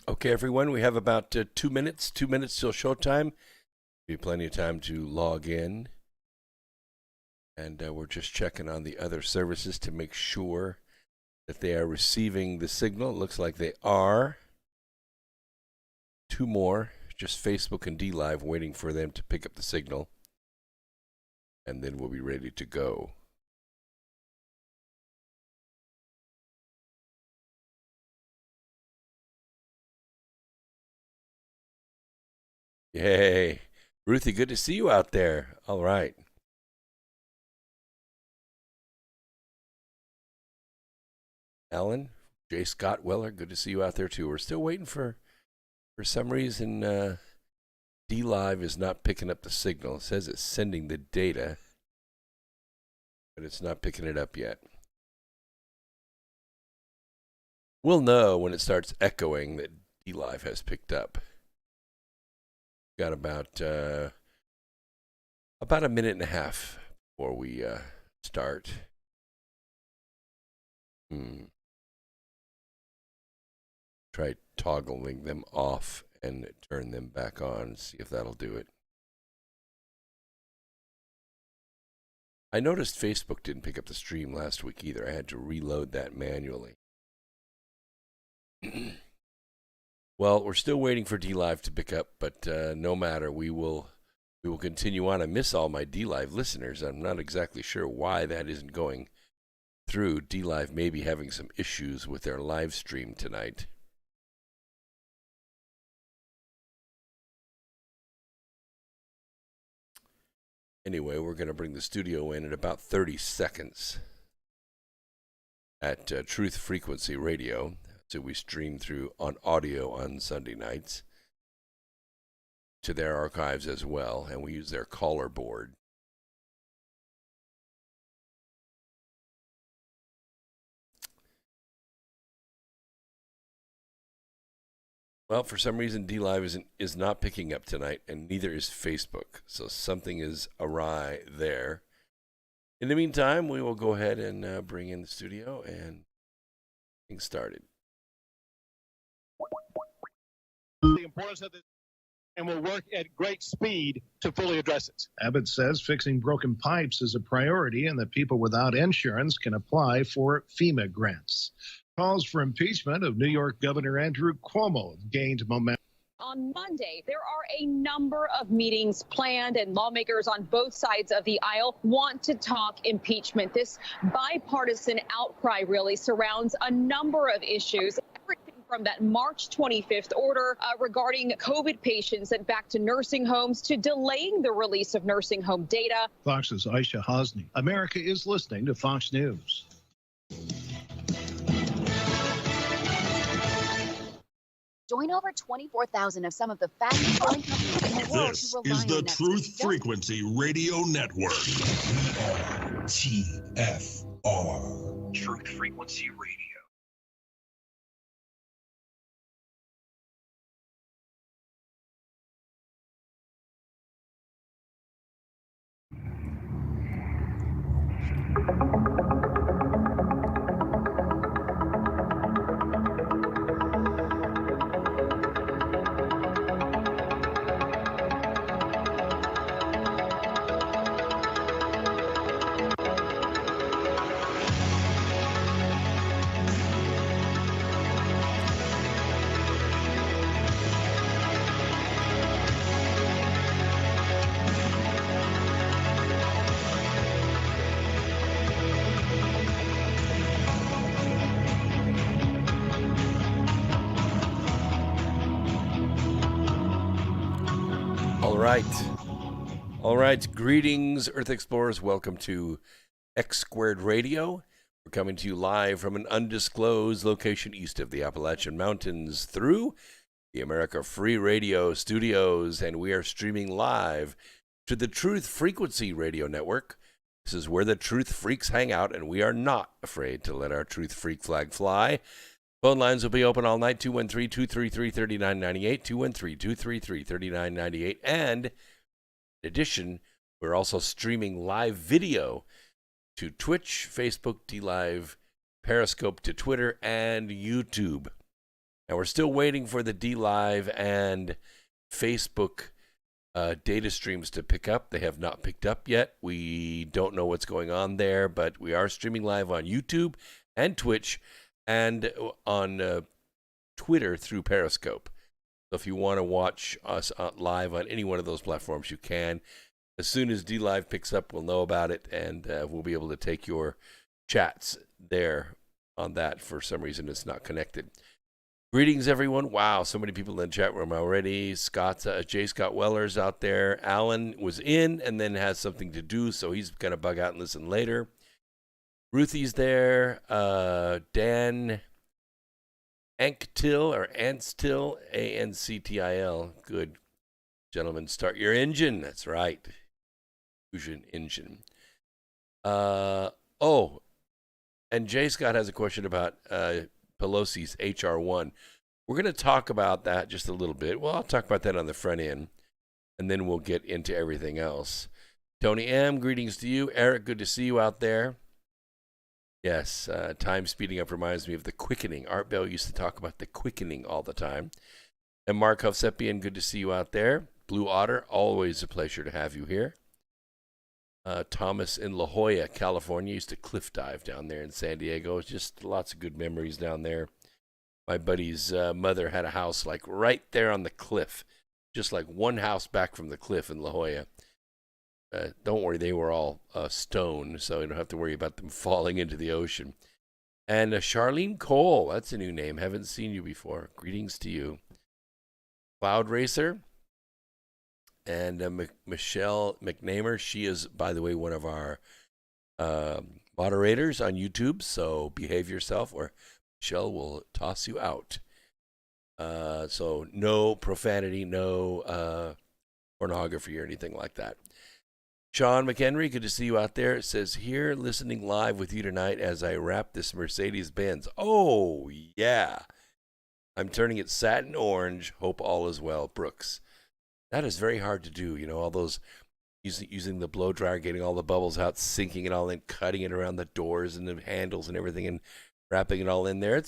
Okay, everyone, we have about 2 minutes. 2 minutes till showtime. Be plenty of time to log in. And we're just checking on the other services to make sure that they are receiving the signal. It looks like they are. 2 more, just Facebook and DLive, waiting for them to pick up the signal. And then we'll be ready to go. Yay. Ruthie, good to see you out there. All right. Alan, J. Scott Weller, good to see you out there too. We're still waiting for some reason, DLive is not picking up the signal. It says it's sending the data, but it's not picking it up yet. We'll know when it starts echoing that DLive has picked up. Got about a minute and a half before we start. Try toggling them off and turn them back on, see if that'll do it. I noticed Facebook didn't pick up the stream last week either. I had to reload that manually. Well, we're still waiting for DLive to pick up, but no matter, we will continue on. I miss all my DLive listeners. I'm not exactly sure why that isn't going through. DLive may be having some issues with their live stream tonight. Anyway, we're going to bring the studio in about 30 seconds at Truth Frequency Radio. So we stream through on audio on Sunday nights to their archives as well, and we use their caller board. Well, for some reason, DLive is not picking up tonight, and neither is Facebook. So something is awry there. In the meantime, we will go ahead and bring in the studio and get started. The importance of this, and will work at great speed to fully address it. Abbott says fixing broken pipes is a priority and that people without insurance can apply for FEMA grants. Calls for impeachment of New York Governor Andrew Cuomo have gained momentum. On Monday, there are a number of meetings planned, and lawmakers on both sides of the aisle want to talk impeachment. This bipartisan outcry really surrounds a number of issues. Everything from that March 25th order regarding COVID patients sent back to nursing homes to delaying the release of nursing home data. Fox's Aisha Hosni. America is listening to Fox News. Join over 24,000 of some of the fastest growing companies in the world This who rely is the on that Truth same Frequency Radio Network. TFR. Truth Frequency Radio. All right. Greetings, Earth Explorers. Welcome to X Squared Radio. We're coming to you live from an undisclosed location east of the Appalachian Mountains through the America Free Radio studios, and we are streaming live to the Truth Frequency Radio Network. This is where the Truth Freaks hang out, and we are not afraid to let our Truth Freak flag fly. Phone lines will be open all night, 213-233-3998, 213-233-3998. And in addition, we're also streaming live video to Twitch, Facebook, DLive, Periscope, to Twitter, and YouTube. Now, we're still waiting for the D Live and Facebook data streams to pick up. They have not picked up yet. We don't know what's going on there, but we are streaming live on YouTube and Twitch and on Twitter through Periscope. So if you want to watch us live on any one of those platforms, you can. As soon as D Live picks up, we'll know about it, and we'll be able to take your chats there on that. For some reason, it's not connected. Greetings, everyone. Wow, so many people in the chat room already. J. Scott Weller's out there. Alan was in and then has something to do, so he's going to bug out and listen later. Ruthie's there. Dan Anctil, or Anstill, Anctil. Good. Gentlemen, start your engine. That's right. Fusion engine. And J. Scott has a question about Pelosi's HR1. We're going to talk about that just a little bit. Well, I'll talk about that on the front end, and then we'll get into everything else. Tony M., greetings to you. Eric, good to see you out there. Yes, time speeding up reminds me of the quickening. Art Bell used to talk about the quickening all the time. And Mark Hovsepian, good to see you out there. Blue Otter, always a pleasure to have you here. Thomas in La Jolla, California, used to cliff dive down there in San Diego. Just lots of good memories down there. My buddy's mother had a house like right there on the cliff, just like one house back from the cliff in La Jolla. Don't worry, they were all stone, so you don't have to worry about them falling into the ocean. And Charlene Cole, that's a new name. Haven't seen you before. Greetings to you. Cloud Racer. And Michelle McNamer, she is, by the way, one of our moderators on YouTube, so behave yourself or Michelle will toss you out. So no profanity, no pornography or anything like that. Sean McHenry, good to see you out there. It says, here listening live with you tonight as I wrap this Mercedes-Benz. Oh, yeah. I'm turning it satin orange. Hope all is well. Brooks. That is very hard to do, all those using the blow dryer, getting all the bubbles out, sinking it all in, cutting it around the doors and the handles and everything, and wrapping it all in there.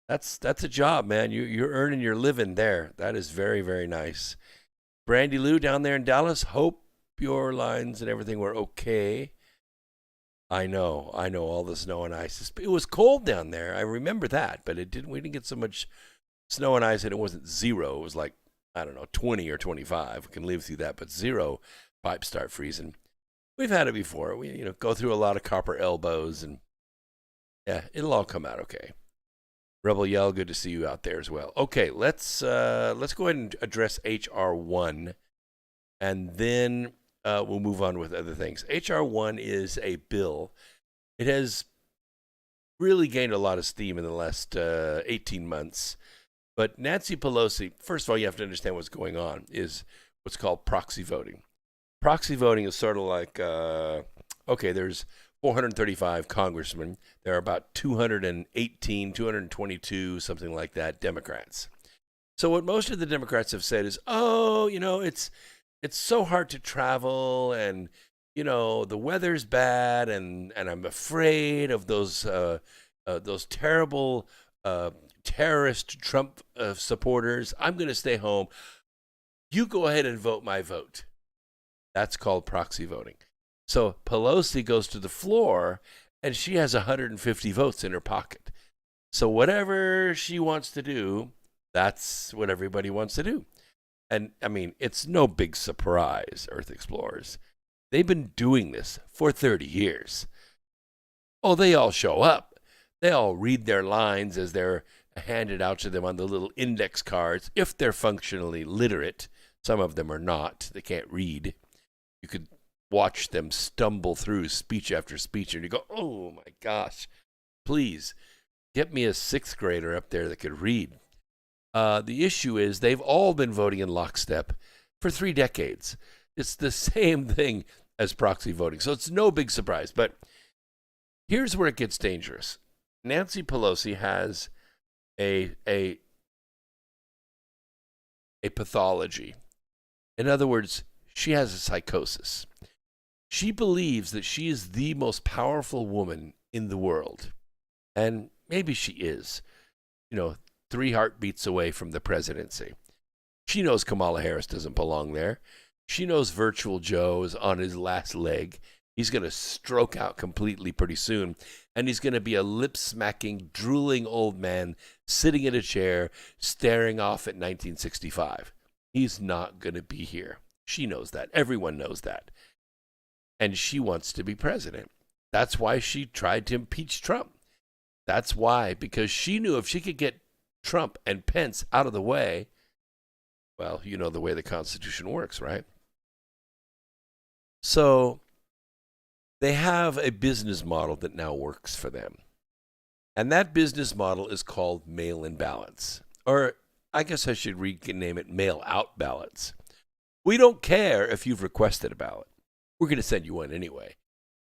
That's a job, man. You're earning your living there. That is very, very nice. Brandy Lou down there in Dallas. Hope your lines and everything were okay. I know all the snow and ice. It was cold down there. I remember that, but we didn't get so much snow and ice, and it wasn't zero. It was like, I don't know, 20 or 25. We can live through that, but zero, pipes start freezing. We've had it before. We, go through a lot of copper elbows, and yeah, it'll all come out okay. Rebel Yell, good to see you out there as well. Okay, let's go ahead and address HR1, and then we'll move on with other things. HR1 is a bill. It has really gained a lot of steam in the last 18 months. But Nancy Pelosi, first of all, you have to understand what's going on, is what's called proxy voting. Proxy voting is sort of like, there's 435 congressmen. There are about 218, 222, something like that, Democrats. So what most of the Democrats have said is, it's so hard to travel, and, the weather's bad, and I'm afraid of those terrible terrorist Trump supporters. I'm going to stay home. You go ahead and vote my vote. That's called proxy voting. So Pelosi goes to the floor, and she has 150 votes in her pocket. So whatever she wants to do, that's what everybody wants to do. And, it's no big surprise, Earth Explorers. They've been doing this for 30 years. Oh, they all show up. They all read their lines as they're handed out to them on the little index cards, if they're functionally literate. Some of them are not. They can't read. You could watch them stumble through speech after speech, and you go, oh my gosh, please get me a sixth grader up there that could read. The issue is they've all been voting in lockstep for 3 decades. It's the same thing as proxy voting, so it's no big surprise. But here's where it gets dangerous. Nancy Pelosi has a pathology. In other words, she has a psychosis. She believes that she is the most powerful woman in the world. And maybe she is. 3 heartbeats away from the presidency. She knows Kamala Harris doesn't belong there. She knows Virtual Joe is on his last leg. He's going to stroke out completely pretty soon, and he's going to be a lip-smacking, drooling old man sitting in a chair, staring off at 1965. He's not going to be here. She knows that. Everyone knows that. And she wants to be president. That's why she tried to impeach Trump. That's why, because she knew if she could get Trump and Pence out of the way, well, you know the way the Constitution works, right? So they have a business model that now works for them. And that business model is called mail-in ballots. Or I guess I should rename it mail-out ballots. We don't care if you've requested a ballot. We're going to send you one anyway.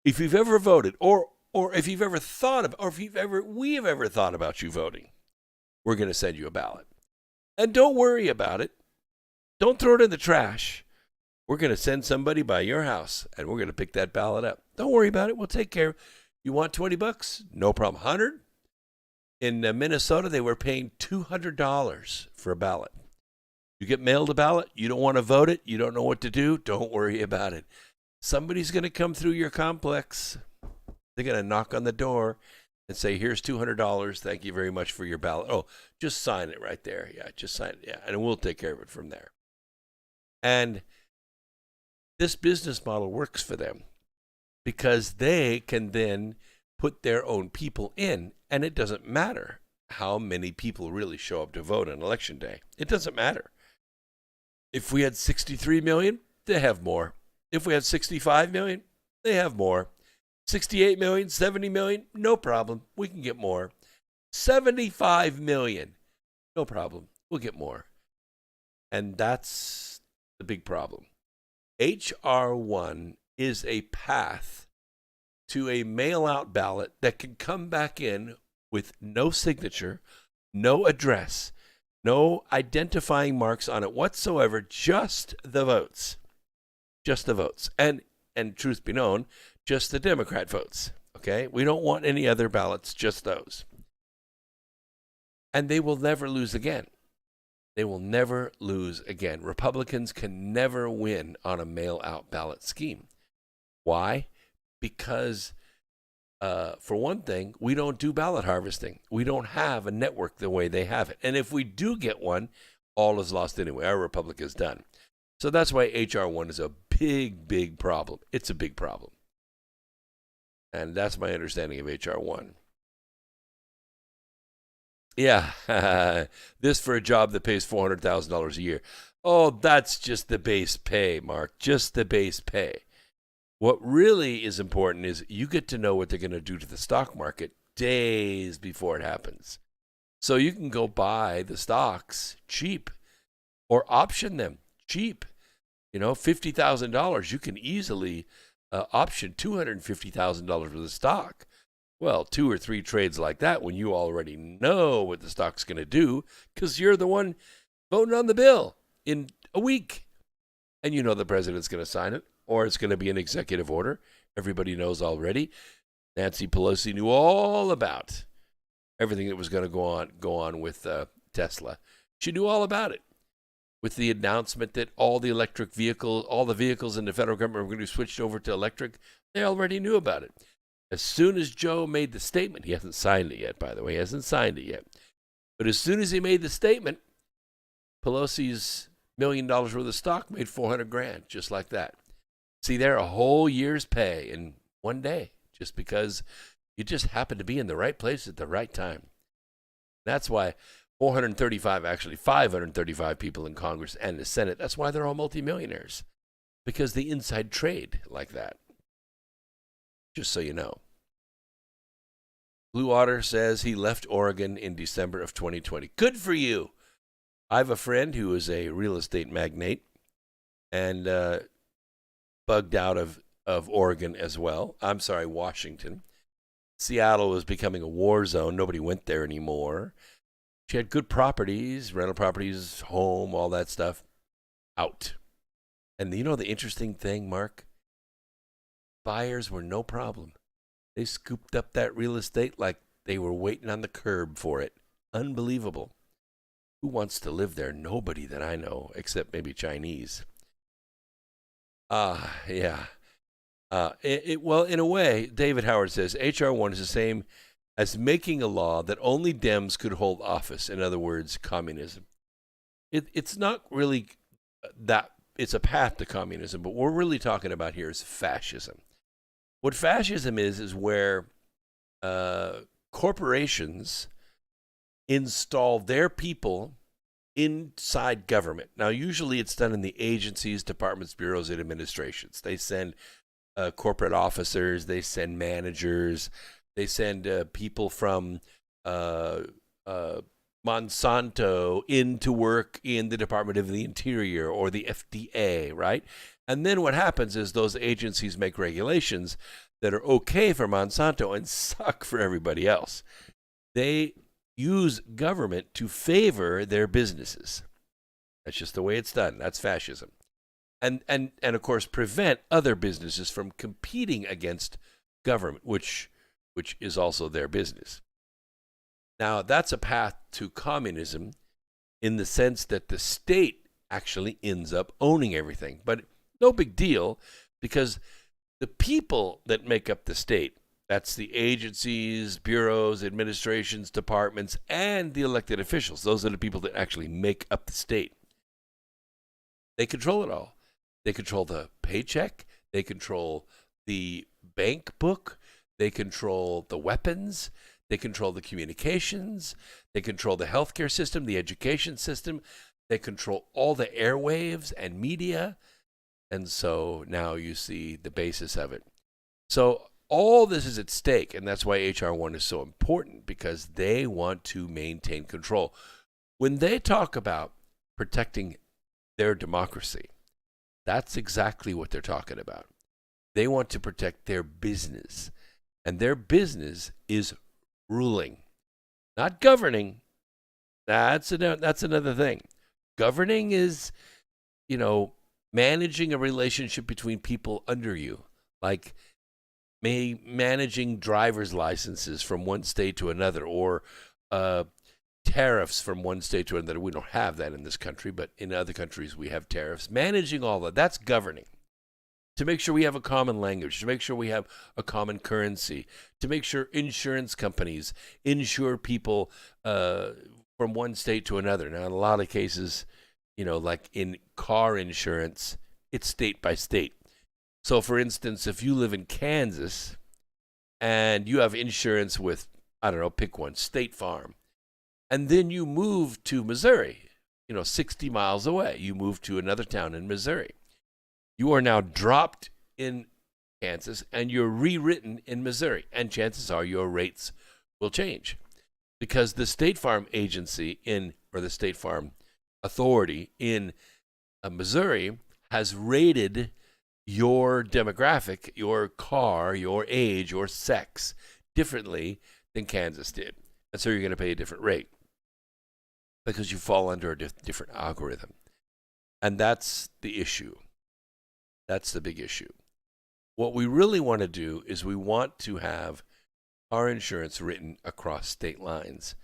If you've ever voted, or if you've ever thought of, or if we have ever thought about you voting, we're going to send you a ballot. And don't worry about it. Don't throw it in the trash. We're going to send somebody by your house, and we're going to pick that ballot up. Don't worry about it. We'll take care. You want $20? No problem. 100? In Minnesota, they were paying $200 for a ballot. You get mailed a ballot. You don't want to vote it. You don't know what to do. Don't worry about it. Somebody's going to come through your complex. They're going to knock on the door and say, here's $200. Thank you very much for your ballot. Oh, just sign it right there. Yeah, just sign it. Yeah, and we'll take care of it from there. And this business model works for them because they can then put their own people in, and it doesn't matter how many people really show up to vote on election day. It doesn't matter. If we had 63 million, they have more. If we had 65 million, they have more. 68 million, 70 million, no problem. We can get more. 75 million, no problem. We'll get more. And that's the big problem. H.R. 1 is a path to a mail-out ballot that can come back in with no signature, no address, no identifying marks on it whatsoever, just the votes. Just the votes. And truth be known, just the Democrat votes. Okay? We don't want any other ballots, just those. And they will never lose again. They will never lose again. Republicans can never win on a mail-out ballot scheme. Why? Because, for one thing, we don't do ballot harvesting. We don't have a network the way they have it. And if we do get one, all is lost anyway. Our republic is done. So that's why H.R. 1 is a big, big problem. It's a big problem. And that's my understanding of H.R. 1. Yeah, this for a job that pays $400,000 a year. Oh, that's just the base pay, Mark, just the base pay. What really is important is you get to know what they're going to do to the stock market days before it happens. So you can go buy the stocks cheap or option them cheap. You know, $50,000, you can easily option $250,000 worth of stock. Well, 2 or 3 trades like that when you already know what the stock's going to do because you're the one voting on the bill in a week. And you know the president's going to sign it or it's going to be an executive order. Everybody knows already. Nancy Pelosi knew all about everything that was going to go on with Tesla. She knew all about it. With the announcement that all the vehicles in the federal government were going to be switched over to electric, they already knew about it. As soon as Joe made the statement, he hasn't signed it yet, by the way, he hasn't signed it yet. But as soon as he made the statement, Pelosi's $1 million worth of stock made $400,000, just like that. See, they're a whole year's pay in one day, just because you just happen to be in the right place at the right time. That's why 535 people in Congress and the Senate, that's why they're all multimillionaires, because they inside trade like that. Just so you know. Blue Otter says he left Oregon in December of 2020. Good for you. I have a friend who is a real estate magnate and bugged out of Oregon as well. I'm sorry, Washington. Seattle was becoming a war zone. Nobody went there anymore. She had good properties, rental properties, home, all that stuff. Out. And you know the interesting thing, Mark? Buyers were no problem. They scooped up that real estate like they were waiting on the curb for it. Unbelievable. Who wants to live there? Nobody that I know, except maybe Chinese. Yeah. Well, in a way, David Howard says H.R. 1 is the same as making a law that only Dems could hold office. In other words, communism. It's not really that it's a path to communism, but what we're really talking about here is fascism. What fascism is where corporations install their people inside government. Now, usually it's done in the agencies, departments, bureaus, and administrations. They send corporate officers, they send managers, they send people from Monsanto in to work in the Department of the Interior or the FDA, right? And then what happens is those agencies make regulations that are okay for Monsanto and suck for everybody else. They use government to favor their businesses. That's just the way it's done. That's fascism. And of course prevent other businesses from competing against government, which is also their business. Now, that's a path to communism in the sense that the state actually ends up owning everything. But no big deal, because the people that make up the state, that's the agencies, bureaus, administrations, departments, and the elected officials. Those are the people that actually make up the state. They control it all. They control the paycheck. They control the bank book. They control the weapons. They control the communications. They control the healthcare system, the education system. They control all the airwaves and media. And so now you see the basis of it. So all this is at stake, and that's why H.R. 1 is so important, because they want to maintain control. When they talk about protecting their democracy, that's exactly what they're talking about. They want to protect their business, and their business is ruling, not governing. That's another thing. Governing is, managing a relationship between people under you, like managing driver's licenses from one state to another, or tariffs from one state to another. We don't have that in this country, but in other countries we have tariffs. Managing all that, that's governing. To make sure we have a common language, to make sure we have a common currency, to make sure insurance companies insure people from one state to another. Now, in a lot of cases, like in car insurance, it's state by state. So, for instance, if you live in Kansas and you have insurance with, I don't know, pick one, State Farm, and then you move to Missouri, 60 miles away, you move to another town in Missouri. You are now dropped in Kansas and you're rewritten in Missouri. And chances are your rates will change because the State Farm agency or the State Farm authority in Missouri has rated your demographic, your car, your age, your sex differently than Kansas did. And so you're going to pay a different rate because you fall under a different algorithm. And that's the issue. That's the big issue. What we really want to do is we want to have our insurance written across state lines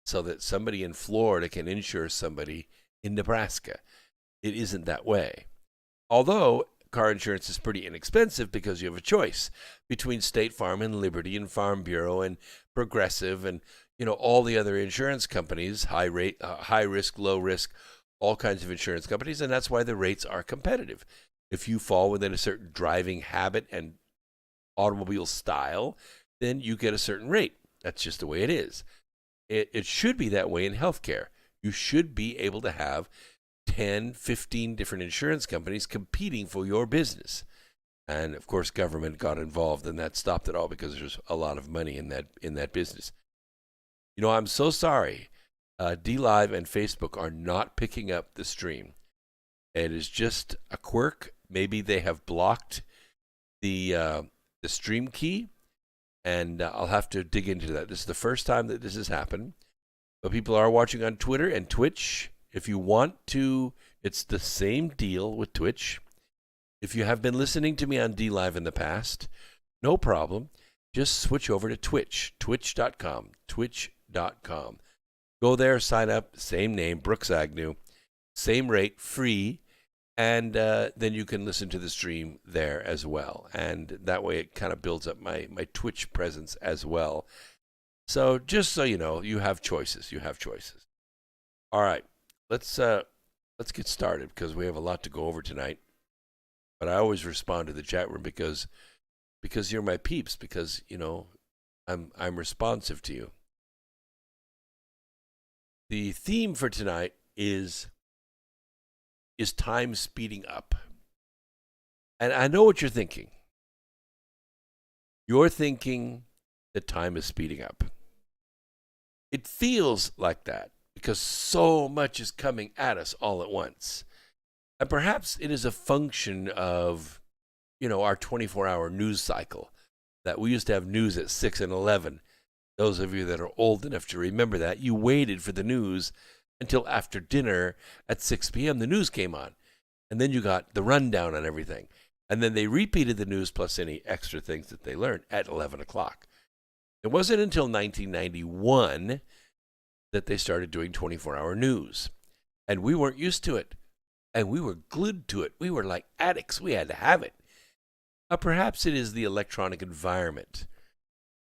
so that somebody in Florida can insure somebody in Nebraska. It isn't that way. Although car insurance is pretty inexpensive because you have a choice between State Farm and Liberty and Farm Bureau and Progressive and all the other insurance companies, high risk, low risk, all kinds of insurance companies, and that's why the rates are competitive. If you fall within a certain driving habit and automobile style, then you get a certain rate. That's just the way it is. It should be that way in healthcare. You should be able to have 10, 15 different insurance companies competing for your business. And of course, government got involved and that stopped it all because there's a lot of money in that business. I'm so sorry. DLive and Facebook are not picking up the stream. It is just a quirk. Maybe they have blocked the stream key, and I'll have to dig into that. This is the first time that this has happened. But people are watching on Twitter and Twitch. If you want to, it's the same deal with Twitch. If you have been listening to me on DLive in the past, no problem. Just switch over to Twitch, twitch.com. Go there, sign up, same name, Brooks Agnew, same rate, free, and then you can listen to the stream there as well. And that way it kind of builds up my Twitch presence as well. So just so you know, you have choices. You have choices. All right, let's get started because we have a lot to go over tonight. But I always respond to the chat room because you're my peeps, because I'm responsive to you. The theme for tonight is time speeding up. And I know what you're thinking. You're thinking that time is speeding up. It feels like that because so much is coming at us all at once. And perhaps it is a function of, our 24-hour news cycle, that we used to have news at 6 and 11. Those of you that are old enough to remember that, you waited for the news until after dinner at 6 p.m. The news came on. And then you got the rundown on everything. And then they repeated the news plus any extra things that they learned at 11 o'clock. It wasn't until 1991 that they started doing 24-hour news. And we weren't used to it. And we were glued to it. We were like addicts. We had to have it. Perhaps it is the electronic environment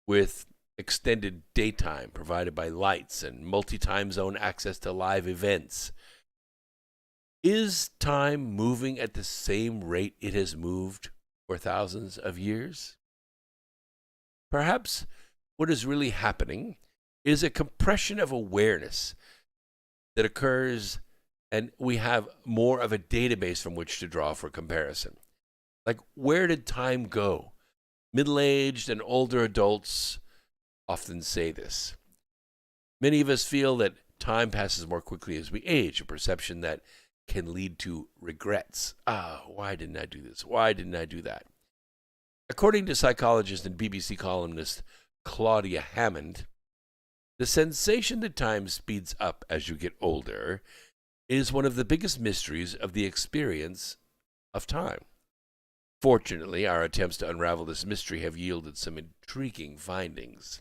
with extended daytime provided by lights and multi-time zone access to live events. Is time moving at the same rate it has moved for thousands of years? Perhaps what is really happening is a compression of awareness that occurs, and we have more of a database from which to draw for comparison. Like, where did time go? Middle-aged and older adults often say this. Many of us feel that time passes more quickly as we age, a perception that can lead to regrets. Why didn't I do this? Why didn't I do that? According to psychologist and BBC columnist Claudia Hammond, the sensation that time speeds up as you get older is one of the biggest mysteries of the experience of time. Fortunately, our attempts to unravel this mystery have yielded some intriguing findings.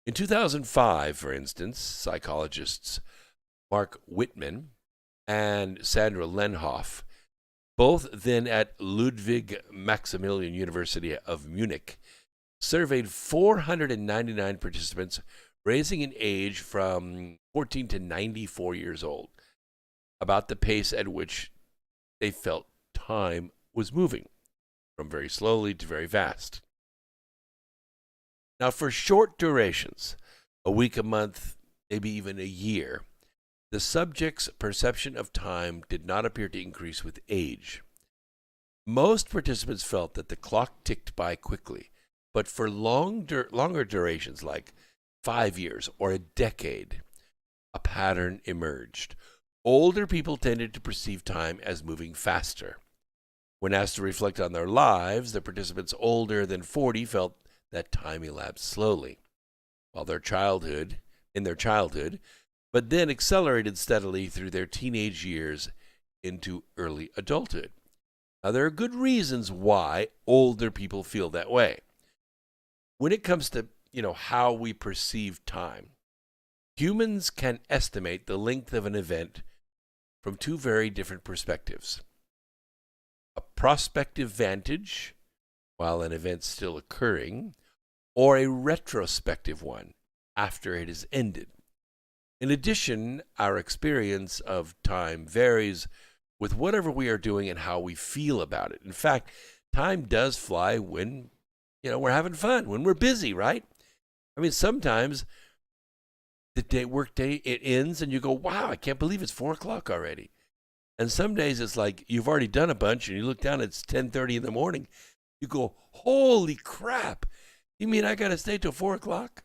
In 2005, for instance, psychologists Mark Whitman and Sandra Lenhoff, both then at Ludwig Maximilian University of Munich, surveyed 499 participants ranging in age from 14 to 94 years old about the pace at which they felt time was moving, from very slowly to very fast. Now, for short durations, a week, a month, maybe even a year, the subject's perception of time did not appear to increase with age. Most participants felt that the clock ticked by quickly, but for longer durations, like 5 years or a decade, a pattern emerged. Older people tended to perceive time as moving faster. When asked to reflect on their lives, the participants older than 40 felt that time elapsed slowly, while in their childhood, but then accelerated steadily through their teenage years into early adulthood. Now, there are good reasons why older people feel that way. When it comes to, how we perceive time, humans can estimate the length of an event from two very different perspectives. A prospective vantage, while an event's still occurring, or a retrospective one after it has ended. In addition, our experience of time varies with whatever we are doing and how we feel about it. In fact, time does fly when, we're having fun, when we're busy, right? I mean, sometimes the workday, it ends and you go, wow, I can't believe it's 4 o'clock already. And some days it's like you've already done a bunch and you look down, it's 10:30 in the morning. You go, holy crap. You mean I got to stay till 4 o'clock?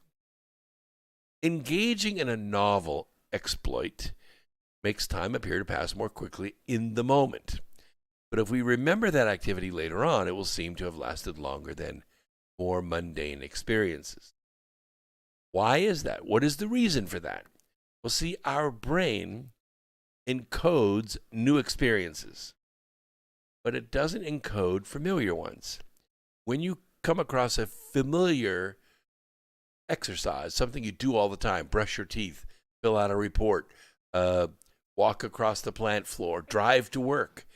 Engaging in a novel exploit makes time appear to pass more quickly in the moment. But if we remember that activity later on, it will seem to have lasted longer than more mundane experiences. Why is that? What is the reason for that? Well, see, our brain encodes new experiences, but it doesn't encode familiar ones. When you come across a familiar exercise, something you do all the time, brush your teeth, fill out a report, walk across the plant floor, drive to work.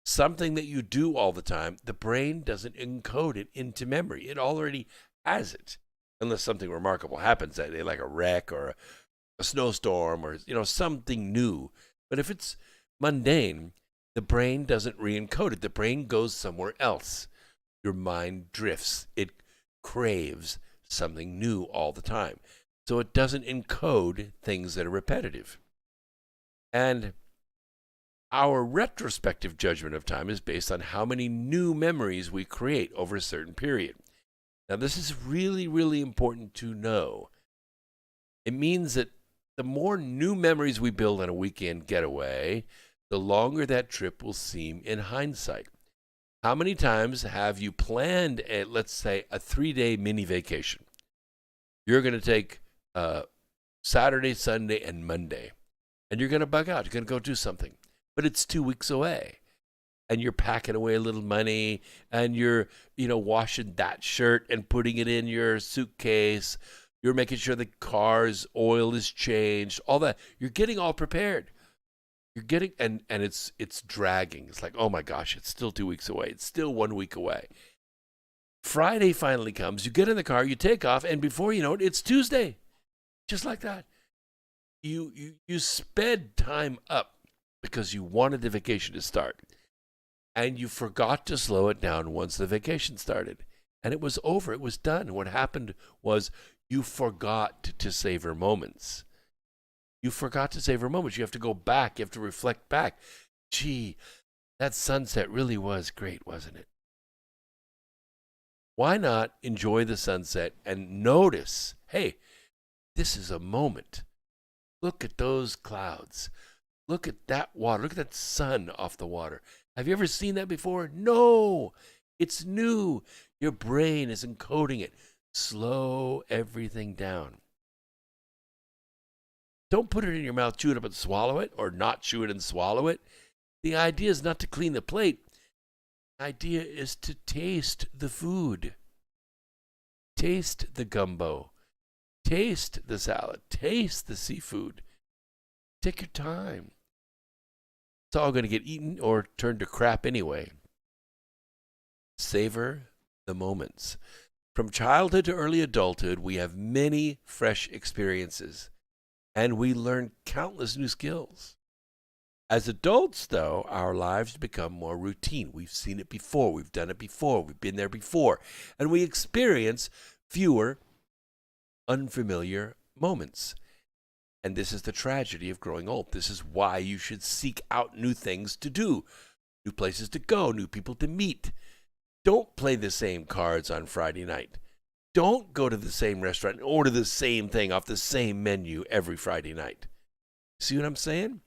Something that you do all the time, the brain doesn't encode it into memory. It already has it, unless something remarkable happens that day, like a wreck or a snowstorm or something new. But if it's mundane, the brain doesn't re-encode it. The brain goes somewhere else. Your mind drifts. It craves something new all the time. So it doesn't encode things that are repetitive. And our retrospective judgment of time is based on how many new memories we create over a certain period. Now, this is really, really important to know. It means that the more new memories we build on a weekend getaway, the longer that trip will seem in hindsight. How many times have you planned, let's say, a 3-day mini vacation? You're going to take Saturday, Sunday, and Monday, and you're going to bug out. You're going to go do something. But it's 2 weeks away, and you're packing away a little money, and you're, washing that shirt and putting it in your suitcase. You're making sure the car's oil is changed, all that. You're getting all prepared. You're getting, and it's dragging. It's like, oh my gosh, it's still 2 weeks away. It's still 1 week away. Friday finally comes. You get in the car, you take off, and before you know it, it's Tuesday. Just like that. You sped time up because you wanted the vacation to start. And you forgot to slow it down once the vacation started. And it was over. It was done. What happened was you forgot to savor moments. You forgot to savor moments. You have to go back. You have to reflect back. Gee, that sunset really was great, wasn't it? Why not enjoy the sunset and notice, hey, this is a moment. Look at those clouds. Look at that water. Look at that sun off the water. Have you ever seen that before? No. It's new. Your brain is encoding it. Slow everything down. Don't put it in your mouth, chew it up and swallow it, or not chew it and swallow it. The idea is not to clean the plate. The idea is to taste the food. Taste the gumbo. Taste the salad. Taste the seafood. Take your time. It's all going to get eaten or turned to crap anyway. Savor the moments. From childhood to early adulthood, we have many fresh experiences, and we learn countless new skills. As adults, though, our lives become more routine. We've seen it before. We've done it before. We've been there before. And we experience fewer unfamiliar moments. And this is the tragedy of growing old. This is why you should seek out new things to do, new places to go, new people to meet. Don't play the same cards on Friday night. Don't go to the same restaurant and order the same thing off the same menu every Friday night. See what I'm saying?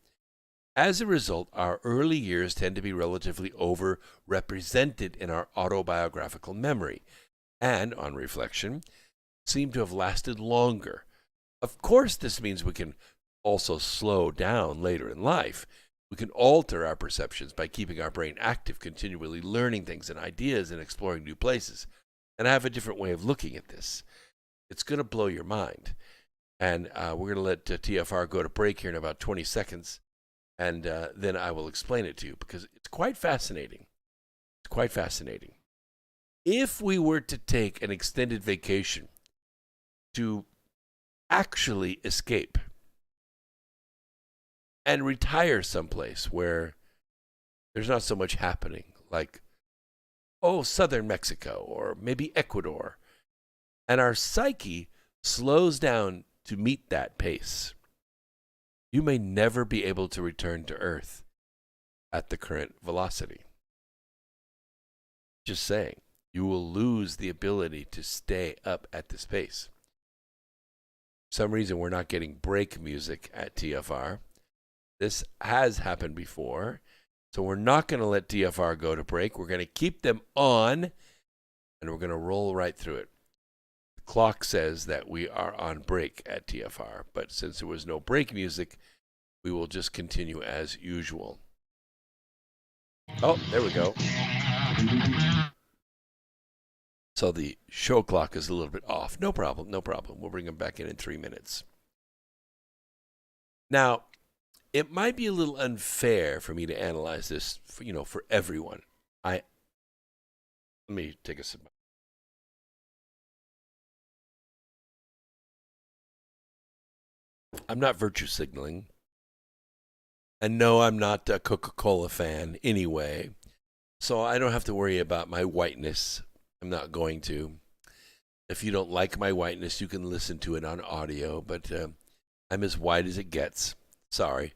As a result, our early years tend to be relatively overrepresented in our autobiographical memory, and, on reflection, seem to have lasted longer. Of course, this means we can also slow down later in life. We can alter our perceptions by keeping our brain active, continually learning things and ideas and exploring new places. And I have a different way of looking at this. It's going to blow your mind. And we're going to let TFR go to break here in about 20 seconds. And then I will explain it to you because it's quite fascinating. It's quite fascinating. If we were to take an extended vacation to actually escape and retire someplace where there's not so much happening, like, southern Mexico or maybe Ecuador, and our psyche slows down to meet that pace, you may never be able to return to Earth at the current velocity. Just saying, you will lose the ability to stay up at this pace. For some reason, we're not getting break music at TFR. This has happened before, so we're not going to let TFR go to break. We're going to keep them on, and we're going to roll right through it. The clock says that we are on break at TFR, but since there was no break music, we will just continue as usual. Oh, there we go. So the show clock is a little bit off. No problem, no problem. We'll bring them back in 3 minutes. Now, it might be a little unfair for me to analyze this, for everyone. Let me take a sip. I'm not virtue signaling. And no, I'm not a Coca-Cola fan anyway. So I don't have to worry about my whiteness. I'm not going to. If you don't like my whiteness, you can listen to it on audio. But I'm as white as it gets. Sorry.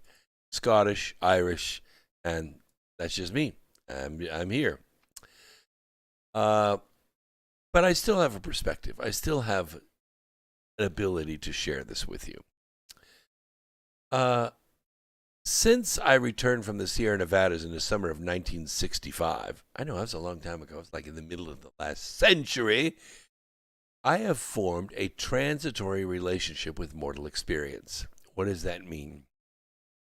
Scottish, Irish, and that's just me. I'm here. But I still have a perspective. I still have an ability to share this with you. Since I returned from the Sierra Nevadas in the summer of 1965, I know that was a long time ago. It's like in the middle of the last century. I have formed a transitory relationship with mortal experience. What does that mean?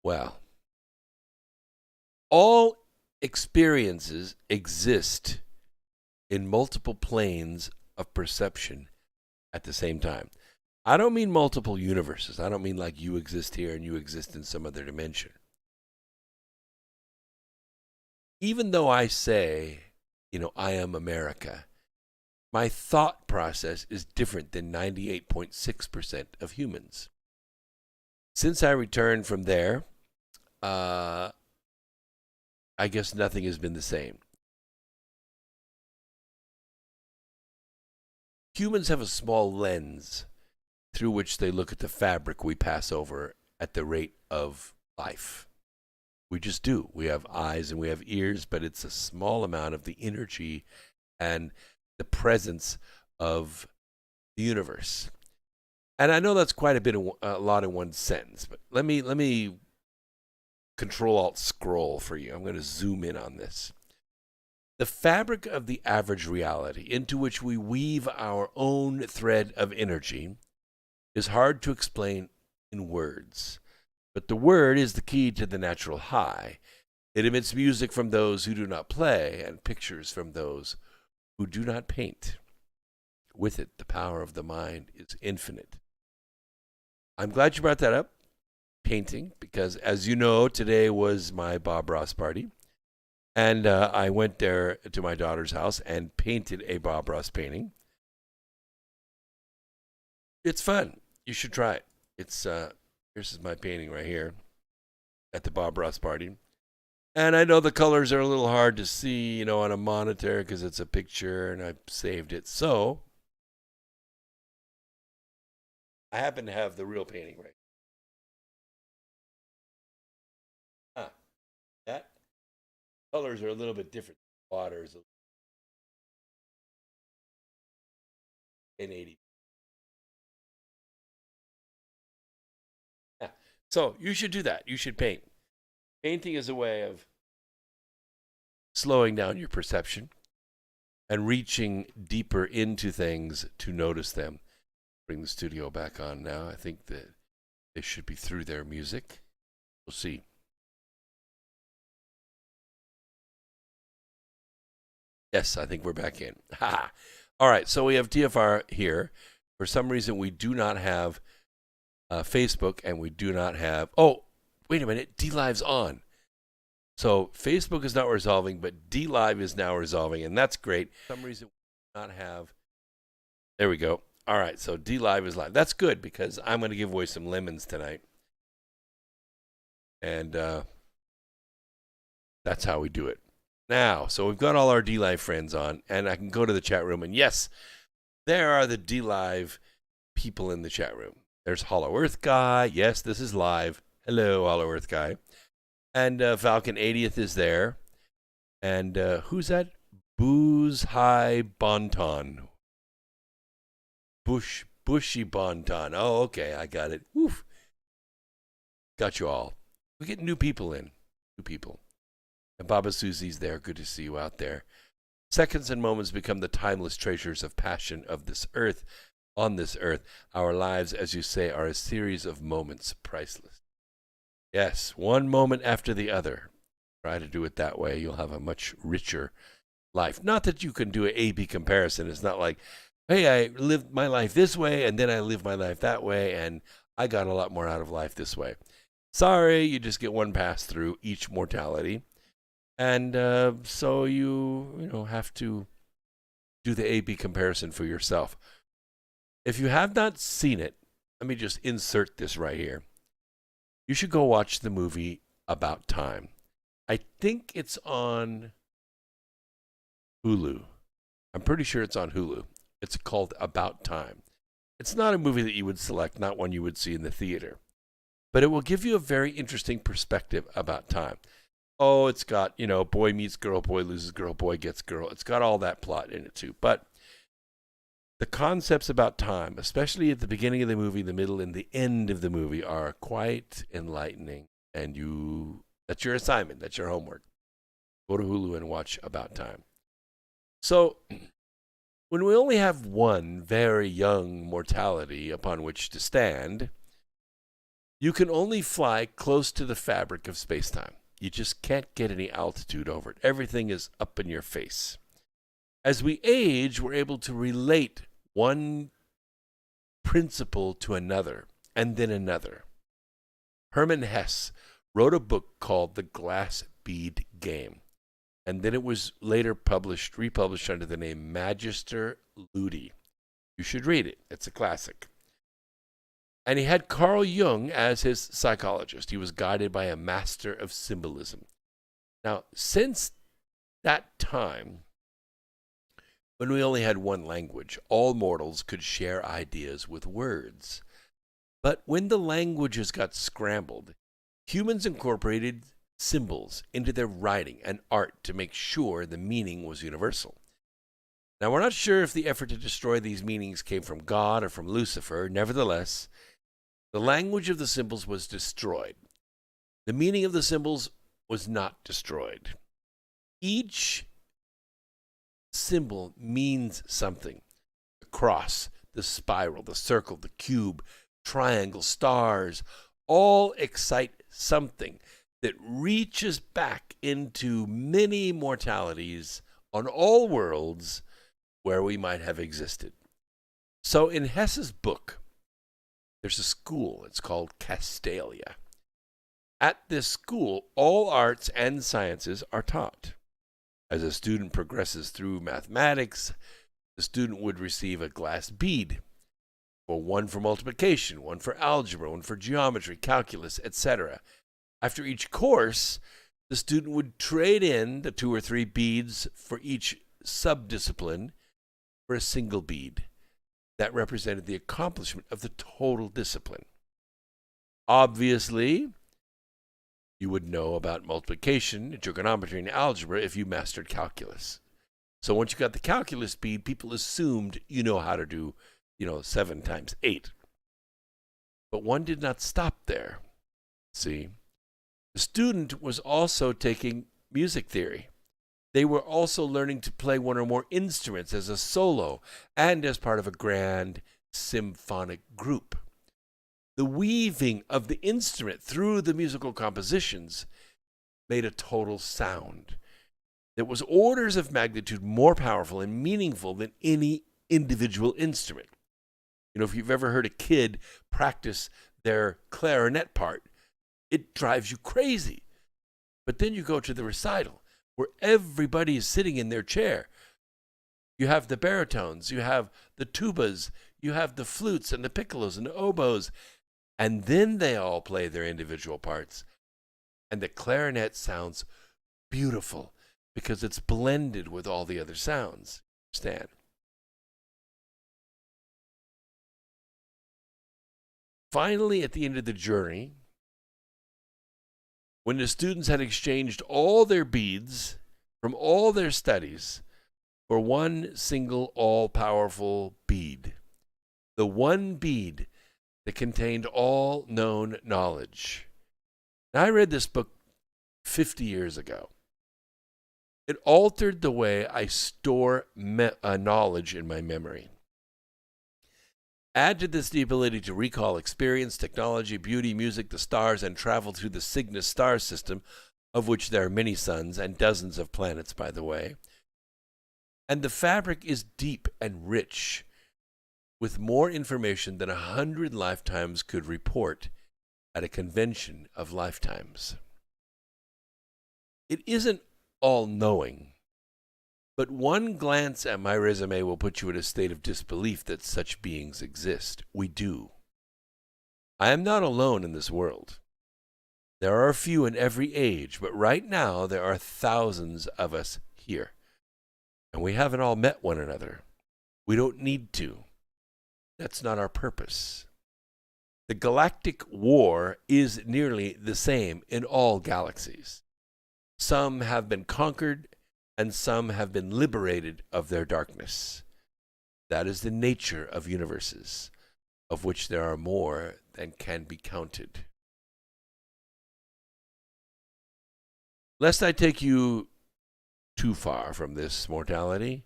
Well, all experiences exist in multiple planes of perception at the same time. I don't mean multiple universes. I don't mean like you exist here and you exist in some other dimension. Even though I say, I am America, my thought process is different than 98.6% of humans. Since I returned from there, I guess nothing has been the same. Humans have a small lens through which they look at the fabric we pass over at the rate of life. We just do. We have eyes and we have ears, but it's a small amount of the energy and the presence of the universe. And I know that's quite a lot in one sentence, but let me Control-Alt-Scroll for you. I'm going to zoom in on this. The fabric of the average reality into which we weave our own thread of energy is hard to explain in words, but the word is the key to the natural high. It emits music from those who do not play and pictures from those who do not paint. With it, the power of the mind is infinite. I'm glad you brought that up, painting, because as you know, today was my Bob Ross party. And I went there to my daughter's house and painted a Bob Ross painting. It's fun. You should try it. This is my painting right here at the Bob Ross party. And I know the colors are a little hard to see, on a monitor because it's a picture and I saved it. So I happen to have the real painting right. That colors are a little bit different. Water is 1080. Yeah. So you should do that. You should paint. Painting is a way of slowing down your perception and reaching deeper into things to notice them. Bring the studio back on now. I think that they should be through their music. We'll see. Yes, I think we're back in. Ha! All right, so we have TFR here. For some reason, we do not have Facebook, and we do not have... Oh, wait a minute. D-Live's on. So Facebook is not resolving, but D-Live is now resolving, and that's great. For some reason, we do not have... There we go. All right, so D-Live is live. That's good, because I'm going to give away some lemons tonight. And that's how we do it. Now, so we've got all our D-Live friends on, and I can go to the chat room, and yes, there are the D-Live people in the chat room. There's Hollow Earth Guy. Yes, this is live. Hello, Hollow Earth Guy. And Falcon 80th is there. And who's that? Booze High Bonton. Bushy Bonton. Oh, okay, I got it. Woof. Got you all. We get new people in. New people. And Baba Susie's there. Good to see you out there. Seconds and moments become the timeless treasures of passion of this earth. On this earth, our lives, as you say, are a series of moments, priceless. Yes, one moment after the other. Try to do it that way. You'll have a much richer life. Not that you can do an A-B comparison. It's not like, hey, I lived my life this way, and then I lived my life that way, and I got a lot more out of life this way. Sorry, you just get one pass through each mortality. And so you have to do the A-B comparison for yourself. If you have not seen it, let me just insert this right here. You should go watch the movie About Time. I think it's on Hulu. I'm pretty sure it's on Hulu. It's called About Time. It's not a movie that you would select, not one you would see in the theater. But it will give you a very interesting perspective about time. Oh, it's got, boy meets girl, boy loses girl, boy gets girl. It's got all that plot in it too. But the concepts about time, especially at the beginning of the movie, the middle, and the end of the movie, are quite enlightening. And that's your assignment. That's your homework. Go to Hulu and watch About Time. So, when we only have one very young mortality upon which to stand, you can only fly close to the fabric of space-time. You just can't get any altitude over it. Everything is up in your face. As we age, we're able to relate one principle to another, and then another. Hermann Hesse wrote a book called The Glass Bead Game, and then it was later republished under the name Magister Ludi. You should read it. It's a classic. And he had Carl Jung as his psychologist. He was guided by a master of symbolism. Now, since that time, when we only had one language, all mortals could share ideas with words. But when the languages got scrambled, humans incorporated symbols into their writing and art to make sure the meaning was universal. Now, we're not sure if the effort to destroy these meanings came from God or from Lucifer. Nevertheless, the language of the symbols was destroyed. The meaning of the symbols was not destroyed. Each symbol means something. The cross, the spiral, the circle, the cube, triangle, stars, all excite something that reaches back into many mortalities on all worlds where we might have existed. So in Hesse's book, there's a school. It's called Castalia. At this school, all arts and sciences are taught. As a student progresses through mathematics, the student would receive a glass bead, or one for multiplication, one for algebra, one for geometry, calculus, etc. After each course, the student would trade in the 2 or 3 beads for each subdiscipline for a single bead. That represented the accomplishment of the total discipline. Obviously, you would know about multiplication, trigonometry, and algebra if you mastered calculus. So once you got the calculus bead, people assumed you know how to do, 7 times 8. But one did not stop there. See, the student was also taking music theory. They were also learning to play one or more instruments as a solo and as part of a grand symphonic group. The weaving of the instrument through the musical compositions made a total sound that was orders of magnitude more powerful and meaningful than any individual instrument. If you've ever heard a kid practice their clarinet part, it drives you crazy. But then you go to the recital, where everybody is sitting in their chair. You have the baritones, you have the tubas, you have the flutes and the piccolos and the oboes, and then they all play their individual parts. And the clarinet sounds beautiful because it's blended with all the other sounds. Understand? Finally, at the end of the journey, when the students had exchanged all their beads from all their studies for one single all-powerful bead, the one bead that contained all known knowledge. Now, I read this book 50 years ago. It altered the way I store knowledge in my memory. Add to this the ability to recall experience, technology, beauty, music, the stars, and travel through the Cygnus star system, of which there are many suns and dozens of planets, by the way. And the fabric is deep and rich, with more information than 100 lifetimes could report at a convention of lifetimes. It isn't all-knowing, but one glance at my resume will put you in a state of disbelief that such beings exist. We do. I am not alone in this world. There are a few in every age, but right now there are thousands of us here. And we haven't all met one another. We don't need to. That's not our purpose. The galactic war is nearly the same in all galaxies. Some have been conquered, and some have been liberated of their darkness. That is the nature of universes, of which there are more than can be counted. Lest I take you too far from this mortality,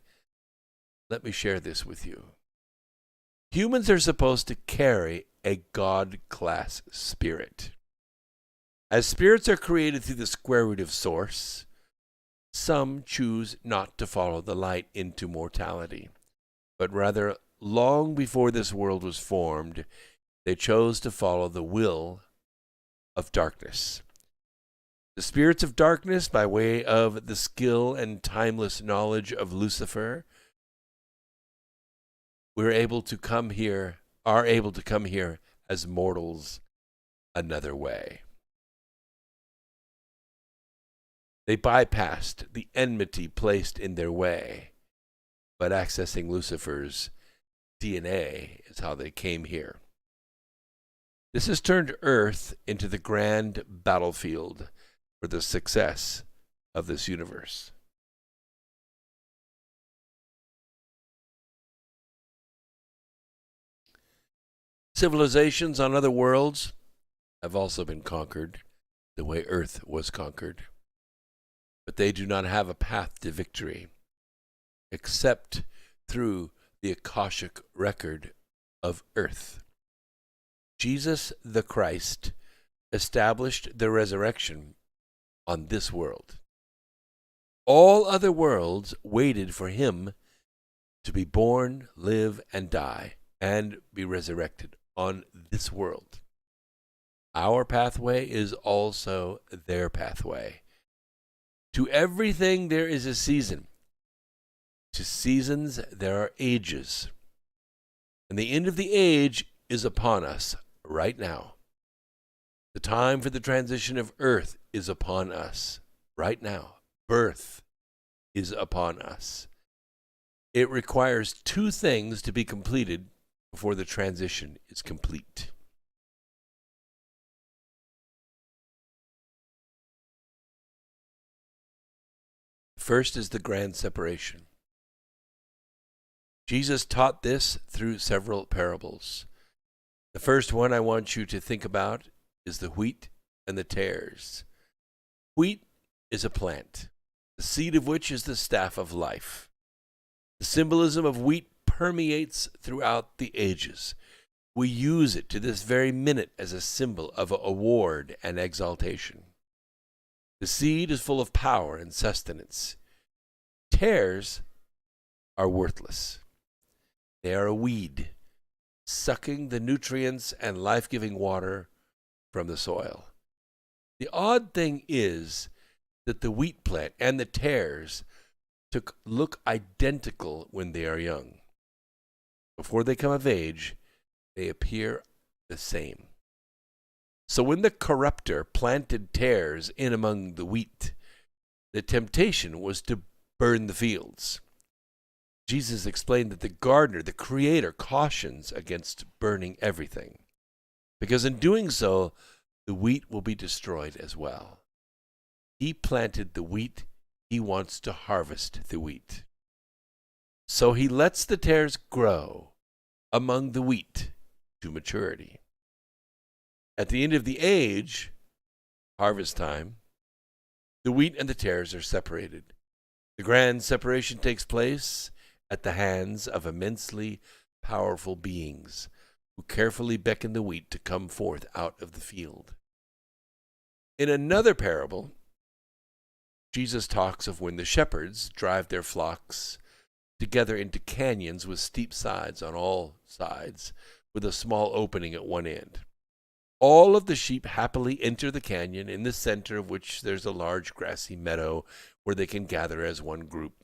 let me share this with you. Humans are supposed to carry a God-class spirit. As spirits are created through the square root of Source, some choose not to follow the light into mortality, but rather, long before this world was formed, they chose to follow the will of darkness. The spirits of darkness, by way of the skill and timeless knowledge of Lucifer, are able to come here as mortals another way. They bypassed the enmity placed in their way, but accessing Lucifer's DNA is how they came here. This has turned Earth into the grand battlefield for the success of this universe. Civilizations on other worlds have also been conquered the way Earth was conquered, but they do not have a path to victory except through the Akashic record of Earth. Jesus the Christ established the resurrection on this world. All other worlds waited for him to be born, live, and die, and be resurrected on this world. Our pathway is also their pathway. To everything there is a season. To seasons there are ages. And the end of the age is upon us right now. The time for the transition of Earth is upon us right now. Birth is upon us. It requires two things to be completed before the transition is complete. First is the grand separation. Jesus taught this through several parables. The first one I want you to think about is the wheat and the tares. Wheat is a plant, the seed of which is the staff of life. The symbolism of wheat permeates throughout the ages. We use it to this very minute as a symbol of award and exaltation. The seed is full of power and sustenance. Tares are worthless. They are a weed, sucking the nutrients and life-giving water from the soil. The odd thing is that the wheat plant and the tares look identical when they are young. Before they come of age, they appear the same. So when the corrupter planted tares in among the wheat, the temptation was to burn the fields. Jesus explained that the gardener, the creator, cautions against burning everything, because in doing so, the wheat will be destroyed as well. He planted the wheat. He wants to harvest the wheat. So he lets the tares grow among the wheat to maturity. At the end of the age, harvest time, the wheat and the tares are separated. The grand separation takes place at the hands of immensely powerful beings who carefully beckon the wheat to come forth out of the field. In another parable, Jesus talks of when the shepherds drive their flocks together into canyons with steep sides on all sides, with a small opening at one end. All of the sheep happily enter the canyon, in the center of which there's a large grassy meadow where they can gather as one group,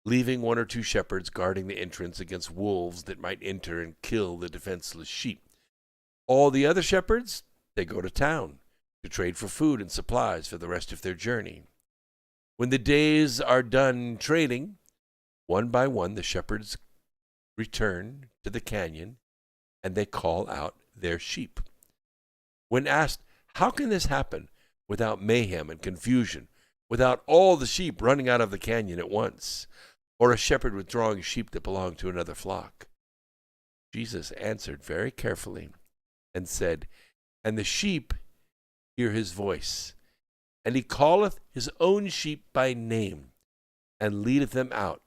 leaving one or two shepherds guarding the entrance against wolves that might enter and kill the defenseless sheep. All the other shepherds, they go to town to trade for food and supplies for the rest of their journey. When the days are done trading, one by one the shepherds return to the canyon and they call out their sheep. When asked, how can this happen without mayhem and confusion, without all the sheep running out of the canyon at once, or a shepherd withdrawing sheep that belong to another flock? Jesus answered very carefully and said, and the sheep hear his voice, and he calleth his own sheep by name, and leadeth them out.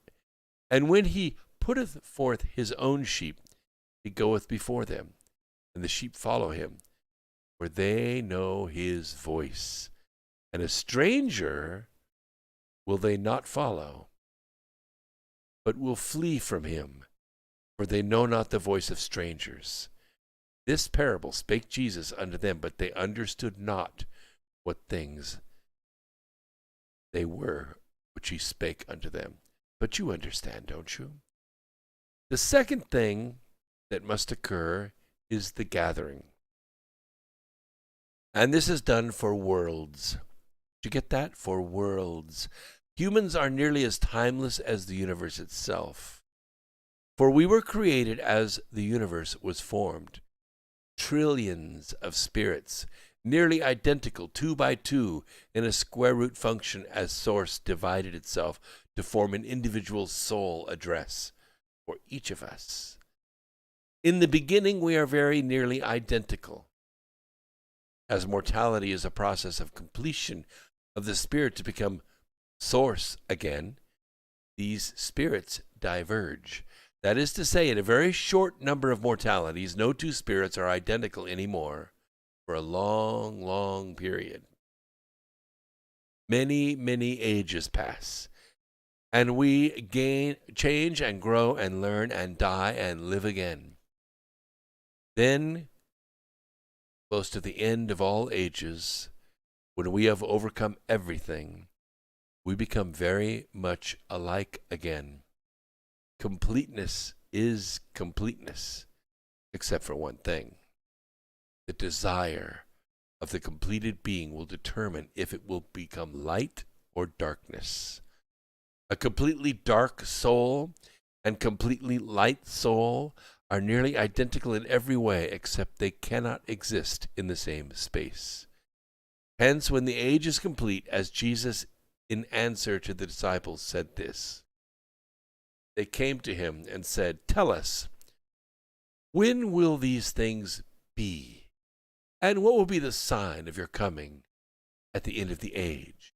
And when he putteth forth his own sheep, he goeth before them, and the sheep follow him, for they know his voice. And a stranger will they not follow, but will flee from him, for they know not the voice of strangers. This parable spake Jesus unto them, but they understood not what things they were which he spake unto them. But you understand, don't you? The second thing that must occur is the gathering. And this is done for worlds. Did you get that? For worlds. Humans are nearly as timeless as the universe itself. For we were created as the universe was formed. Trillions of spirits, nearly identical, 2 by 2, in a square root function as source divided itself to form an individual soul address for each of us. In the beginning, we are very nearly identical. As mortality is a process of completion of the spirit to become source again, these spirits diverge. That is to say, in a very short number of mortalities, no two spirits are identical anymore for a long, long period. Many, many ages pass, and we change and grow and learn and die and live again. Then, close to the end of all ages, when we have overcome everything, we become very much alike again. Completeness is completeness, except for one thing. The desire of the completed being will determine if it will become light or darkness. A completely dark soul and completely light soul are nearly identical in every way, except they cannot exist in the same space. Hence, when the age is complete, as Jesus in answer to the disciples said this, they came to him and said, tell us, when will these things be? And what will be the sign of your coming at the end of the age?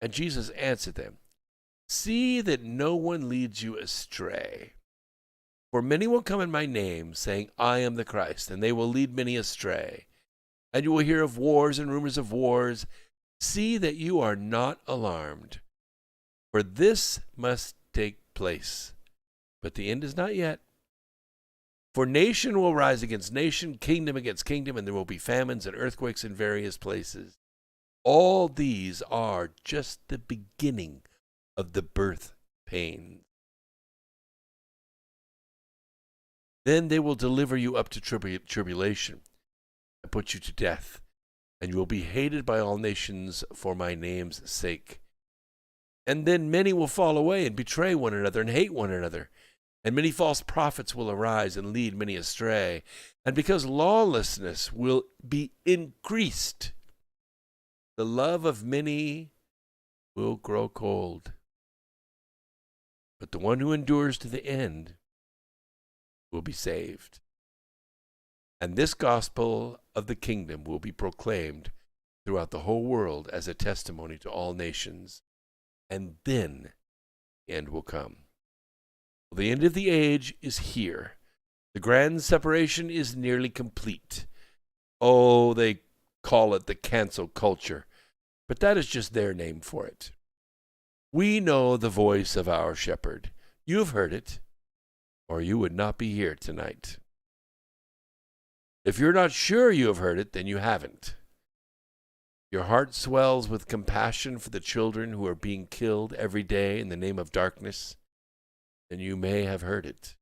And Jesus answered them, see that no one leads you astray. For many will come in my name, saying, I am the Christ, and they will lead many astray. And you will hear of wars and rumors of wars. See that you are not alarmed, for this must take place. But the end is not yet. For nation will rise against nation, kingdom against kingdom, and there will be famines and earthquakes in various places. All these are just the beginning of the birth pains. Then they will deliver you up to tribulation and put you to death, and you will be hated by all nations for my name's sake. And then many will fall away and betray one another and hate one another. And many false prophets will arise and lead many astray. And because lawlessness will be increased, the love of many will grow cold. But the one who endures to the end will be saved. And this gospel of the kingdom will be proclaimed throughout the whole world as a testimony to all nations. And then the end will come. The end of the age is here. The grand separation is nearly complete. Oh, they call it the cancel culture, but that is just their name for it. We know the voice of our shepherd. You have heard it, or you would not be here tonight. If you're not sure you have heard it, then you haven't. Your heart swells with compassion for the children who are being killed every day in the name of darkness, then you may have heard it.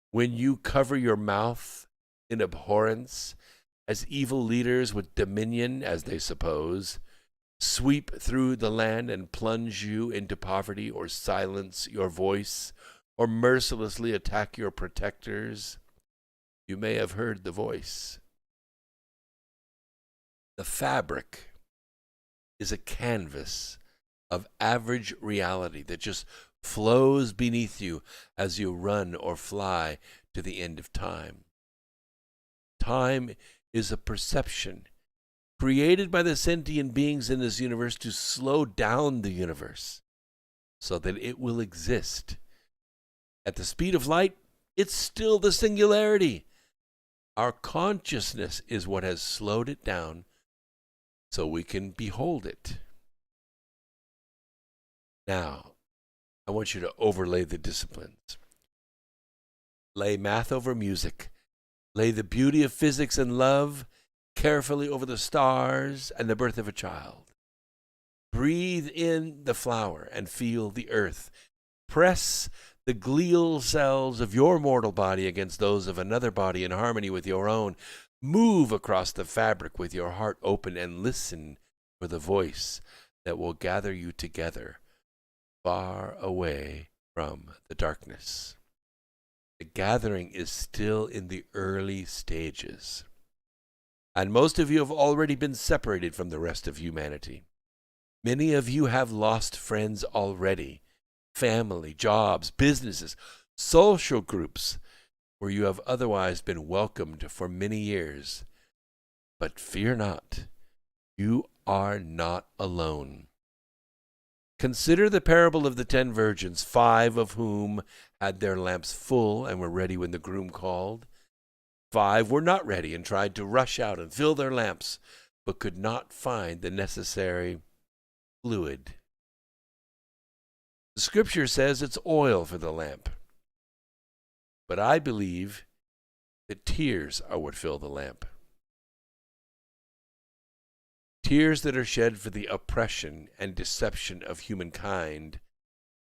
When you cover your mouth in abhorrence as evil leaders with dominion, as they suppose, sweep through the land and plunge you into poverty or silence your voice or mercilessly attack your protectors, you may have heard the voice. The fabric is a canvas of average reality that just flows beneath you as you run or fly to the end of time. Time is a perception created by the sentient beings in this universe to slow down the universe so that it will exist. At the speed of light, it's still the singularity. Our consciousness is what has slowed it down so we can behold it. Now, I want you to overlay the disciplines. Lay math over music. Lay the beauty of physics and love carefully over the stars and the birth of a child. Breathe in the flower and feel the earth. Press the glial cells of your mortal body against those of another body in harmony with your own. Move across the fabric with your heart open and listen for the voice that will gather you together, far away from the darkness. The gathering is still in the early stages, and most of you have already been separated from the rest of humanity. Many of you have lost friends already, family, jobs, businesses, social groups, where you have otherwise been welcomed for many years. But fear not, you are not alone. Consider the parable of the 10 virgins, 5 of whom had their lamps full and were ready when the groom called. 5 were not ready and tried to rush out and fill their lamps, but could not find the necessary fluid. The scripture says it's oil for the lamp. But I believe that tears are what fill the lamp. Tears that are shed for the oppression and deception of humankind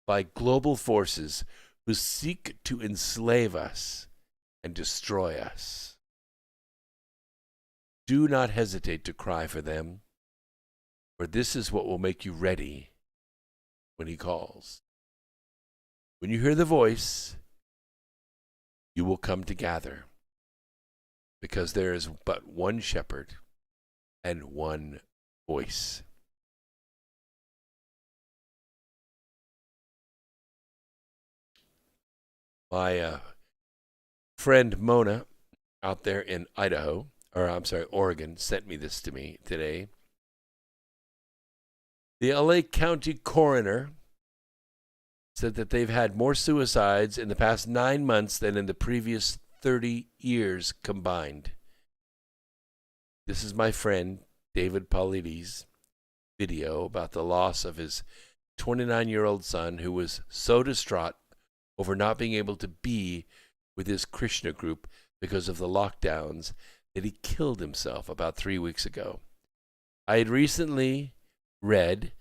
by global forces who seek to enslave us and destroy us. Do not hesitate to cry for them, for this is what will make you ready when he calls. When you hear the voice, you will come to gather, because there is but one shepherd and one voice. My friend Mona out there in Oregon, sent me this to me today. The LA County coroner said that they've had more suicides in the past 9 months than in the previous 30 years combined. This is my friend David Paulides' video about the loss of his 29-year-old son, who was so distraught over not being able to be with his Krishna group because of the lockdowns that he killed himself about 3 weeks ago. I had recently read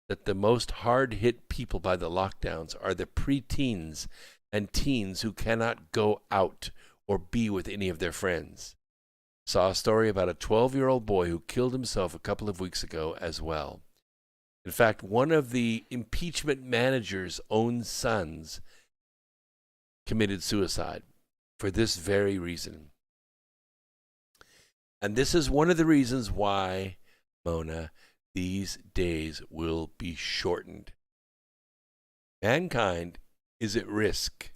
that the most hard-hit people by the lockdowns are the preteens and teens who cannot go out or be with any of their friends. Saw a story about a 12-year-old boy who killed himself a couple of weeks ago as well. In fact, one of the impeachment manager's own sons committed suicide for this very reason. And this is one of the reasons why, Mona, these days will be shortened. Mankind is at risk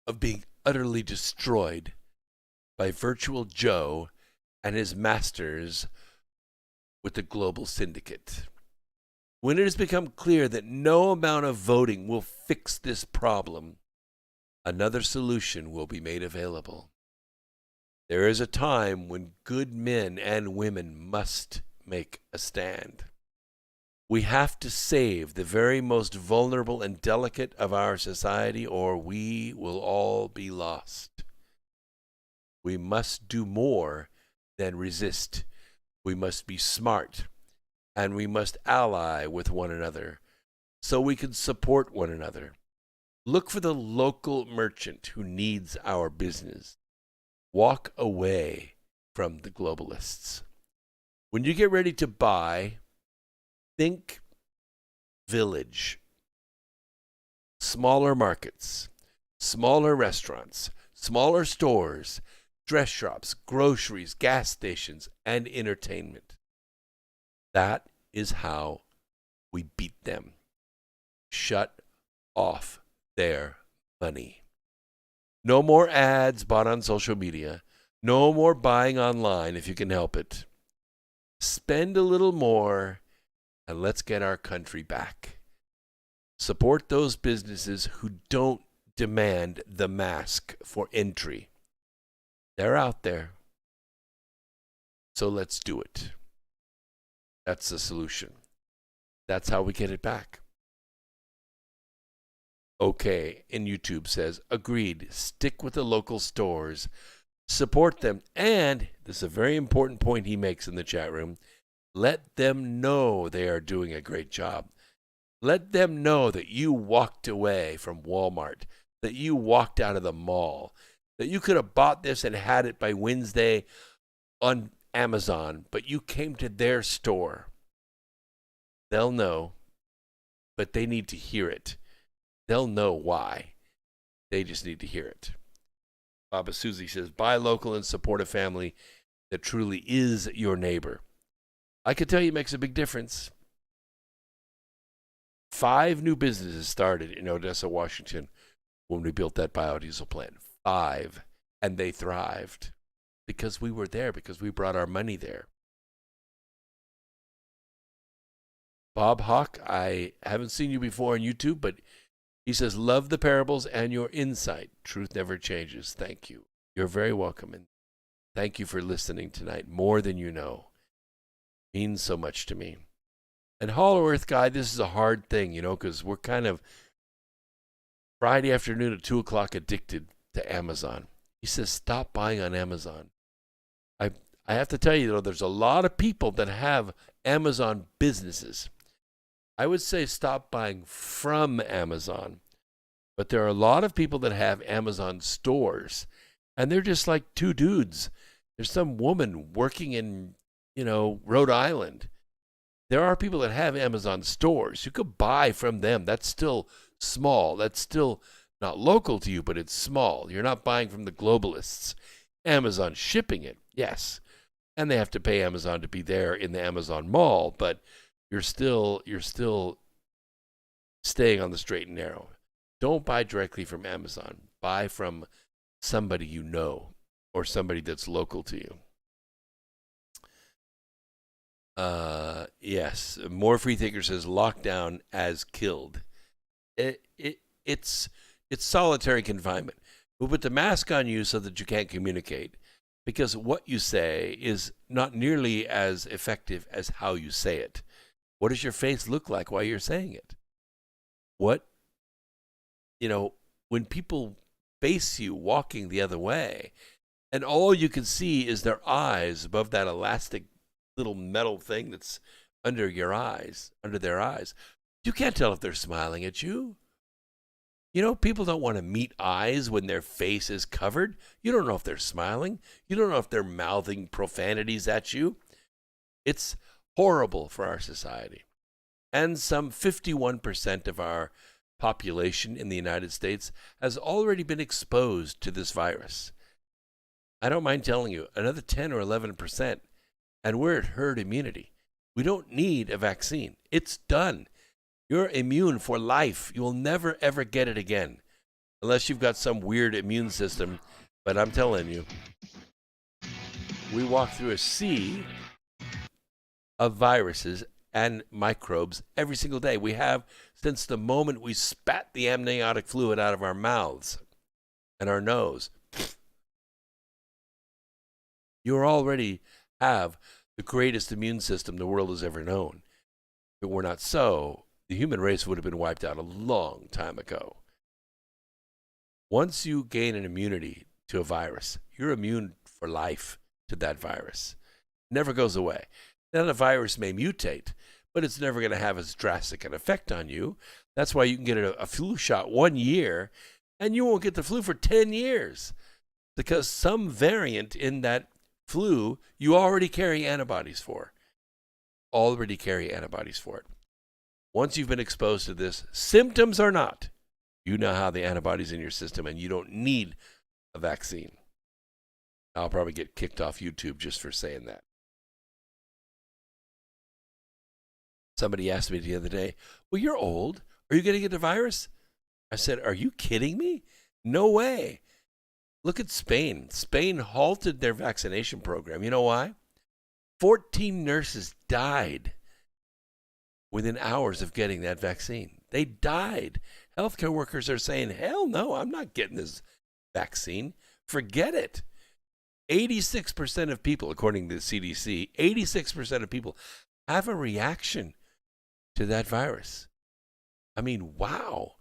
of being utterly destroyed by Virtual Joe and his masters with the global syndicate. When it has become clear that no amount of voting will fix this problem, another solution will be made available. There is a time when good men and women must make a stand. We have to save the very most vulnerable and delicate of our society, or we will all be lost. We must do more than resist. We must be smart, and we must ally with one another so we can support one another. Look for the local merchant who needs our business. Walk away from the globalists. When you get ready to buy, think village. Smaller markets, smaller restaurants, smaller stores, dress shops, groceries, gas stations, and entertainment. That is how we beat them. Shut off their money. No more ads bought on social media. No more buying online if you can help it. Spend a little more and let's get our country back. Support those businesses who don't demand the mask for entry. They're out there. So let's do it. That's the solution. That's how we get it back. Okay, and YouTube says, agreed, stick with the local stores, support them, and this is a very important point he makes in the chat room, let them know they are doing a great job. Let them know that you walked away from Walmart, that you walked out of the mall, that you could have bought this and had it by Wednesday on Amazon, but you came to their store. They'll know, but they need to hear it. They'll know why. They just need to hear it. Baba Susie says, buy local and support a family that truly is your neighbor. I can tell you it makes a big difference. 5 new businesses started in Odessa, Washington when we built that biodiesel plant. 5. And they thrived because we were there, because we brought our money there. Bob Hawk, I haven't seen you before on YouTube, but he says, love the parables and your insight. Truth never changes. Thank you. You're very welcome. And thank you for listening tonight. More than you know. Means so much to me. And Hollow Earth Guy, this is a hard thing, because we're kind of Friday afternoon at 2 o'clock addicted to Amazon. He says, stop buying on Amazon. I have to tell you, there's a lot of people that have Amazon businesses. I would say stop buying from Amazon. But there are a lot of people that have Amazon stores. And they're just like 2 dudes. There's some woman working in, Rhode Island. There are people that have Amazon stores. You could buy from them. That's still small. That's still not local to you, but it's small. You're not buying from the globalists. Amazon shipping it, yes. And they have to pay Amazon to be there in the Amazon mall, but you're still staying on the straight and narrow. Don't buy directly from Amazon. Buy from somebody you know or somebody that's local to you. Yes. More Free Thinker says lockdown as killed. It's solitary confinement. We'll put the mask on you so that you can't communicate, because what you say is not nearly as effective as how you say it. What does your face look like while you're saying it? When people face you walking the other way, and all you can see is their eyes above that elastic little metal thing that's under their eyes, you can't tell if they're smiling at you. People don't want to meet eyes when their face is covered. You don't know if they're smiling. You don't know if they're mouthing profanities at you. It's horrible for our society. And some 51% of our population in the United States has already been exposed to this virus. I don't mind telling you, another 10 or 11%, and we're at herd immunity. We don't need a vaccine. It's done. You're immune for life. You will never, ever get it again, unless you've got some weird immune system. But I'm telling you, we walk through a sea of viruses and microbes every single day. We have since the moment we spat the amniotic fluid out of our mouths and our nose. You already have the greatest immune system the world has ever known. If it were not so, the human race would have been wiped out a long time ago. Once you gain an immunity, to a virus. You're immune for life to that virus. Never goes away. Then a virus may mutate, but it's never going to have as drastic an effect on you. That's why you can get a flu shot 1 year, and you won't get the flu for 10 years. Because some variant in that flu you already carry antibodies for. Already carry antibodies for it. Once you've been exposed to this, symptoms or not, you now have the antibodies in your system and you don't need a vaccine. I'll probably get kicked off YouTube just for saying that. Somebody asked me the other day, well, you're old. Are you going to get the virus? I said, are you kidding me? No way. Look at Spain. Spain halted their vaccination program. You know why? 14 nurses died within hours of getting that vaccine. They died. Healthcare workers are saying, hell no, I'm not getting this vaccine. Forget it. 86% of people, according to the CDC, 86% of people have a reaction to that virus. I mean, wow.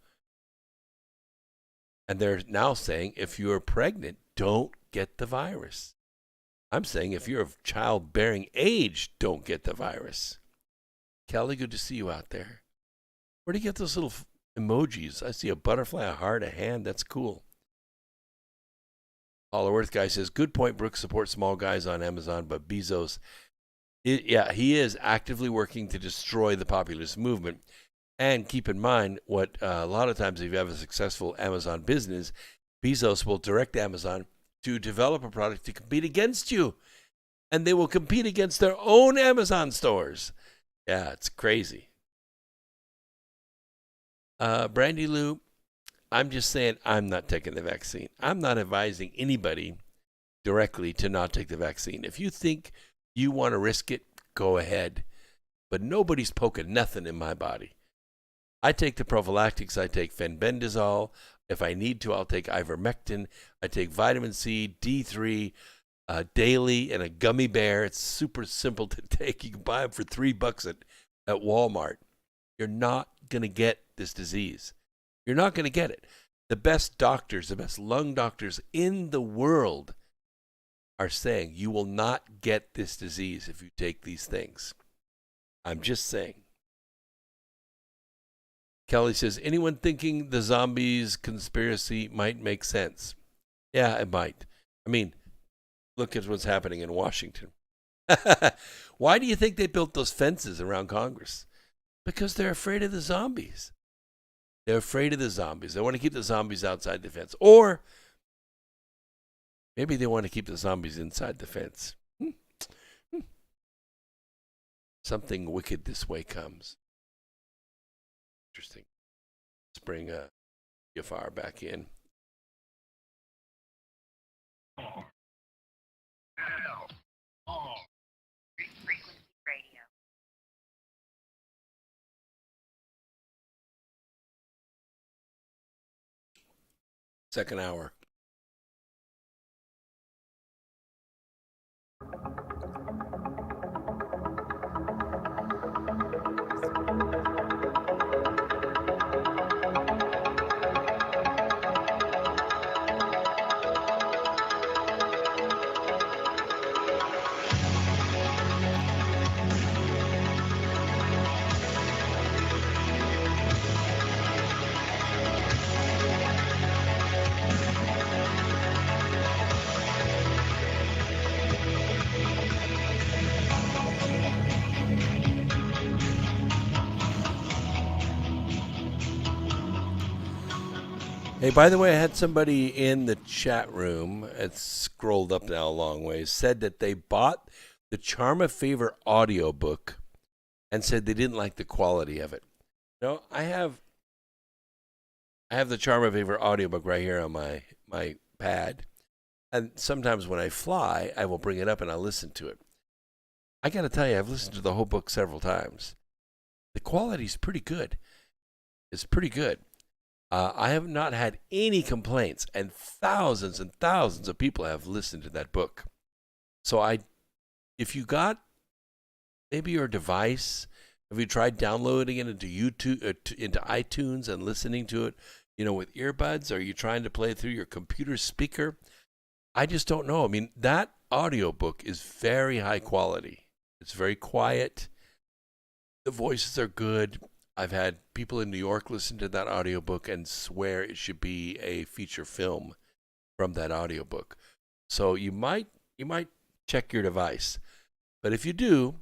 And they're now saying if you're pregnant, don't get the virus. I'm saying if you're of childbearing age, don't get the virus. Kelly, good to see you out there. Where do you get those little emojis? I see a butterfly, a heart, a hand. That's cool. Hollow Earth guy says, good point, Brooks supports small guys on Amazon, but Bezos, he is actively working to destroy the populist movement. And keep in mind what a lot of times if you have a successful Amazon business, Bezos will direct Amazon to develop a product to compete against you. And they will compete against their own Amazon stores. Yeah, it's crazy. Brandy Lou, I'm just saying I'm not taking the vaccine. I'm not advising anybody directly to not take the vaccine. If you think you want to risk it, go ahead. But nobody's poking nothing in my body. I take the prophylactics. I take fenbendazole. If I need to, I'll take ivermectin. I take vitamin C, D3 daily, and a gummy bear. It's super simple to take. You can buy them for $3 at Walmart. You're not going to get this disease. You're not going to get it. The best doctors, the best lung doctors in the world are saying you will not get this disease if you take these things. I'm just saying. Kelly says, anyone thinking the zombies conspiracy might make sense? Yeah, it might. I mean, look at what's happening in Washington. Why do you think they built those fences around Congress? Because they're afraid of the zombies. They're afraid of the zombies. They want to keep the zombies outside the fence. Or maybe they want to keep the zombies inside the fence. Something wicked this way comes. Interesting. Let's bring Jafar back in. Frequency radio. Second hour. Hey, by the way, I had somebody in the chat room, it's scrolled up now a long ways, said that they bought the Charm of Favor audiobook and said they didn't like the quality of it. No, I have the Charm of Favor audiobook right here on my pad. And sometimes when I fly, I will bring it up and I'll listen to it. I got to tell you, I've listened to the whole book several times. The quality's pretty good. It's pretty good. I have not had any complaints, and thousands of people have listened to that book. So if you got maybe your device, have you tried downloading it into YouTube, into iTunes and listening to it, with earbuds? Are you trying to play through your computer speaker? I just don't know. I mean, that audiobook is very high quality. It's very quiet. The voices are good. I've had people in New York listen to that audiobook and swear it should be a feature film from that audiobook. So you might check your device. But if you do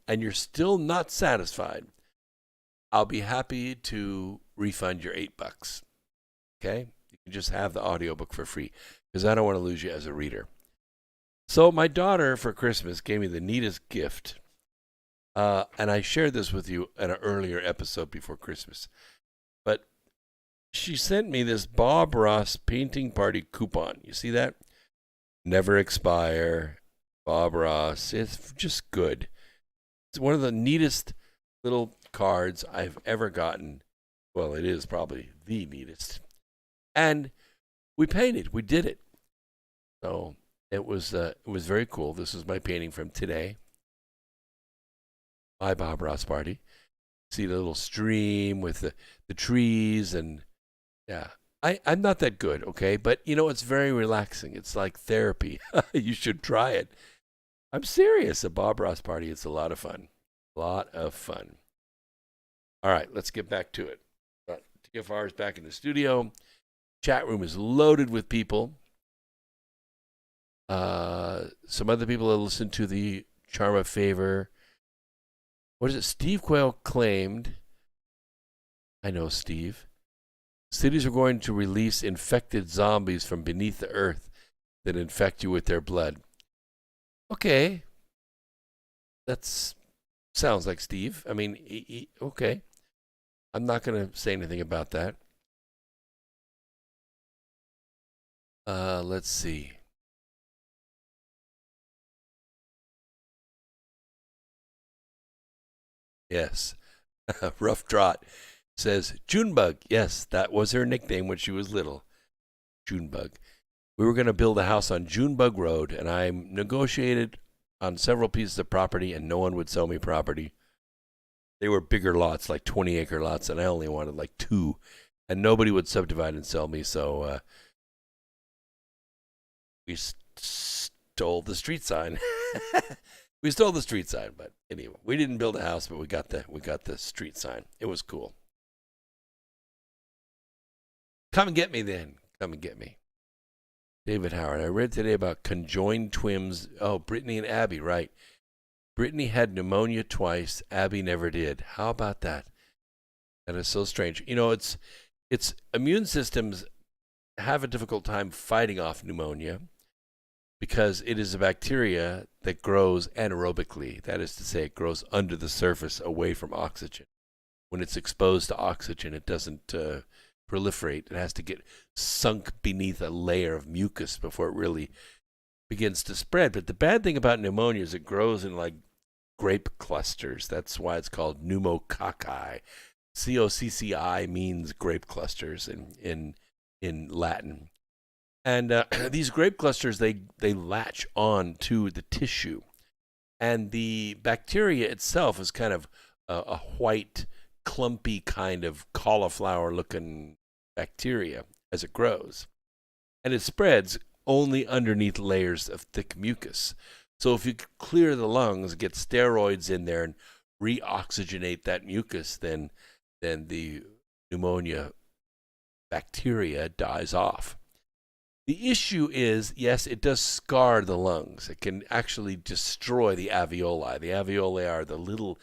and you're still not satisfied, I'll be happy to refund your $8. Okay? You can just have the audiobook for free because I don't want to lose you as a reader. So my daughter for Christmas gave me the neatest gift. And I shared this with you in an earlier episode before Christmas. But she sent me this Bob Ross painting party coupon. You see that? Never expire. Bob Ross. It's just good. It's one of the neatest little cards I've ever gotten. Well, it is probably the neatest. And we painted. We did it. So it was very cool. This is my painting from today. My Bob Ross party. See the little stream with the trees and yeah. I'm not that good, okay? But you know, it's very relaxing. It's like therapy. You should try it. I'm serious. A Bob Ross party, it's a lot of fun. A lot of fun. All right, let's get back to it. TFR is back in the studio. Chat room is loaded with people. Some other people that listen to the Charm of Favor. What is it? Steve Quayle claimed, I know Steve, cities are going to release infected zombies from beneath the earth that infect you with their blood. Okay. That sounds like Steve. I mean, okay. I'm not going to say anything about that. Let's see. Yes. Rough Trot says, Junebug. Yes, that was her nickname when she was little. Junebug. We were going to build a house on Junebug Road, and I negotiated on several pieces of property, and no one would sell me property. They were bigger lots, like 20-acre lots, and I only wanted like 2. And nobody would subdivide and sell me, so we stole the street sign. We stole the street sign, but anyway, we didn't build a house, but we got the street sign. It was cool. Come and get me then. Come and get me. David Howard, I read today about conjoined twins. Oh, Brittany and Abby, right. Brittany had pneumonia twice. Abby never did. How about that? That is so strange. You know, it's immune systems have a difficult time fighting off pneumonia because it is a bacteria that grows anaerobically. That is to say, it grows under the surface away from oxygen. When it's exposed to oxygen, it doesn't proliferate. It has to get sunk beneath a layer of mucus before it really begins to spread. But the bad thing about pneumonia is it grows in like grape clusters. That's why it's called pneumococci. COCCI means grape clusters in Latin. And these grape clusters, they latch on to the tissue. And the bacteria itself is kind of a white, clumpy kind of cauliflower-looking bacteria as it grows. And it spreads only underneath layers of thick mucus. So if you clear the lungs, get steroids in there and reoxygenate that mucus, then the pneumonia bacteria dies off. The issue is, yes, it does scar the lungs. It can actually destroy the alveoli. The alveoli are the little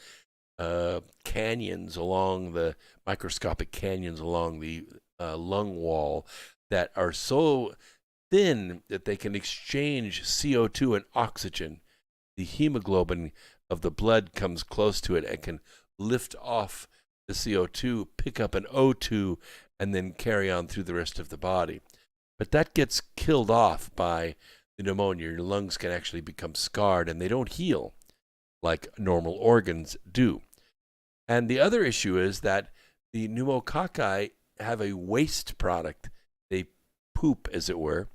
canyons along the microscopic canyons along the lung wall that are so thin that they can exchange CO2 and oxygen. The hemoglobin of the blood comes close to it and can lift off the CO2, pick up an O2, and then carry on through the rest of the body. But that gets killed off by the pneumonia. Your lungs can actually become scarred, and they don't heal like normal organs do. And the other issue is that the pneumococci have a waste product. They poop, as it were,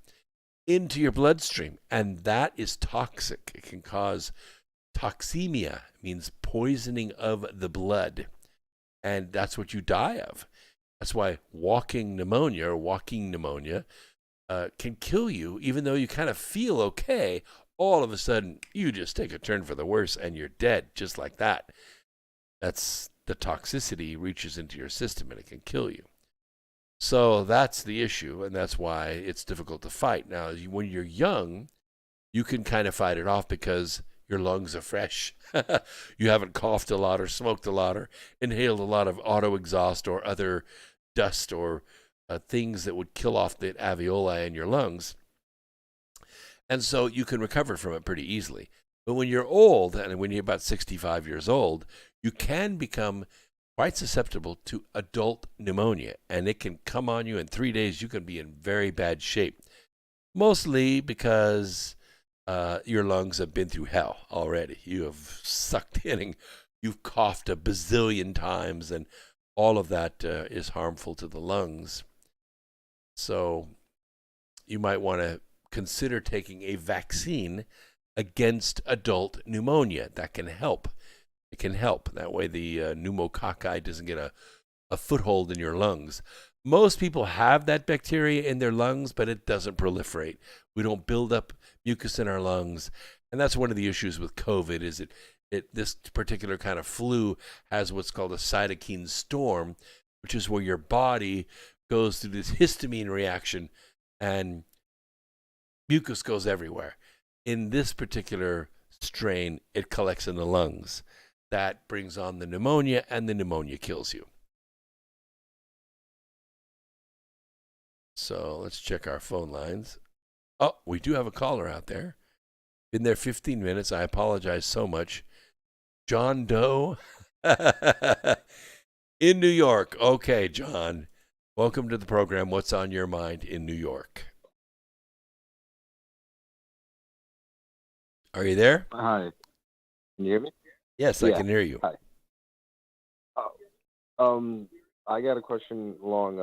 into your bloodstream, and that is toxic. It can cause toxemia, it means poisoning of the blood, and that's what you die of. That's why walking pneumonia can kill you, even though you kind of feel okay. All of a sudden, you just take a turn for the worse and you're dead just like that. That's the toxicity reaches into your system and it can kill you. So that's the issue, and that's why it's difficult to fight. Now, when you're young, you can kind of fight it off because your lungs are fresh. You haven't coughed a lot or smoked a lot or inhaled a lot of auto exhaust or other dust or things that would kill off the alveoli in your lungs. And so you can recover from it pretty easily. But when you're old, and when you're about 65 years old, you can become quite susceptible to adult pneumonia. And it can come on you in 3 days. You can be in very bad shape. Mostly because your lungs have been through hell already. You have sucked in and you've coughed a bazillion times. And all of that is harmful to the lungs. So you might want to consider taking a vaccine against adult pneumonia. That can help. It can help. That way the pneumococci doesn't get a foothold in your lungs. Most people have that bacteria in their lungs, but it doesn't proliferate. We don't build up mucus in our lungs. And that's one of the issues with COVID is this particular kind of flu has what's called a cytokine storm, which is where your body goes through this histamine reaction and mucus goes everywhere. In this particular strain, it collects in the lungs. That brings on the pneumonia, and the pneumonia kills you. So let's check our phone lines. Oh, we do have a caller out there. Been there 15 minutes. I apologize so much. John Doe in New York. Okay, John. Welcome to the program. What's on your mind in New York? Are you there? Hi. Can you hear me? Yes, I can hear you. Hi. I got a question along,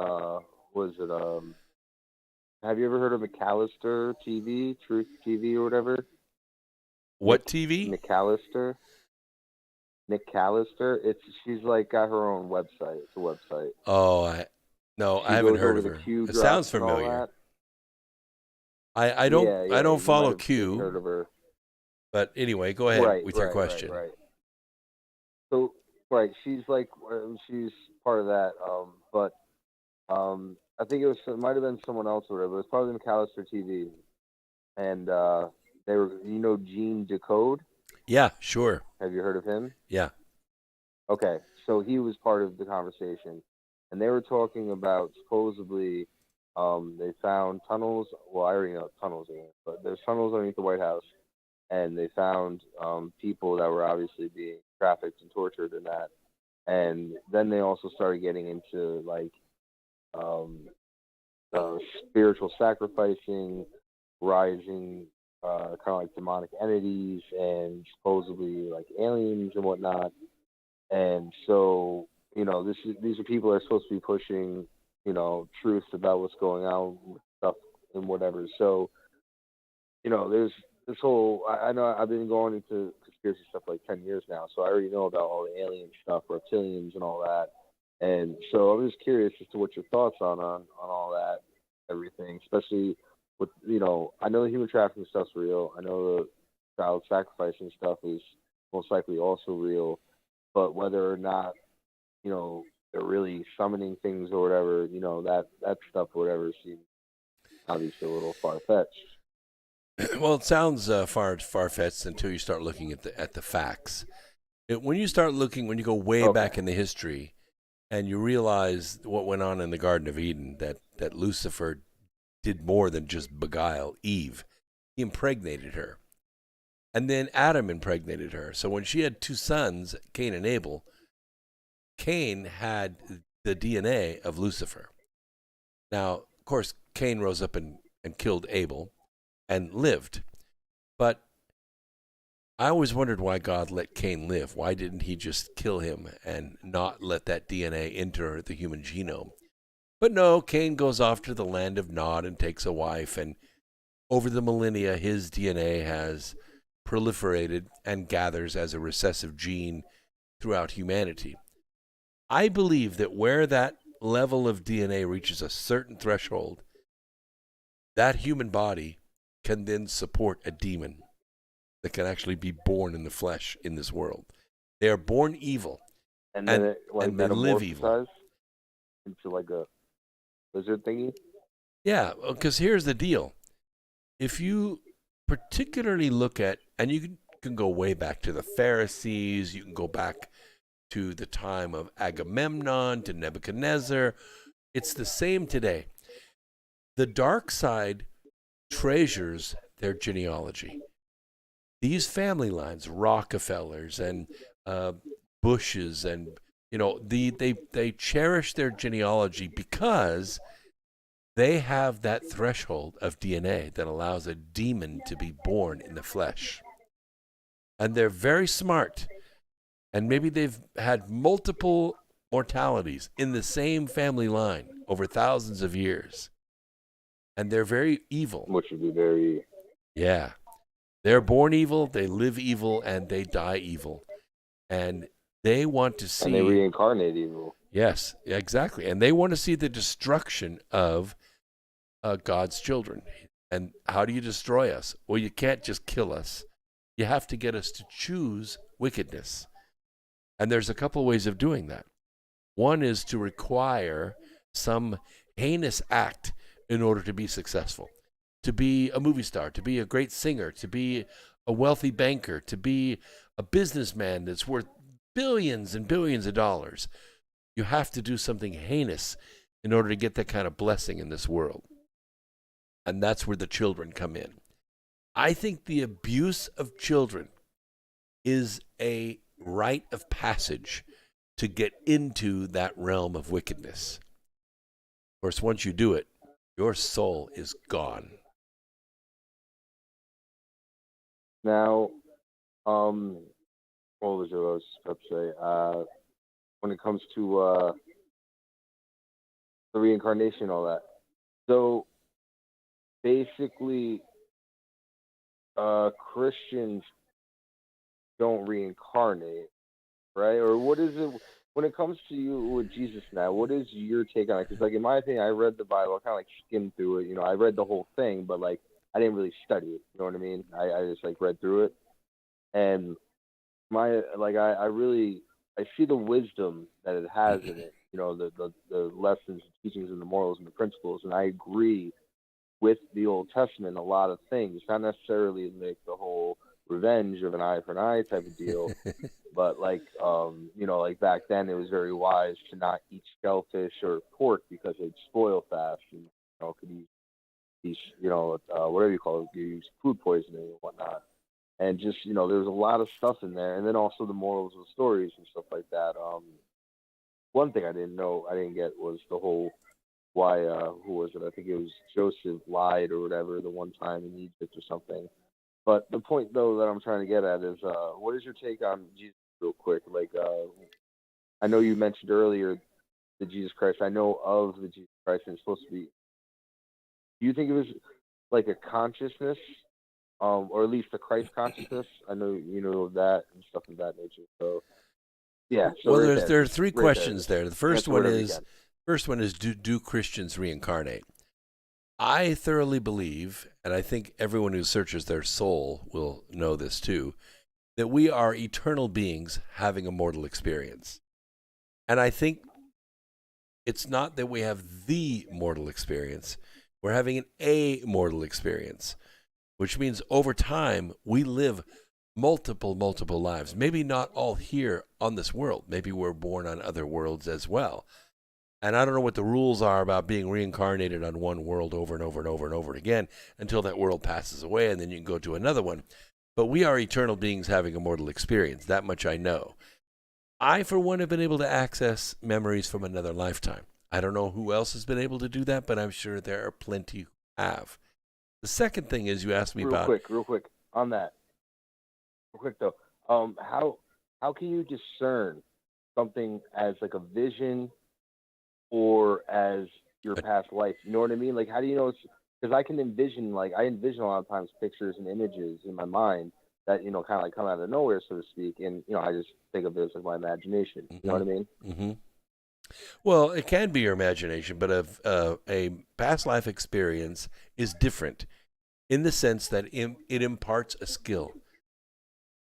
have you ever heard of McAllister TV, Truth TV or whatever? What TV? McAllister. She's like got her own website. It's a website. Oh, I haven't heard of her. It sounds familiar. I don't follow Q. Heard of her. But anyway, go ahead with your question. Right. So, she's she's part of that. But I think it might have been someone else or whatever. It was probably McAllister TV, and they were, Gene Decode. Yeah, sure. Have you heard of him? Yeah. Okay, so he was part of the conversation, and they were talking about supposedly they found tunnels. Well, I already know tunnels are in it, but there's tunnels underneath the White House. And they found people that were obviously being trafficked and tortured in that. And then they also started getting into spiritual sacrificing, rising kind of like demonic entities and supposedly like aliens and whatnot. And so, these are people that are supposed to be pushing, truth about what's going on with stuff and whatever. So, there's this whole, I know I've been going into conspiracy stuff like 10 years now, so I already know about all the alien stuff, reptilians and all that. And so I'm just curious as to what your thoughts on all that, everything, especially with, I know the human trafficking stuff's real. I know the child sacrificing stuff is most likely also real, but whether or not, they're really summoning things or whatever, that stuff or whatever seems obviously a little far-fetched. Well, it sounds far-fetched until you start looking at the facts. When you go way back in the history, and you realize what went on in the Garden of Eden, that Lucifer did more than just beguile Eve. He impregnated her. And then Adam impregnated her. So when she had two sons, Cain and Abel, Cain had the DNA of Lucifer. Now, of course, Cain rose up and killed Abel and lived. But I always wondered why God let Cain live. Why didn't he just kill him and not let that DNA enter the human genome? But no, Cain goes off to the land of Nod and takes a wife, and over the millennia, his DNA has proliferated and gathers as a recessive gene throughout humanity. I believe that where that level of DNA reaches a certain threshold, that human body can then support a demon that can actually be born in the flesh in this world. They are born evil, And then it and they live evil. metamorphosizes into like a lizard thingy. Yeah, because here's the deal. If you particularly look at, and you can go way back to the Pharisees, you can go back to the time of Agamemnon, to Nebuchadnezzar, it's the same today. The dark side treasures their genealogy. These family lines, Rockefellers and Bushes, and they cherish their genealogy because they have that threshold of DNA that allows a demon to be born in the flesh. And they're very smart. And maybe they've had multiple mortalities in the same family line over thousands of years. And they're very evil. Which would be very... Yeah. They're born evil, they live evil, and they die evil. And they want to see... And they reincarnate evil. Yes, exactly. And they want to see the destruction of God's children. And how do you destroy us? Well, you can't just kill us. You have to get us to choose wickedness. And there's a couple ways of doing that. One is to require some heinous act in order to be successful. To be a movie star, to be a great singer, to be a wealthy banker, to be a businessman that's worth billions and billions of dollars. You have to do something heinous in order to get that kind of blessing in this world. And that's where the children come in. I think the abuse of children is a rite of passage to get into that realm of wickedness. Of course, once you do it, your soul is gone. Now, what was it I was about to say? When it comes to the reincarnation and all that. So, basically, Christians don't reincarnate, right? Or what is it, when it comes to you with Jesus now, what is your take on it? Because, like, in my opinion, I read the Bible, I kind of, like, skimmed through it. I read the whole thing, but, like, I didn't really study it. You know what I mean? I just, like, read through it. And I see the wisdom that it has in it, the lessons, teachings, and the morals and the principles. And I agree with the Old Testament a lot of things, not necessarily like the whole revenge of an eye for an eye type of deal, but like back then it was very wise to not eat shellfish or pork because they'd spoil fast and could use whatever you call it, use food poisoning and whatnot. And just, there's a lot of stuff in there. And then also the morals of the stories and stuff like that. One thing I didn't get was the whole why, who was it? I think it was Joseph lied or whatever the one time in Egypt or something. But the point, though, that I'm trying to get at is, what is your take on Jesus real quick? Like, I know you mentioned earlier the Jesus Christ. I know of the Jesus Christ, and it's supposed to be. Do you think it was like a consciousness? Or at least the Christ consciousness. I know you know that and stuff of that nature. So, yeah. So well, there are three questions there. The first one is do Christians reincarnate? I thoroughly believe, and I think everyone who searches their soul will know this too, that we are eternal beings having a mortal experience. And I think it's not that we have the mortal experience; we're having an amortal experience. Which means over time, we live multiple lives. Maybe not all here on this world. Maybe we're born on other worlds as well. And I don't know what the rules are about being reincarnated on one world over and over and over and over again until that world passes away, and then you can go to another one. But we are eternal beings having a mortal experience. That much I know. I, for one, have been able to access memories from another lifetime. I don't know who else has been able to do that, but I'm sure there are plenty who have. The second thing is you asked me about... Real quick, on that. Real quick, though. How can you discern something as, like, a vision or as your past life? You know what I mean? Like, how do you know it's... Because I envision a lot of times pictures and images in my mind that, kind of, like, come out of nowhere, so to speak, and, I just think of it as, like, my imagination. You know what I mean? Mm-hmm. Well, it can be your imagination, but a past life experience is different in the sense that it imparts a skill.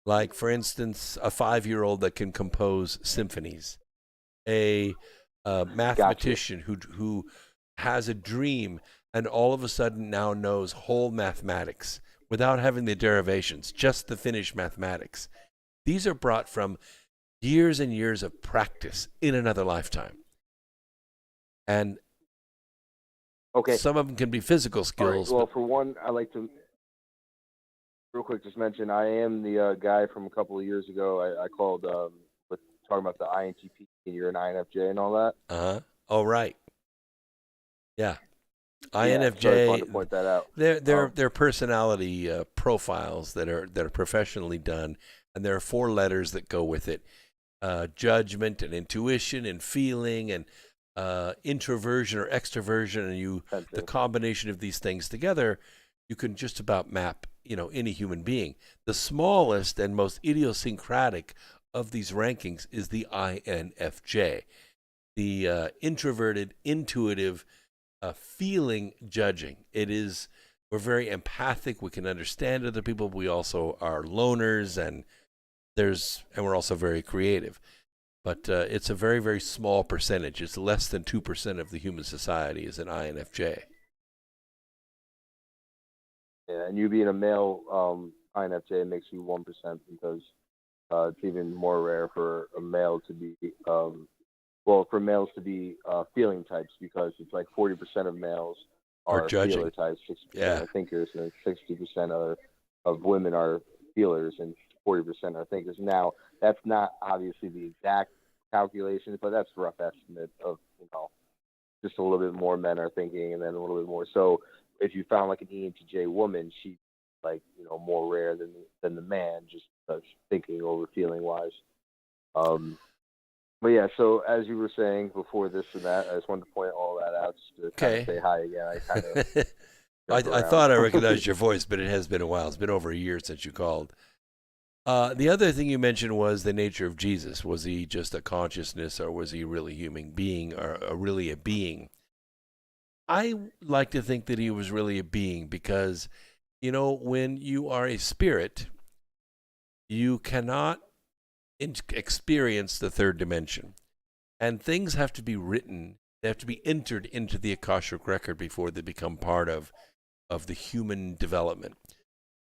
Like, for instance, a 5-year-old that can compose symphonies, a Gotcha. mathematician who has a dream and all of a sudden now knows whole mathematics without having the derivations, just the finished mathematics. These are brought from years and years of practice in another lifetime. And Okay. some of them can be physical All right. skills, Well, but for one, I like to real quick just mention I am the guy from a couple of years ago. I called with talking about the INTP and you're an INFJ and all that. oh right, yeah, Yeah. So I just wanted to INFJ. point that out. They're personality profiles that are professionally done, and there are 4 letters that go with it: judgment and intuition and feeling and introversion or extroversion, and the Sensing. combination of these things together, you can just about map any human being. The smallest and most idiosyncratic of these rankings is the INFJ, the introverted, intuitive, feeling judging. We're very empathic. We can understand other people. We also are loners, and we're also very creative. But it's a very, very small percentage. It's less than 2% of the human society is an INFJ. Yeah, and you being a male INFJ makes you 1% because it's even more rare for a male to be for males to be feeling types because it's like 40% of males Or are judging. feeler types, 60% Yeah. are thinkers, and 60% of women are feelers, and 40% are thinkers. Now, that's not obviously the exact calculations, but that's a rough estimate of just a little bit more men are thinking, and then a little bit more. So if you found like an ENTJ woman, she's like more rare than the man, just thinking over feeling wise. But yeah, so as you were saying before this and that, I just wanted to point all that out just to kind of say hi again. I kind of I thought I recognized your voice, but it has been a while. It's been over a year since you called. The other thing you mentioned was the nature of Jesus. Was he just a consciousness, or was he really a human being, or really a being? I like to think that he was really a being because, when you are a spirit, you cannot experience the third dimension. And things have to be written, they have to be entered into the Akashic record before they become part of the human development.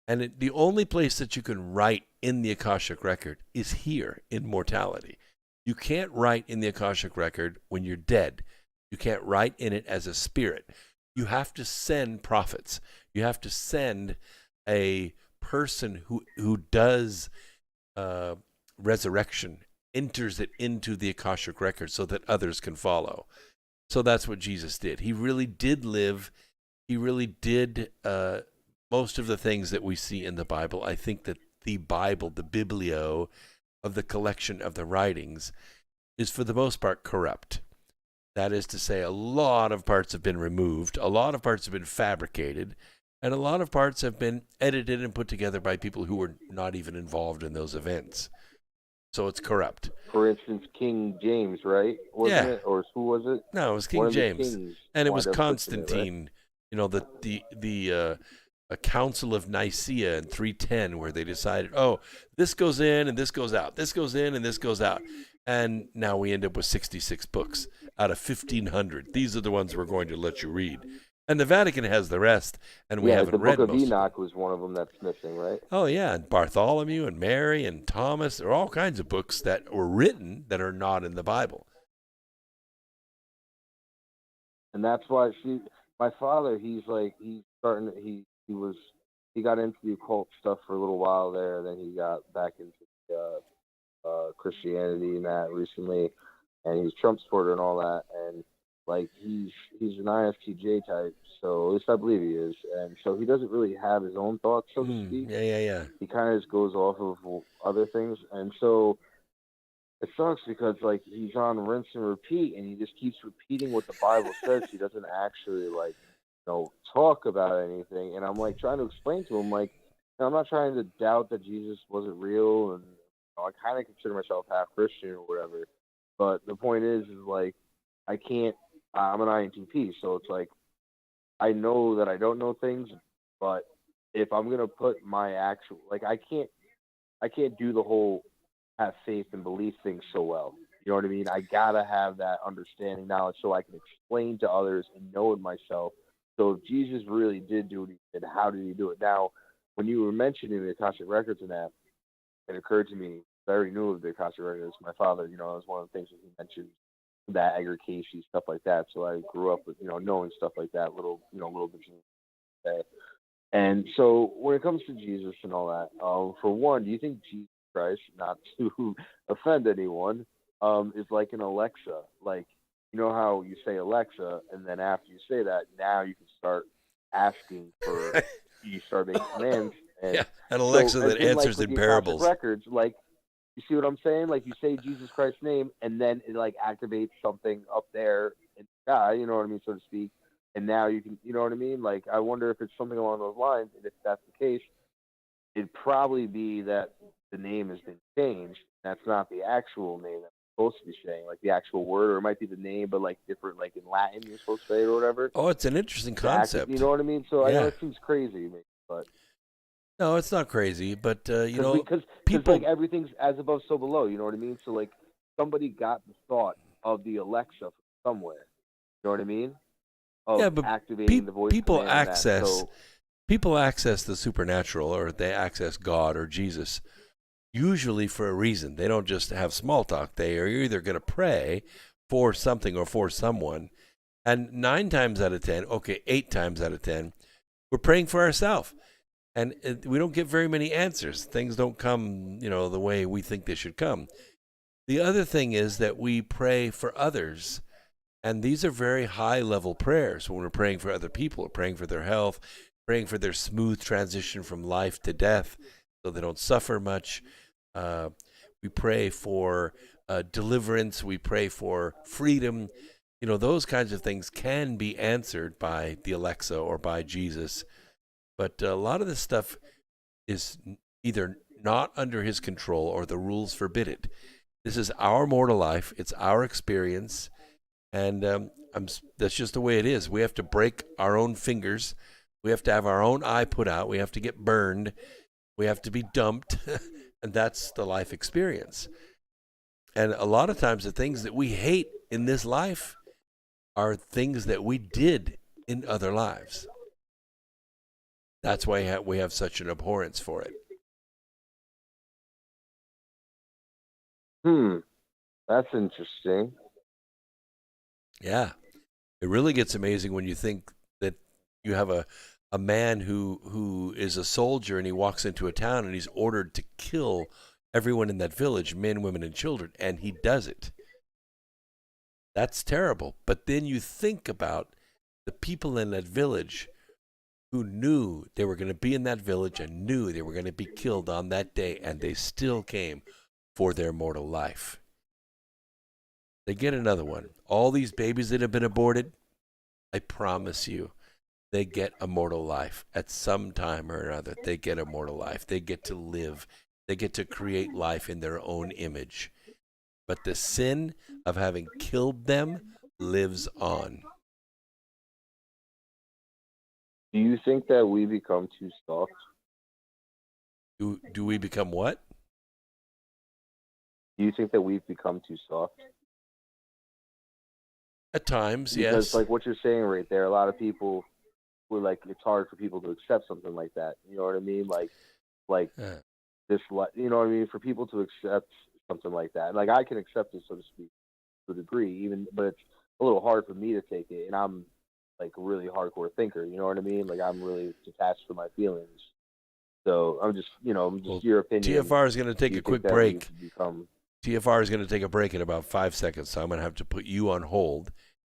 And the only place that you can write in the Akashic record is here in mortality. You can't write in the Akashic record when you're dead. You can't write in it as a spirit. You have to send prophets. You have to send a person who does resurrection, enters it into the Akashic record so that others can follow. So that's what Jesus did. He really did live. He really did most of the things that we see in the Bible. I think that the Bible, the biblio of the collection of the writings, is for the most part corrupt. That is to say, a lot of parts have been removed, a lot of parts have been fabricated, and a lot of parts have been edited and put together by people who were not even involved in those events. So it's corrupt. For instance, King James, right? Wasn't it? Or who was it? No, it was King James, and it was Constantine. The Council of Nicaea in 310, where they decided, this goes in and this goes out, this goes in and this goes out, and now we end up with 66 books out of 1,500. These are the ones we're going to let you read. And the Vatican has the rest, and we haven't read most of them. The Book of Enoch was one of them that's missing, right? Oh, yeah, and Bartholomew and Mary and Thomas. There are all kinds of books that were written that are not in the Bible. And that's why, my father, he got into the occult stuff for a little while there, then he got back into Christianity and that recently, and he's Trump supporter and all that, and he's an ISTJ type, so at least I believe he is, and so he doesn't really have his own thoughts, so to speak. Yeah. He kind of just goes off of other things, and so it sucks because he's on rinse and repeat, and he just keeps repeating what the Bible says. He doesn't actually talk about anything, and I'm trying to explain to him I'm not trying to doubt that Jesus wasn't real, and I kind of consider myself half Christian or whatever. But the point is like I can't. I'm an INTP, so it's like I know that I don't know things, but if I'm gonna put my actual like I can't do the whole have faith and belief thing so well. You know what I mean? I gotta have that understanding knowledge so I can explain to others and know it myself. So if Jesus really did do what he did, how did he do it? Now, when you were mentioning the Akashic Records and that, it occurred to me, I already knew of the Akashic Records. My father, you know, was one of the things that he mentioned, that aggregation, stuff like that. So I grew up with, you know, knowing stuff like that, little bits of that. And so when it comes to Jesus and all that, for one, do you think Jesus Christ, not to offend anyone, is like an Alexa? Like, you know how you say Alexa, and then after you say that, now you can start asking for, you start making commands. And yeah, an Alexa so, that in, answers like, in with the parables. Akashic Records, like, you see what I'm saying? Like, you say Jesus Christ's name, and then it like activates something up there in the sky. You know what I mean, so to speak. And now you can, you know what I mean? Like, I wonder if it's something along those lines. And if that's the case, it'd probably be that the name has been changed. That's not the actual name that I'm supposed to be saying, like the actual word, or it might be the name, but like different, like in Latin, you're supposed to say it or whatever. Oh, it's an interesting concept. You know what I mean? So I know Yeah. it seems crazy, but No, it's not crazy, but you know, because people like everything's as above, so below. You know what I mean? So like somebody got the thought of the Alexa from somewhere. You know what I mean? Of yeah, but activating the voice people command and that. access So, people access the supernatural, or they access God or Jesus, usually for a reason. They don't just have small talk. They are either going to pray for something or for someone, and 9 times out of 10, okay, 8 times out of 10, we're praying for ourselves. And we don't get very many answers. Things don't come, you know, the way we think they should come. The other thing is that we pray for others. And these are very high-level prayers. When we're praying for other people, we're praying for their health, praying for their smooth transition from life to death so they don't suffer much. We pray for deliverance. We pray for freedom. You know, those kinds of things can be answered by the Alexa or by Jesus. But a lot of this stuff is either not under his control or the rules forbid it. This is our mortal life. It's our experience. And that's just the way it is. We have to break our own fingers. We have to have our own eye put out. We have to get burned. We have to be dumped. And that's the life experience. And a lot of times the things that we hate in this life are things that we did in other lives. That's why we have such an abhorrence for it. That's interesting. Yeah. It really gets amazing when you think that you have a man who is a soldier and he walks into a town and he's ordered to kill everyone in that village, men, women, and children, and he does it. That's terrible. But then you think about the people in that village who knew they were going to be in that village and knew they were going to be killed on that day, and they still came for their mortal life. They get another one. All these babies that have been aborted, I promise you, they get a mortal life at some time or another. They get a mortal life. They get to live. They get to create life in their own image. But the sin of having killed them lives on. Do you think that we become too soft? Do we become what? Do you think that we've become too soft? At times, Because, yes. like what you're saying right there, a lot of people were like, it's hard for people to accept something like that. You know what I mean? Like this, you know what I mean? For people to accept something like that, like I can accept it, so to speak, to a degree, but it's a little hard for me to take it, and I'm like a really hardcore thinker. You know what I mean? Like I'm really detached from my feelings. So I'm just, Well, your opinion. TFR is going to take a quick break. Become... TFR is going to take a break in about 5 seconds, so I'm going to have to put you on hold,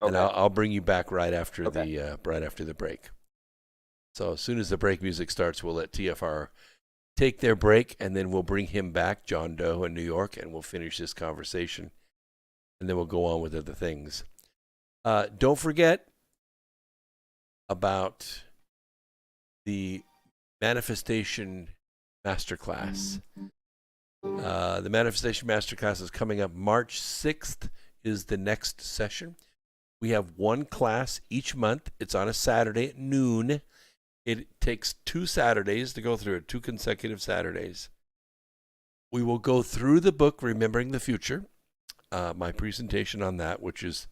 Okay. and I'll bring you back right after Okay. the break. So as soon as the break music starts, we'll let TFR take their break, and then we'll bring him back, John Doe in New York, and we'll finish this conversation, and then we'll go on with other things. Don't forget about the Manifestation Masterclass. The Manifestation Masterclass is coming up March 6th is the next session. We have one class each month. It's on a Saturday at noon. It takes 2 Saturdays to go through it, 2 consecutive Saturdays. We will go through the book, Remembering the Future, my presentation on that, which is,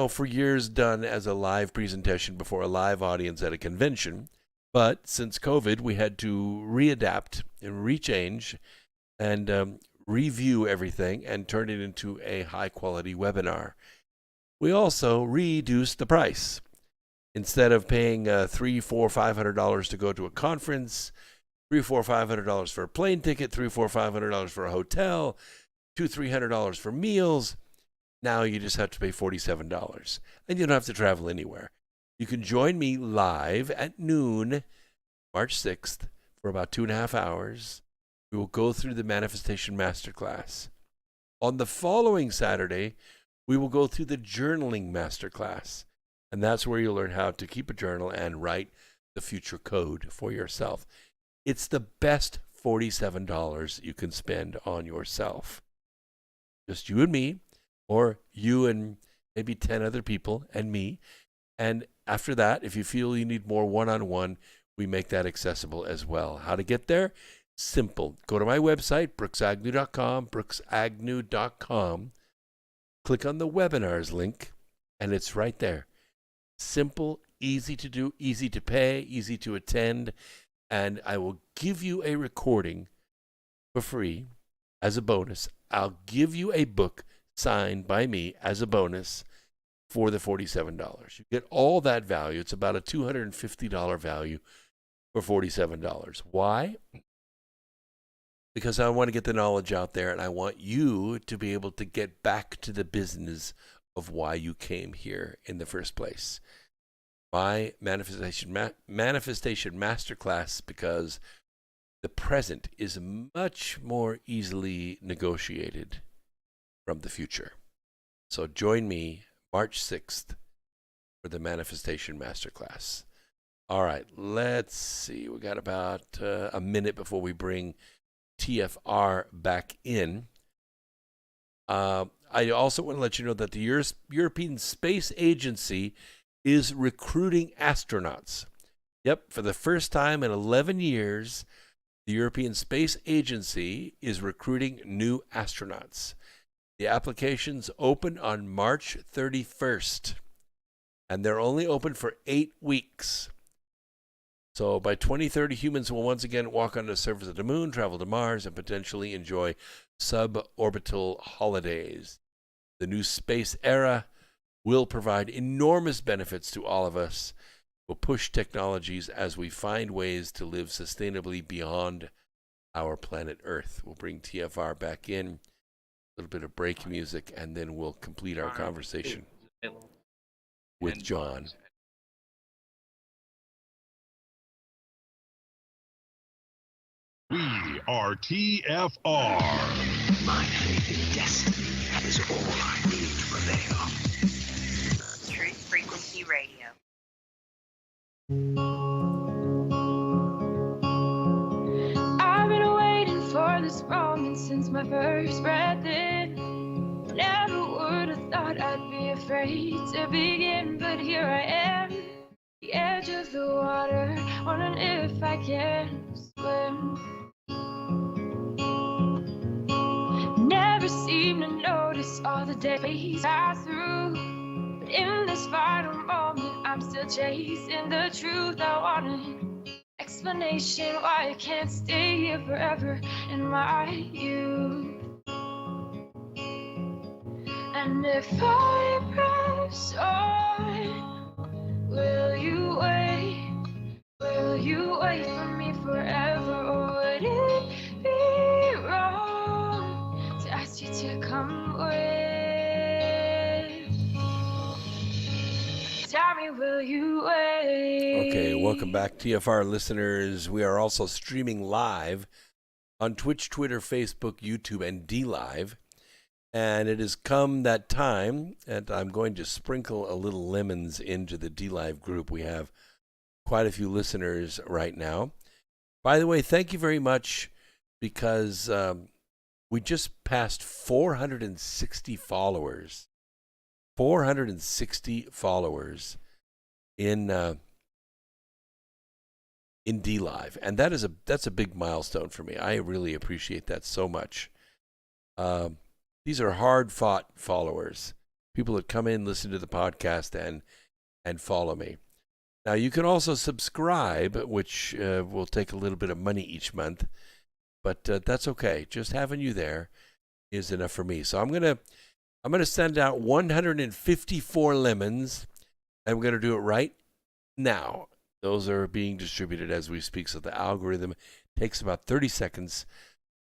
for years done as a live presentation before a live audience at a convention. But since COVID, we had to readapt and rechange and review everything and turn it into a high-quality webinar. We also reduced the price. Instead of paying $300, $400, $500 to go to a conference, $300, $400, $500 for a plane ticket, $300, $400, $500 for a hotel, $200, $300 for meals, now you just have to pay $47. And you don't have to travel anywhere. You can join me live at noon, March 6th, for about 2.5 hours. We will go through the Manifestation Masterclass. On the following Saturday, we will go through the Journaling Masterclass. And that's where you'll learn how to keep a journal and write the future code for yourself. It's the best $47 you can spend on yourself. Just you and me, or you and maybe 10 other people and me. And after that, if you feel you need more one-on-one, we make that accessible as well. How to get there? Simple. Go to my website, brooksagnew.com, brooksagnew.com. Click on the webinars link, and it's right there. Simple, easy to do, easy to pay, easy to attend, and I will give you a recording for free as a bonus. I'll give you a book signed by me as a bonus for the $47. You get all that value. It's about a $250 value for $47. Why? Because I want to get the knowledge out there, and I want you to be able to get back to the business of why you came here in the first place. My manifestation masterclass, because the present is much more easily negotiated from the future. So join me March 6th for the Manifestation Masterclass. All right, let's see. We got about a minute before we bring TFR back in. I also want to let you know that the European Space Agency is recruiting astronauts. Yep, for the first time in 11 years, the European Space Agency is recruiting new astronauts. The applications open on March 31st, and they're only open for 8 weeks. So by 2030, humans will once again walk on the surface of the moon, travel to Mars, and potentially enjoy suborbital holidays. The new space era will provide enormous benefits to all of us. We'll push technologies as we find ways to live sustainably beyond our planet Earth. We'll bring TFR back in, a little bit of break music, and then we'll complete our conversation with John. We are TFR. My faith in destiny is all I need to prevail. Truth Frequency Radio. I've been waiting for this moment since my first breath in. Never would have thought I'd be afraid to begin, but here I am, the edge of the water, wondering if I can swim. Never seem to notice all the days I through, but in this final moment, I'm still chasing the truth. I want an explanation why I can't stay here forever in my youth. And if I press on, will you wait? Will you wait for me forever, or would it be wrong to ask you to come with? Tell me, will you wait? Okay, welcome back, TFR listeners. We are also streaming live on Twitch, Twitter, Facebook, YouTube, and DLive. And it has come that time, and I'm going to sprinkle a little lemons into the DLive group. We have quite a few listeners right now. By the way, thank you very much because we just passed 460 followers. 460 followers in D Live, and that's a big milestone for me. I really appreciate that so much. These are hard fought followers, people that come in, listen to the podcast, and follow me. Now you can also subscribe, which will take a little bit of money each month, but that's okay. Just having you there is enough for me. So I'm gonna send out 154 lemons, and we're gonna do it right now. Those are being distributed as we speak, so the algorithm takes about 30 seconds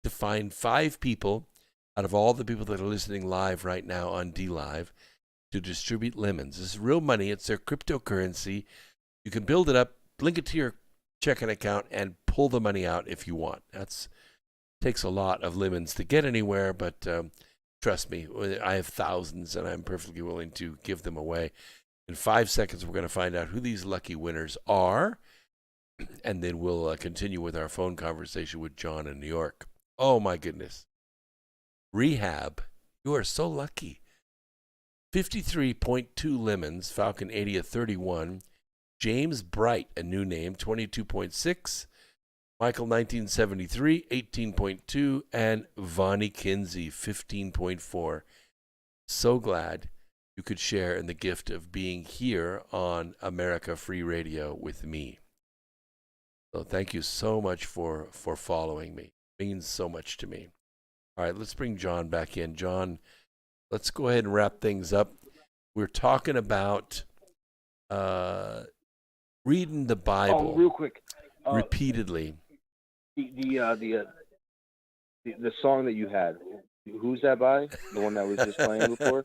to find 5 people out of all the people that are listening live right now on D Live to distribute lemons. This is real money. It's their cryptocurrency. You can build it up, link it to your checking account, and pull the money out if you want. That takes a lot of lemons to get anywhere, but trust me, I have thousands, and I'm perfectly willing to give them away. In 5 seconds, we're going to find out who these lucky winners are, and then we'll continue with our phone conversation with John in New York. Oh, my goodness. Rehab, you are so lucky. 53.2 lemons, Falcon 80 at 31. James Bright, a new name, 22.6. Michael 1973, 18.2. And Vonnie Kinsey, 15.4. So glad you could share in the gift of being here on America Free Radio with me. So thank you so much for following me. It means so much to me. All right, let's bring John back in. John, let's go ahead and wrap things up. We're talking about reading the Bible real quick, repeatedly. The song that you had, who's that by? The one that was just playing before?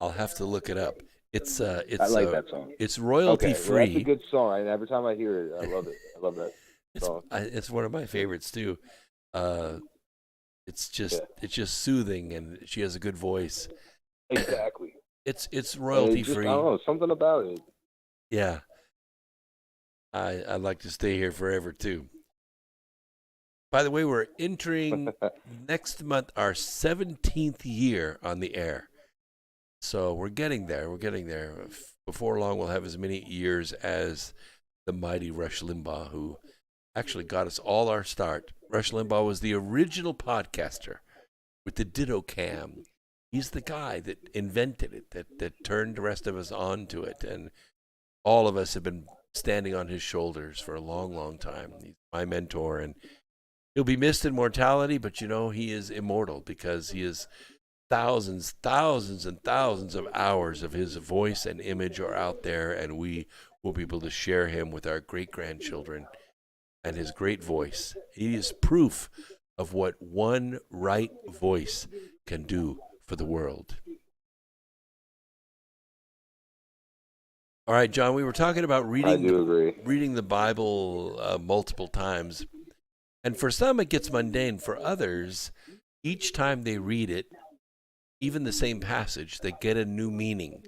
I'll have to look it up. It's I like that song. It's royalty free. Well, that's a good song. Every time I hear it, I love it. I love that song. It's one of my favorites too. It's just soothing, and she has a good voice. Exactly. It's royalty free. I don't know, something about it. Yeah. I'd like to stay here forever too. By the way, we're entering next month our 17th year on the air. So we're getting there. We're getting there. Before long, we'll have as many years as the mighty Rush Limbaugh, who actually got us all our start. Rush Limbaugh was the original podcaster with the Ditto Cam. He's the guy that invented it, that turned the rest of us onto it. And all of us have been standing on his shoulders for a long, long time. He's my mentor, and he'll be missed in mortality, but he is immortal because he is thousands and thousands of hours of his voice and image are out there, and we will be able to share him with our great-grandchildren and his great voice. He is proof of what one right voice can do for the world. All right, John, we were talking about reading the Bible multiple times. And for some, it gets mundane. For others, each time they read it, even the same passage, they get a new meaning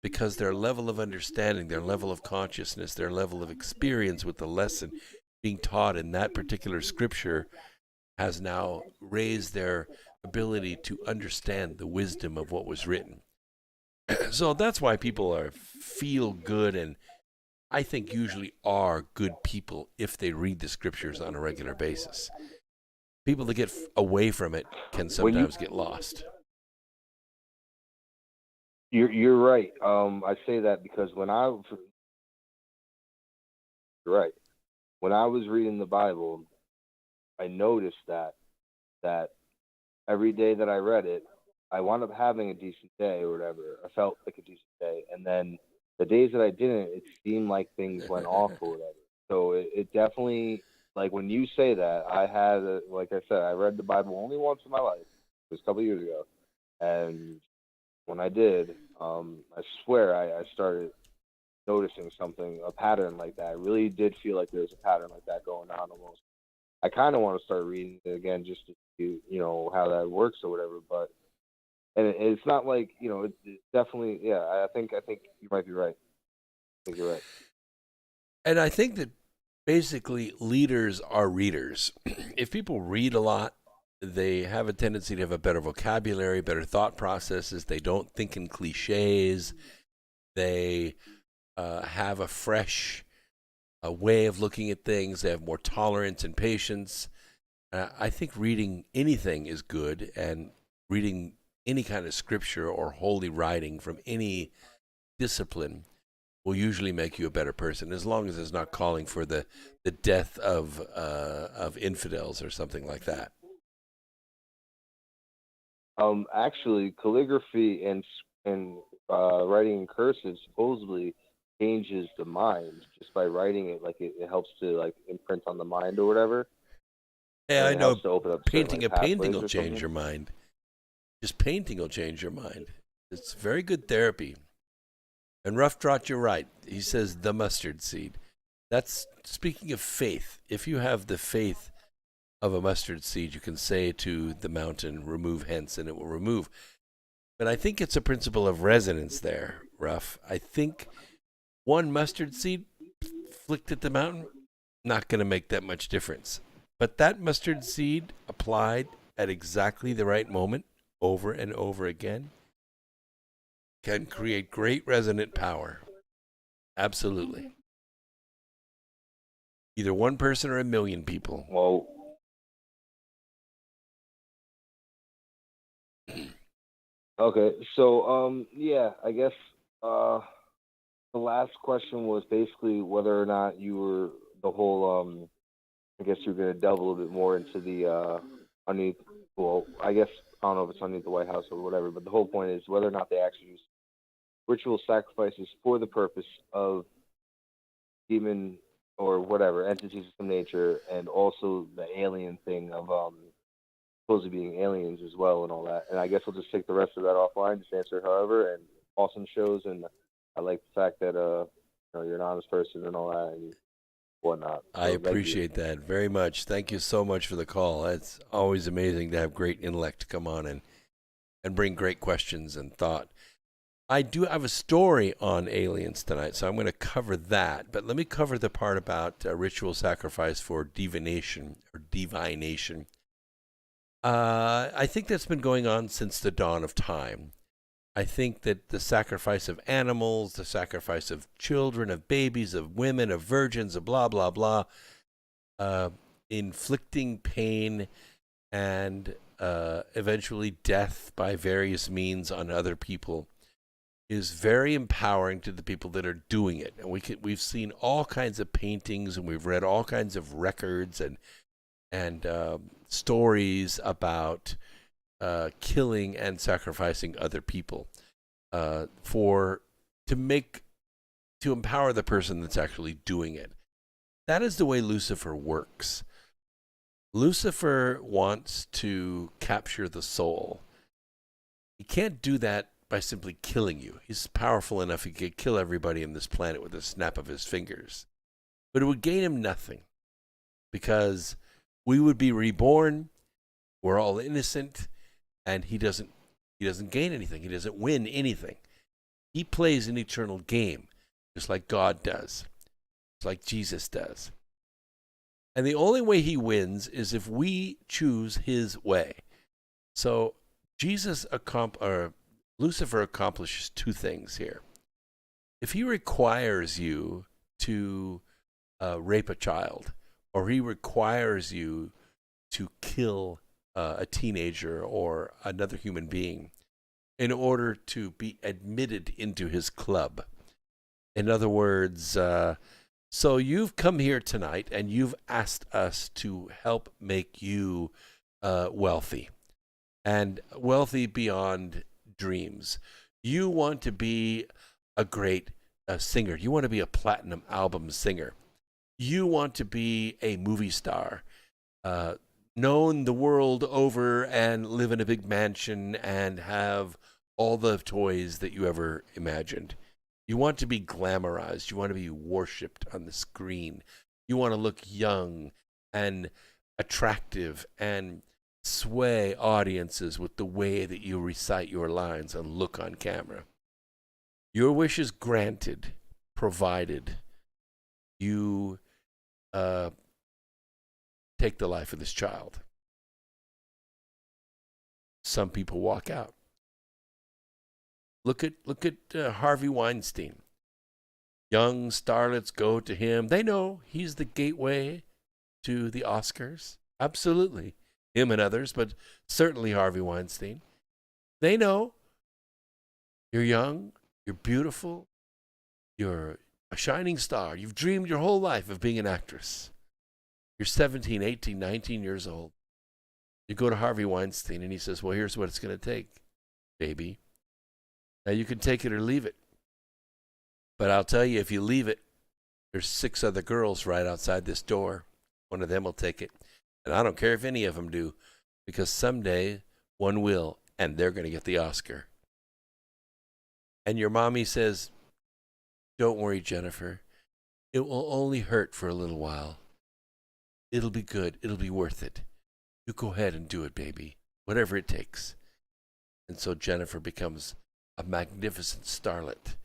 because their level of understanding, their level of consciousness, their level of experience with the lesson being taught in that particular scripture has now raised their ability to understand the wisdom of what was written. So that's why people feel good, and I think usually are good people if they read the scriptures on a regular basis. People that get away from it can sometimes get lost. You're right. I say that because you're right. When I was reading the Bible, I noticed that every day that I read it, I wound up having a decent day or whatever. I felt like a decent day. And then the days that I didn't, it seemed like things went off or whatever. So it definitely, like when you say that, like I said, I read the Bible only once in my life. It was a couple of years ago. And when I did, I swear I started noticing a pattern like that. I really did feel like there was a pattern like that going on almost. I kind of want to start reading it again just to see, how that works or whatever. But it's not like, it's definitely, yeah, I think you might be right. I think you're right. And I think that basically leaders are readers. If people read a lot, they have a tendency to have a better vocabulary, better thought processes. They don't think in cliches. They have a fresh way of looking at things. They have more tolerance and patience. I think reading anything is good, and reading any kind of scripture or holy writing from any discipline will usually make you a better person, as long as it's not calling for the death of infidels or something like that. Actually, calligraphy and writing in cursive supposedly changes the mind just by writing it. Like it helps to like imprint on the mind or whatever. Hey, And I it know helps to open up certain painting like a painting pathways will or change something. your mind. Just painting will change your mind. It's very good therapy. And Rough Trot, you're right. He says the mustard seed. That's speaking of faith. If you have the faith of a mustard seed, you can say to the mountain, remove hence, and it will remove. But I think it's a principle of resonance there, Rough. I think one mustard seed flicked at the mountain, not going to make that much difference. But that mustard seed applied at exactly the right moment, over and over again, can create great resonant power. Absolutely. Either one person or a million people. Well, okay. So, yeah, I guess the last question was basically whether or not you were the whole I guess you're gonna delve a little bit more into the underneath. Well, I guess I don't know if it's underneath the White House or whatever, but the whole point is whether or not they actually use ritual sacrifices for the purpose of demon or whatever entities of some nature, and also the alien thing of supposed to being aliens as well and all that. And I guess we'll just take the rest of that offline, just answer it however. And awesome shows, and I like the fact that you're an honest person and all that and whatnot. So I appreciate that very much. Thank you so much for the call. It's always amazing to have great intellect come on and bring great questions and thought. I do have a story on aliens tonight, so I'm going to cover that. But let me cover the part about ritual sacrifice for divination or divination. I think that's been going on since the dawn of time. I think that the sacrifice of animals, the sacrifice of children, of babies, of women, of virgins, of blah, blah, blah, inflicting pain and eventually death by various means on other people is very empowering to the people that are doing it. And we've seen all kinds of paintings, and we've read all kinds of records and stories about killing and sacrificing other people to empower the person that's actually doing it. That is the way Lucifer works. Lucifer wants to capture the soul. He can't do that by simply killing you. He's powerful enough he could kill everybody on this planet with a snap of his fingers. But it would gain him nothing, because we would be reborn, we're all innocent, and he doesn't gain anything. He doesn't win anything. He plays an eternal game, just like God does, just like Jesus does. And the only way he wins is if we choose his way. So Lucifer accomplishes two things here. If he requires you to rape a child, or he requires you to kill a teenager or another human being in order to be admitted into his club. In other words, so you've come here tonight and you've asked us to help make you wealthy, and wealthy beyond dreams. You want to be a great singer. You want to be a platinum album singer. You want to be a movie star, known the world over, and live in a big mansion and have all the toys that you ever imagined. You want to be glamorized. You want to be worshipped on the screen. You want to look young and attractive and sway audiences with the way that you recite your lines and look on camera. Your wish is granted, provided you take the life of this child. Some people walk out. Look at Harvey Weinstein. Young starlets go to him. They know he's the gateway to the Oscars. Absolutely. Him and others, but certainly Harvey Weinstein. They know you're young, you're beautiful, you're a shining star. You've dreamed your whole life of being an actress. You're 17, 18, 19 years old. You go to Harvey Weinstein and he says, well, here's what it's going to take, baby. Now you can take it or leave it. But I'll tell you, if you leave it, there's 6 other girls right outside this door. One of them will take it. And I don't care if any of them do, because someday one will, and they're going to get the Oscar. And your mommy says, don't worry, Jennifer. It will only hurt for a little while. It'll be good. It'll be worth it. You go ahead and do it, baby. Whatever it takes. And so Jennifer becomes a magnificent starlet.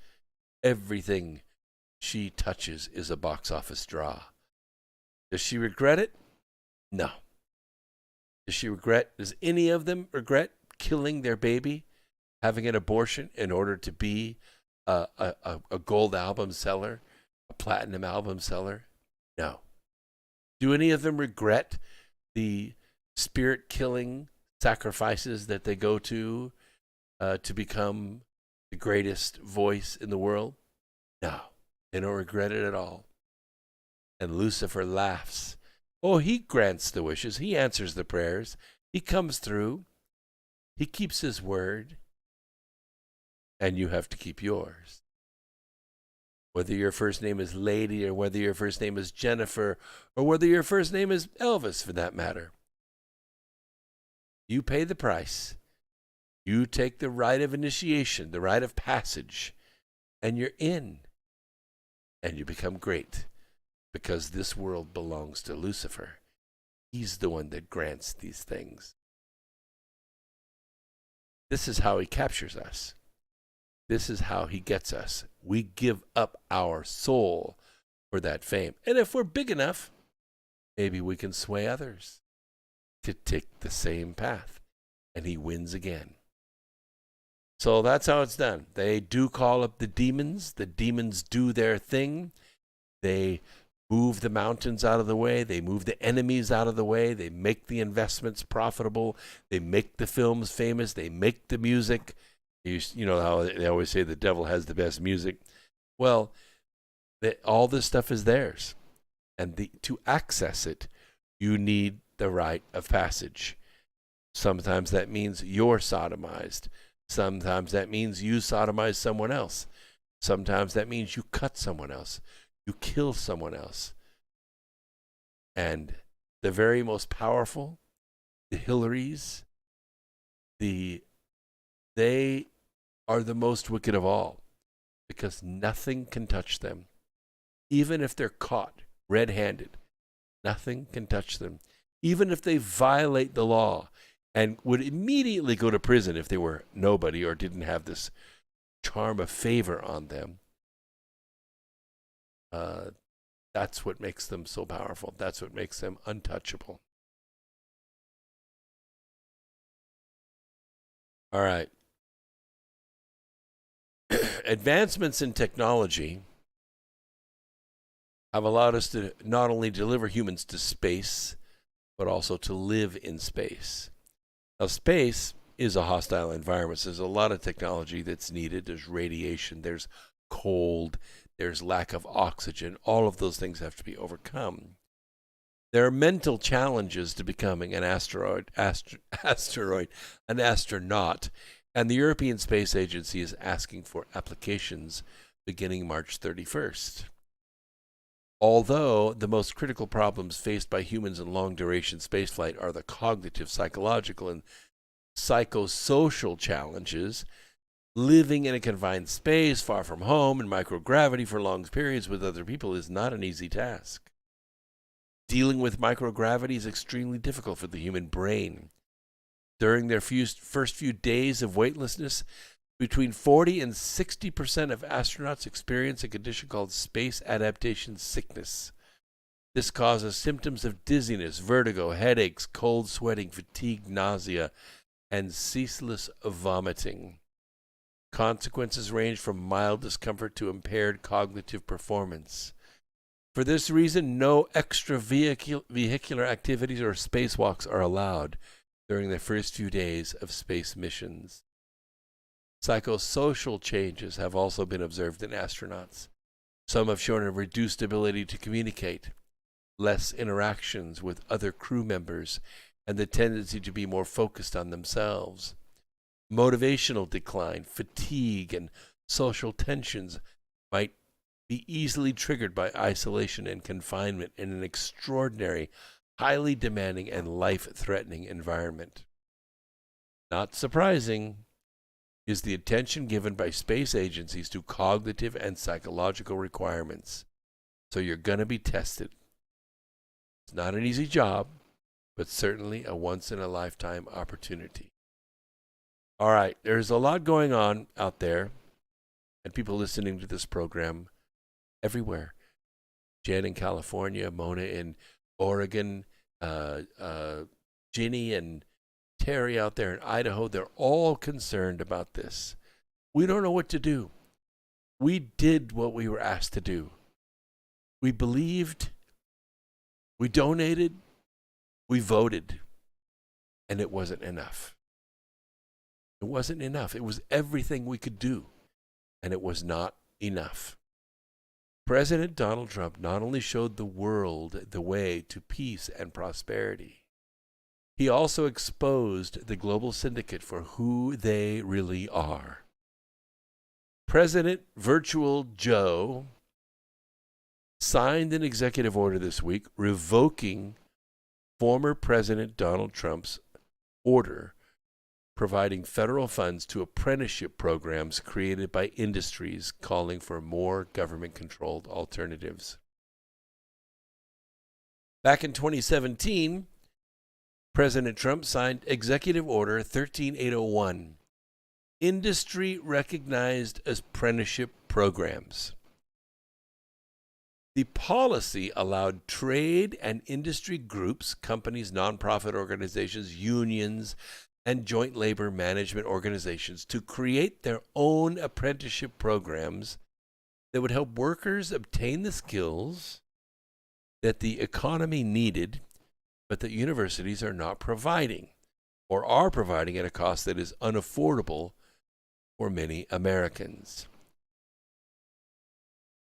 Everything she touches is a box office draw. Does she regret it? No. Does any of them regret killing their baby, having an abortion in order to be a gold album seller, a platinum album seller? No. Do any of them regret the spirit-killing sacrifices that they go to become the greatest voice in the world? No. They don't regret it at all. And Lucifer laughs. Oh, he grants the wishes. He answers the prayers. He comes through. He keeps his word. And you have to keep yours. Whether your first name is Lady, or whether your first name is Jennifer, or whether your first name is Elvis, for that matter. You pay the price. You take the rite of initiation, the rite of passage, and you're in. And you become great, because this world belongs to Lucifer. He's the one that grants these things. This is how he captures us. This is how he gets us. We give up our soul for that fame. And if we're big enough, maybe we can sway others to take the same path. And he wins again. So that's how it's done. They do call up the demons. The demons do their thing. They move the mountains out of the way. They move the enemies out of the way. They make the investments profitable. They make the films famous. They make the music. You know how they always say the devil has the best music. Well, all this stuff is theirs. And to access it, you need the rite of passage. Sometimes that means you're sodomized. Sometimes that means you sodomize someone else. Sometimes that means you cut someone else. You kill someone else. And the very most powerful, the Hillarys, they are the most wicked of all, because nothing can touch them. Even if they're caught red-handed, nothing can touch them. Even if they violate the law and would immediately go to prison if they were nobody or didn't have this charm of favor on them. That's what makes them so powerful. That's what makes them untouchable. All right. Advancements in technology have allowed us to not only deliver humans to space, but also to live in space. Now, space is a hostile environment. So there's a lot of technology that's needed. There's radiation, there's cold, there's lack of oxygen. All of those things have to be overcome. There are mental challenges to becoming an astronaut, and the European Space Agency is asking for applications beginning March 31st. Although the most critical problems faced by humans in long-duration spaceflight are the cognitive, psychological, and psychosocial challenges, living in a confined space, far from home, in microgravity for long periods with other people is not an easy task. Dealing with microgravity is extremely difficult for the human brain. During their first few days of weightlessness, between 40 and 60% of astronauts experience a condition called space adaptation sickness. This causes symptoms of dizziness, vertigo, headaches, cold sweating, fatigue, nausea, and ceaseless vomiting. Consequences range from mild discomfort to impaired cognitive performance. For this reason, no extra vehicular activities or spacewalks are allowed during the first few days of space missions. Psychosocial changes have also been observed in astronauts. Some have shown a reduced ability to communicate, less interactions with other crew members, and the tendency to be more focused on themselves. Motivational decline, fatigue, and social tensions might be easily triggered by isolation and confinement in an extraordinary, highly demanding, and life-threatening environment. Not surprising is the attention given by space agencies to cognitive and psychological requirements. So you're going to be tested. It's not an easy job, but certainly a once-in-a-lifetime opportunity. All right, there's a lot going on out there, and people listening to this program everywhere. Jen in California, Mona in Oregon, Ginny and Terry out there in Idaho, they're all concerned about this. We don't know what to do. We did what we were asked to do. We believed, we donated, we voted, and it wasn't enough. It wasn't enough. It was everything we could do, and it was not enough. President Donald Trump not only showed the world the way to peace and prosperity, he also exposed the global syndicate for who they really are. President Virtual Joe signed an executive order this week revoking former President Donald Trump's order providing federal funds to apprenticeship programs created by industries calling for more government-controlled alternatives. Back in 2017, President Trump signed Executive Order 13801, industry-recognized apprenticeship programs. The policy allowed trade and industry groups, companies, nonprofit organizations, unions, and joint labor management organizations to create their own apprenticeship programs that would help workers obtain the skills that the economy needed, but that universities are not providing, or are providing at a cost that is unaffordable for many Americans.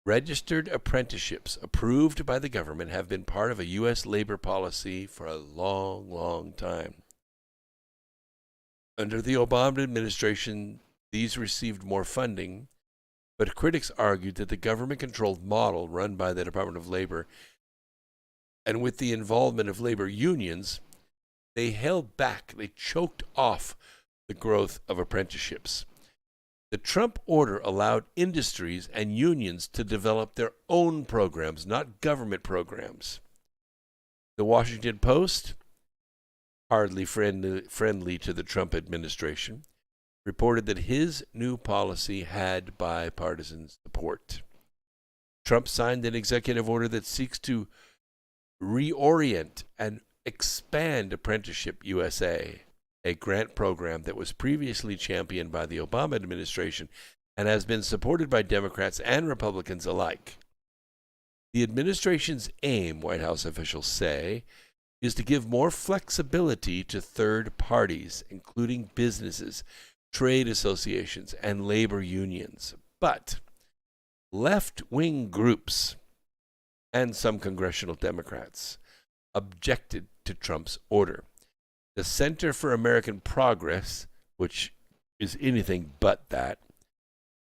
Registered apprenticeships approved by the government have been part of a U.S. labor policy for a long, long time. Under the Obama administration, these received more funding, but critics argued that the government-controlled model run by the Department of Labor and with the involvement of labor unions, they held back, they choked off the growth of apprenticeships. The Trump order allowed industries and unions to develop their own programs, not government programs. The Washington Post, hardly friendly to the Trump administration, reported that his new policy had bipartisan support. Trump signed an executive order that seeks to reorient and expand Apprenticeship USA, a grant program that was previously championed by the Obama administration and has been supported by Democrats and Republicans alike. The administration's aim, White House officials say, is to give more flexibility to third parties, including businesses, trade associations, and labor unions. But left-wing groups and some congressional Democrats objected to Trump's order. The Center for American Progress, which is anything but that,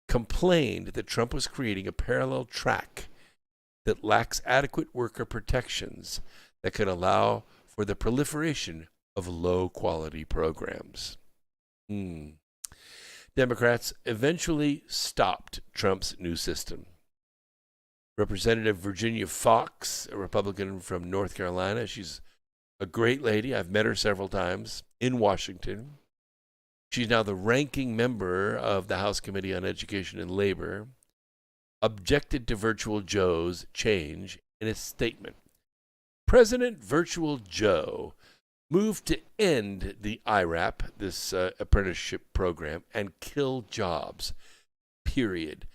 complained that Trump was creating a parallel track that lacks adequate worker protections that could allow for the proliferation of low-quality programs. Democrats eventually stopped Trump's new system. Representative Virginia Fox, a Republican from North Carolina, she's a great lady. I've met her several times in Washington. She's now the ranking member of the House Committee on Education and Labor, objected to Virtual Joe's change in a statement. President Virtual Joe moved to end the IRAP, this apprenticeship program, and kill jobs, period.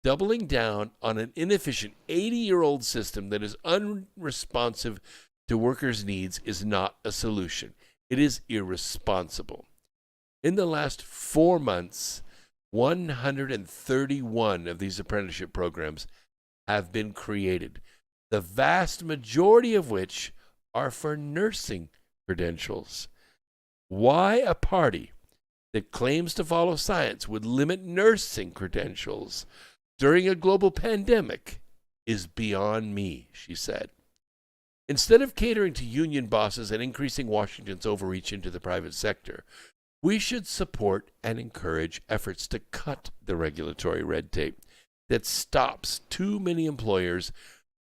Doubling down on an inefficient 80-year-old system that is unresponsive to workers' needs is not a solution. It is irresponsible. In the last 4 months, 131 of these apprenticeship programs have been created, the vast majority of which are for nursing credentials. Why a party that claims to follow science would limit nursing credentials during a global pandemic is beyond me, she said. Instead of catering to union bosses and increasing Washington's overreach into the private sector, we should support and encourage efforts to cut the regulatory red tape that stops too many employers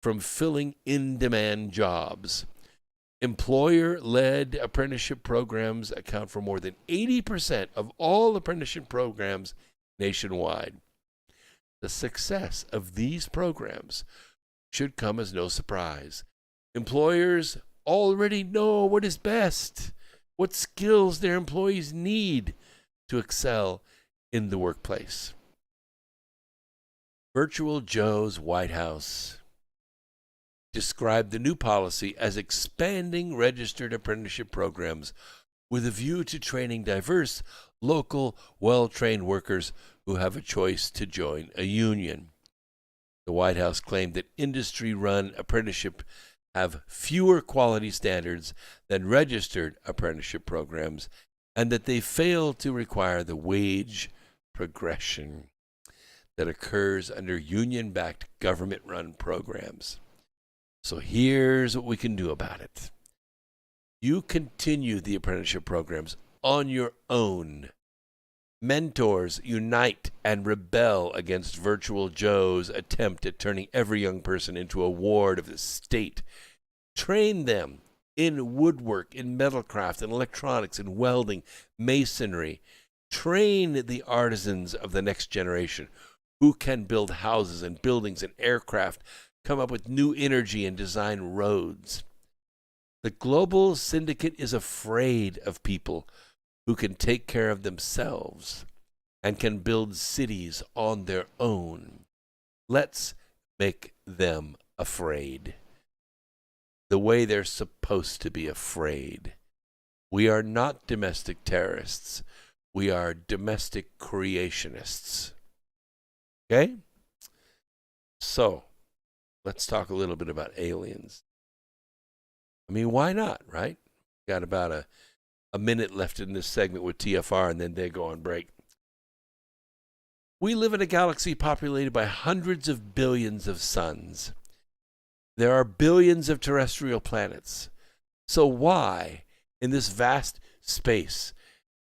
from filling in-demand jobs. Employer-led apprenticeship programs account for more than 80% of all apprenticeship programs nationwide. The success of these programs should come as no surprise. Employers already know what is best, what skills their employees need to excel in the workplace. Virtual Joe's White House described the new policy as expanding registered apprenticeship programs with a view to training diverse, local, well-trained workers who have a choice to join a union. The White House claimed that industry-run apprenticeship have fewer quality standards than registered apprenticeship programs, and that they fail to require the wage progression that occurs under union-backed government-run programs. So here's what we can do about it. You continue the apprenticeship programs on your own. Mentors unite and rebel against Virtual Joe's attempt at turning every young person into a ward of the state. Train them in woodwork, in metalcraft, in electronics, in welding, masonry. Train the artisans of the next generation who can build houses and buildings and aircraft, come up with new energy and design roads. The global syndicate is afraid of people who can take care of themselves and can build cities on their own. Let's make them afraid. The way they're supposed to be afraid. We are not domestic terrorists. We are domestic creationists. Okay? So, let's talk a little bit about aliens. I mean, why not, right? Got about a minute left in this segment with TFR, and then they go on break. We live in a galaxy populated by hundreds of billions of suns. There are billions of terrestrial planets. So why, in this vast space,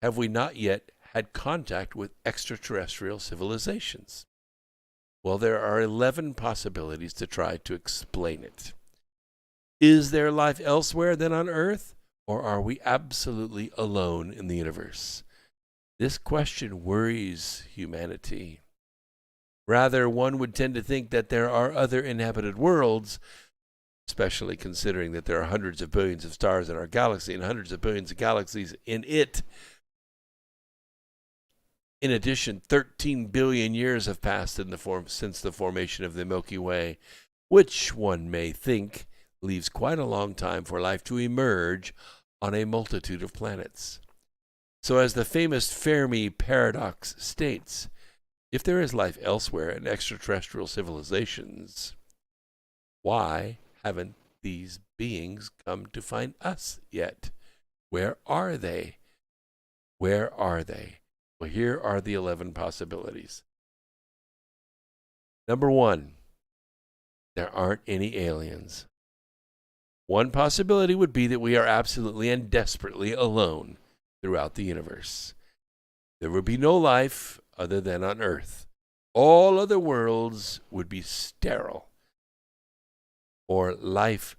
have we not yet had contact with extraterrestrial civilizations? Well, there are 11 possibilities to try to explain it. Is there life elsewhere than on Earth? Or are we absolutely alone in the universe? This question worries humanity. Rather, one would tend to think that there are other inhabited worlds, especially considering that there are hundreds of billions of stars in our galaxy and hundreds of billions of galaxies in it. In addition, 13 billion years have passed since the formation of the Milky Way, which one may think leaves quite a long time for life to emerge on a multitude of planets. So as the famous Fermi paradox states, if there is life elsewhere and extraterrestrial civilizations, why haven't these beings come to find us yet? Where are they? Where are they? Well, here are the 11 possibilities. Number 1, there aren't any aliens. One possibility would be that we are absolutely and desperately alone throughout the universe. There would be no life other than on Earth. All other worlds would be sterile. Or life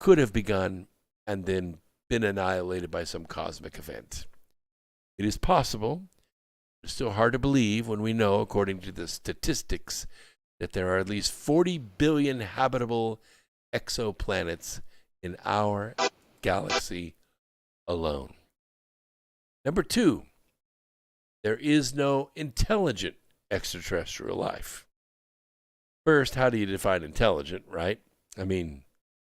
could have begun and then been annihilated by some cosmic event. It is possible, it's still hard to believe when we know, according to the statistics, that there are at least 40 billion habitable exoplanets in our galaxy alone. Number 2, there is no intelligent extraterrestrial life. First, how do you define intelligent, right? I mean,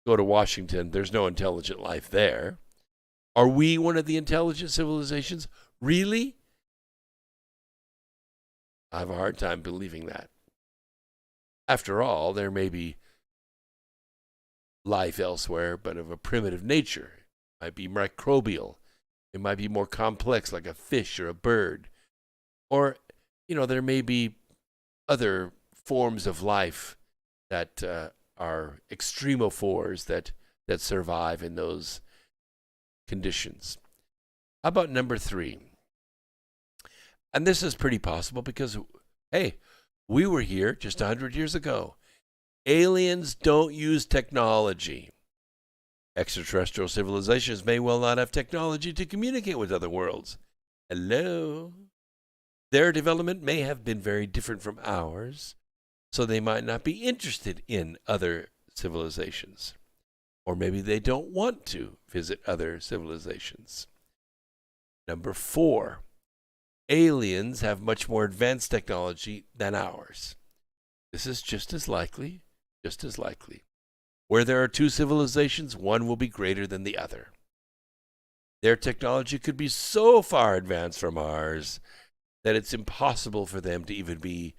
go to Washington, there's no intelligent life there. Are we one of the intelligent civilizations? Really? I have a hard time believing that. After all, there may be life elsewhere, but of a primitive nature. It might be microbial. It might be more complex, like a fish or a bird. Or, there may be other forms of life that are extremophores that survive in those conditions. How about number 3? And this is pretty possible because, hey, we were here just 100 years ago. Aliens don't use technology. Extraterrestrial civilizations may well not have technology to communicate with other worlds. Hello? Their development may have been very different from ours, so they might not be interested in other civilizations. Or maybe they don't want to visit other civilizations. Number 4, aliens have much more advanced technology than ours. This is just as likely. Where there are 2 civilizations, one will be greater than the other. Their technology could be so far advanced from ours that it's impossible for them to even be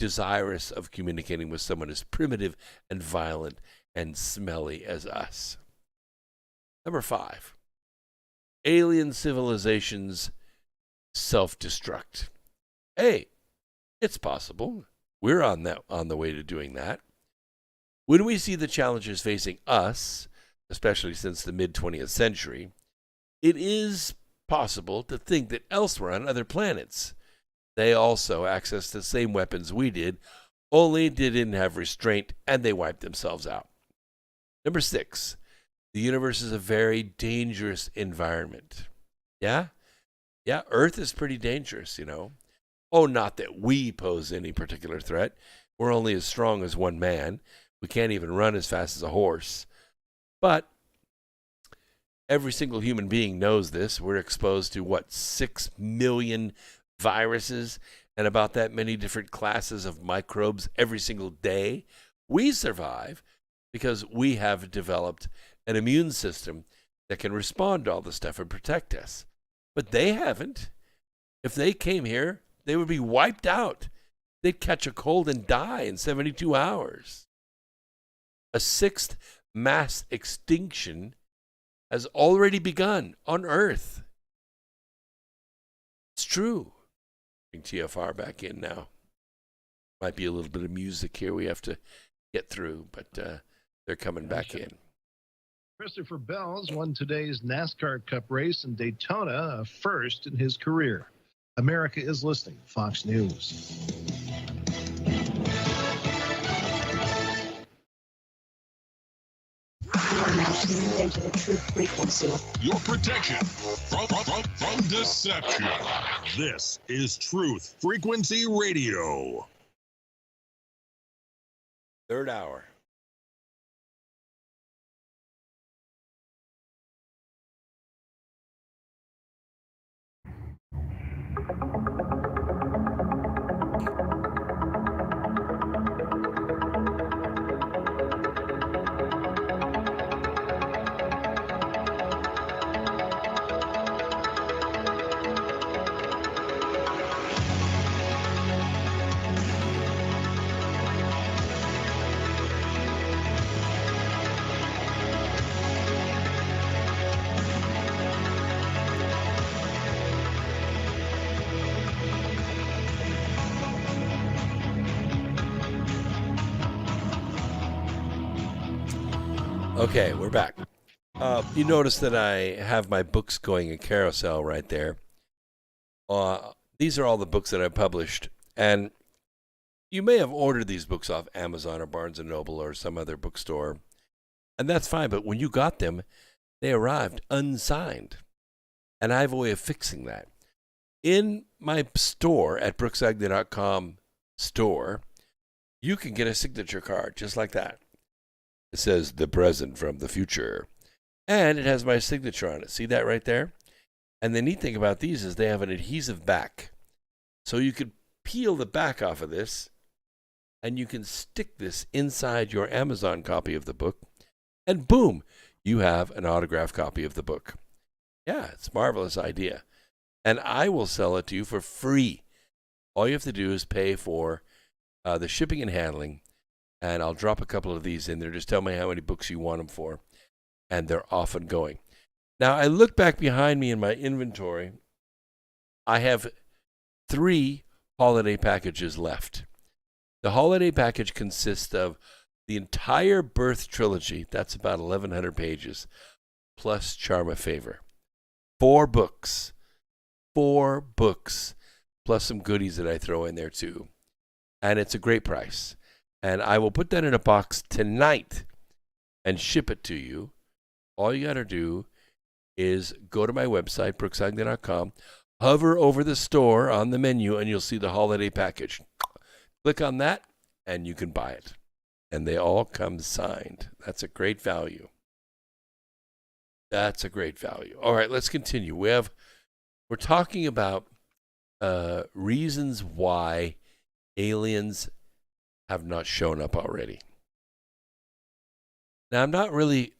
desirous of communicating with someone as primitive and violent and smelly as us. Number 5, alien civilizations self-destruct. Hey, it's possible. We're on the way to doing that. When we see the challenges facing us, especially since the mid-20th century, it is possible to think that elsewhere on other planets, they also accessed the same weapons we did, only they didn't have restraint and they wiped themselves out. Number 6, the universe is a very dangerous environment. Yeah, Earth is pretty dangerous, Oh, not that we pose any particular threat. We're only as strong as one man. We can't even run as fast as a horse. But every single human being knows this. We're exposed to, 6 million viruses and about that many different classes of microbes every single day. We survive because we have developed an immune system that can respond to all this stuff and protect us. But they haven't. If they came here, they would be wiped out. They'd catch a cold and die in 72 hours. A 6th mass extinction has already begun on Earth. It's true. Bring TFR back in now. Might be a little bit of music here we have to get through, but they're coming back in. Christopher Bells won today's NASCAR Cup race in Daytona, a first in his career. America is listening. Fox News. Into the true frequency. Your protection from deception. This is Truth Frequency Radio. Third hour. Okay, we're back. You notice that I have my books going in carousel right there. These are all the books that I published, and you may have ordered these books off Amazon or Barnes & Noble or some other bookstore, and that's fine, but when you got them, they arrived unsigned, and I have a way of fixing that. In my store at brooksagnew.com store, you can get a signature card just like that. It says the present from the future. And it has my signature on it. See that right there? And the neat thing about these is they have an adhesive back. So you could peel the back off of this, and you can stick this inside your Amazon copy of the book, and boom, you have an autographed copy of the book. Yeah, it's a marvelous idea. And I will sell it to you for free. All you have to do is pay for the shipping and handling, and I'll drop a couple of these in there. Just tell me how many books you want them for, and they're off and going. Now, I look back behind me in my inventory. I have 3 holiday packages left. The holiday package consists of the entire Birth trilogy. That's about 1,100 pages, plus Charm of Favor. 4 books. 4 books, plus some goodies that I throw in there too. And it's a great price. And I will put that in a box tonight and ship it to you. All you got to do is go to my website, brooksagnew.com, hover over the store on the menu, and you'll see the holiday package. Click on that, and you can buy it. And they all come signed. That's a great value. That's a great value. All right, let's continue. We're talking about reasons why aliens have not shown up already. Now, I'm not really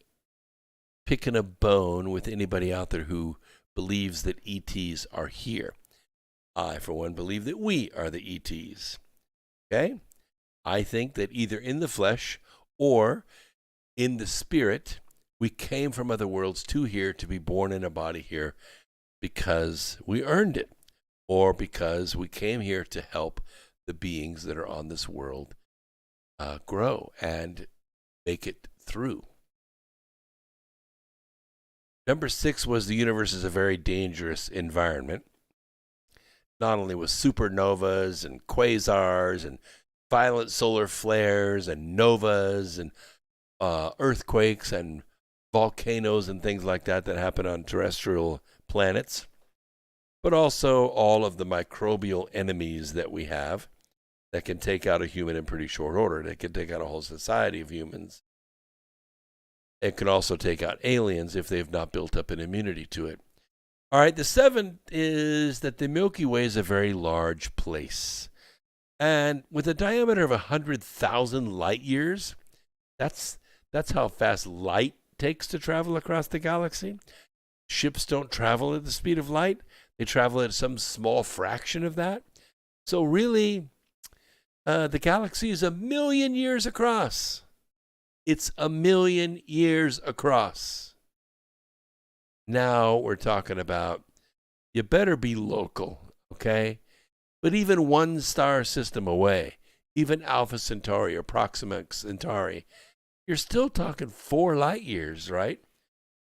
picking a bone with anybody out there who believes that ETs are here. I, for one, believe that we are the ETs. Okay? I think that either in the flesh or in the spirit, we came from other worlds to here to be born in a body here because we earned it, or because we came here to help the beings that are on this world grow and make it through. Number 6 was the universe is a very dangerous environment, not only with supernovas and quasars and violent solar flares and novas and earthquakes and volcanoes and things like that happen on terrestrial planets, but also all of the microbial enemies that we have that can take out a human in pretty short order. They can take out a whole society of humans. It can also take out aliens if they've not built up an immunity to it. All right, the 7th is that the Milky Way is a very large place. And with a diameter of 100,000 light years, that's how fast light takes to travel across the galaxy. Ships don't travel at the speed of light. They travel at some small fraction of that. So really, the galaxy is 1,000,000 years across. It's 1,000,000 years across. Now we're talking about, you better be local, okay? But even one star system away, even Alpha Centauri or Proxima Centauri, you're still talking 4 light years, right?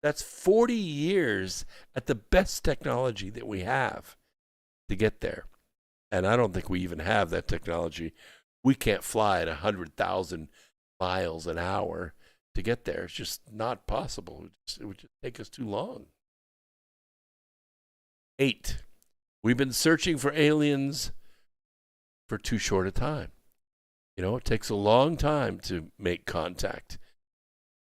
That's 40 years at the best technology that we have to get there. And I don't think we even have that technology. We can't fly at 100,000 miles an hour to get there. It's just not possible. It would just take us too long. 8, we've been searching for aliens for too short a time. You know, it takes a long time to make contact.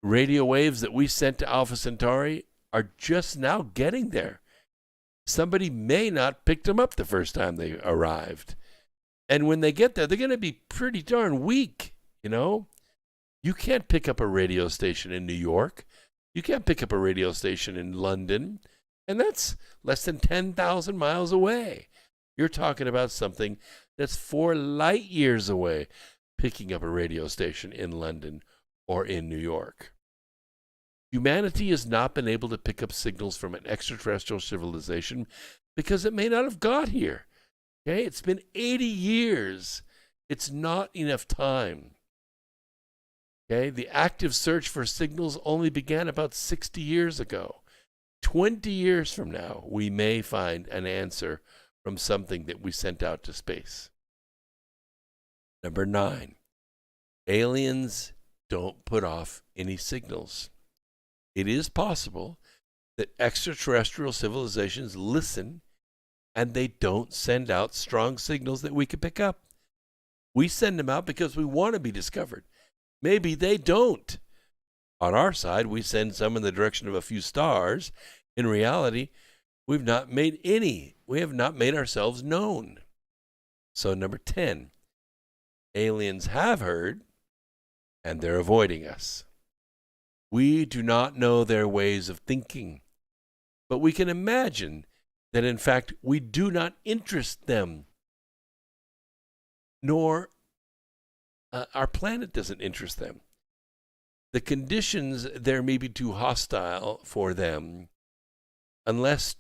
Radio waves that we sent to Alpha Centauri are just now getting there. Somebody may not pick them up the first time they arrived. And when they get there, they're going to be pretty darn weak, you know? You can't pick up a radio station in New York. You can't pick up a radio station in London. And that's less than 10,000 miles away. You're talking about something that's 4 light years away, picking up a radio station in London or in New York. Humanity has not been able to pick up signals from an extraterrestrial civilization because it may not have got here. Okay, it's been 80 years. It's not enough time. Okay, the active search for signals only began about 60 years ago. 20 years from now, we may find an answer from something that we sent out to space. Number 9, aliens don't put off any signals. It is possible that extraterrestrial civilizations listen and they don't send out strong signals that we can pick up. We send them out because we want to be discovered. Maybe they don't. On our side, we send some in the direction of a few stars. In reality, we've not made any. We have not made ourselves known. So number 10, aliens have heard, and they're avoiding us. We do not know their ways of thinking, but we can imagine that in fact we do not interest them, nor our planet doesn't interest them. The conditions there may be too hostile for them, unless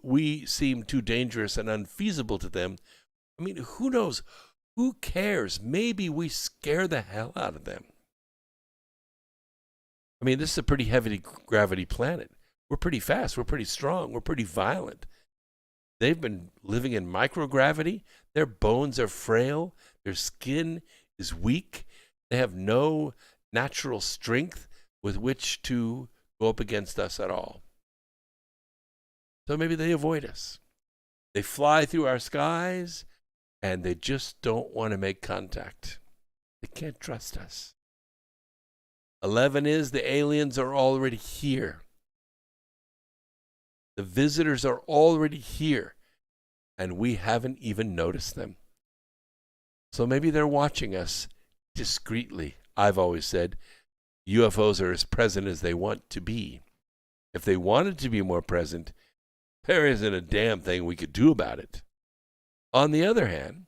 we seem too dangerous and unfeasible to them. I mean, who knows? Who cares? Maybe we scare the hell out of them. I mean, this is a pretty heavy gravity planet. We're pretty fast. We're pretty strong. We're pretty violent. They've been living in microgravity. Their bones are frail. Their skin is weak. They have no natural strength with which to go up against us at all. So maybe they avoid us. They fly through our skies, and they just don't want to make contact. They can't trust us. 11 is the aliens are already here. The visitors are already here, and we haven't even noticed them. So maybe they're watching us discreetly. I've always said UFOs are as present as they want to be. If they wanted to be more present, there isn't a damn thing we could do about it. On the other hand,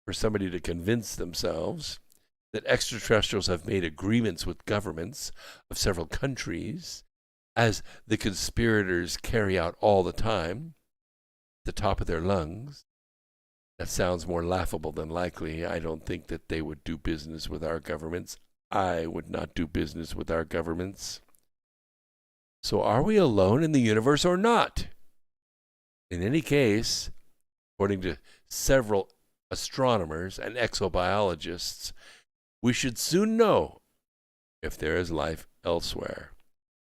for somebody to convince themselves that extraterrestrials have made agreements with governments of several countries, as the conspirators carry out all the time, at the top of their lungs, that sounds more laughable than likely. I don't think that they would do business with our governments. I would not do business with our governments. So are we alone in the universe or not? In any case, according to several astronomers and exobiologists, we should soon know if there is life elsewhere.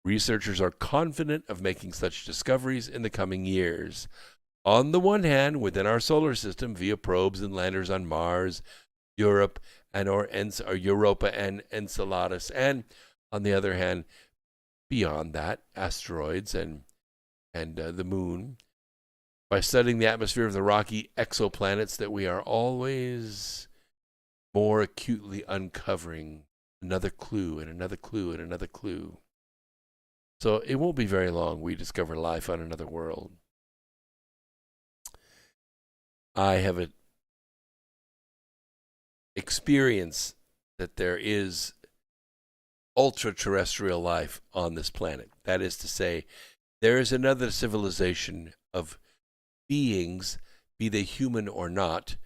Researchers are confident of making such discoveries in the coming years. On the one hand, within our solar system, via probes and landers on Mars, Europa and Enceladus, and on the other hand, beyond that, asteroids and the moon. By studying the atmosphere of the rocky exoplanets that we are always more acutely uncovering another clue and another clue and another clue. So it won't be very long we discover life on another world. I have an experience that there is ultra-terrestrial life on this planet. That is to say, there is another civilization of beings, be they human or not,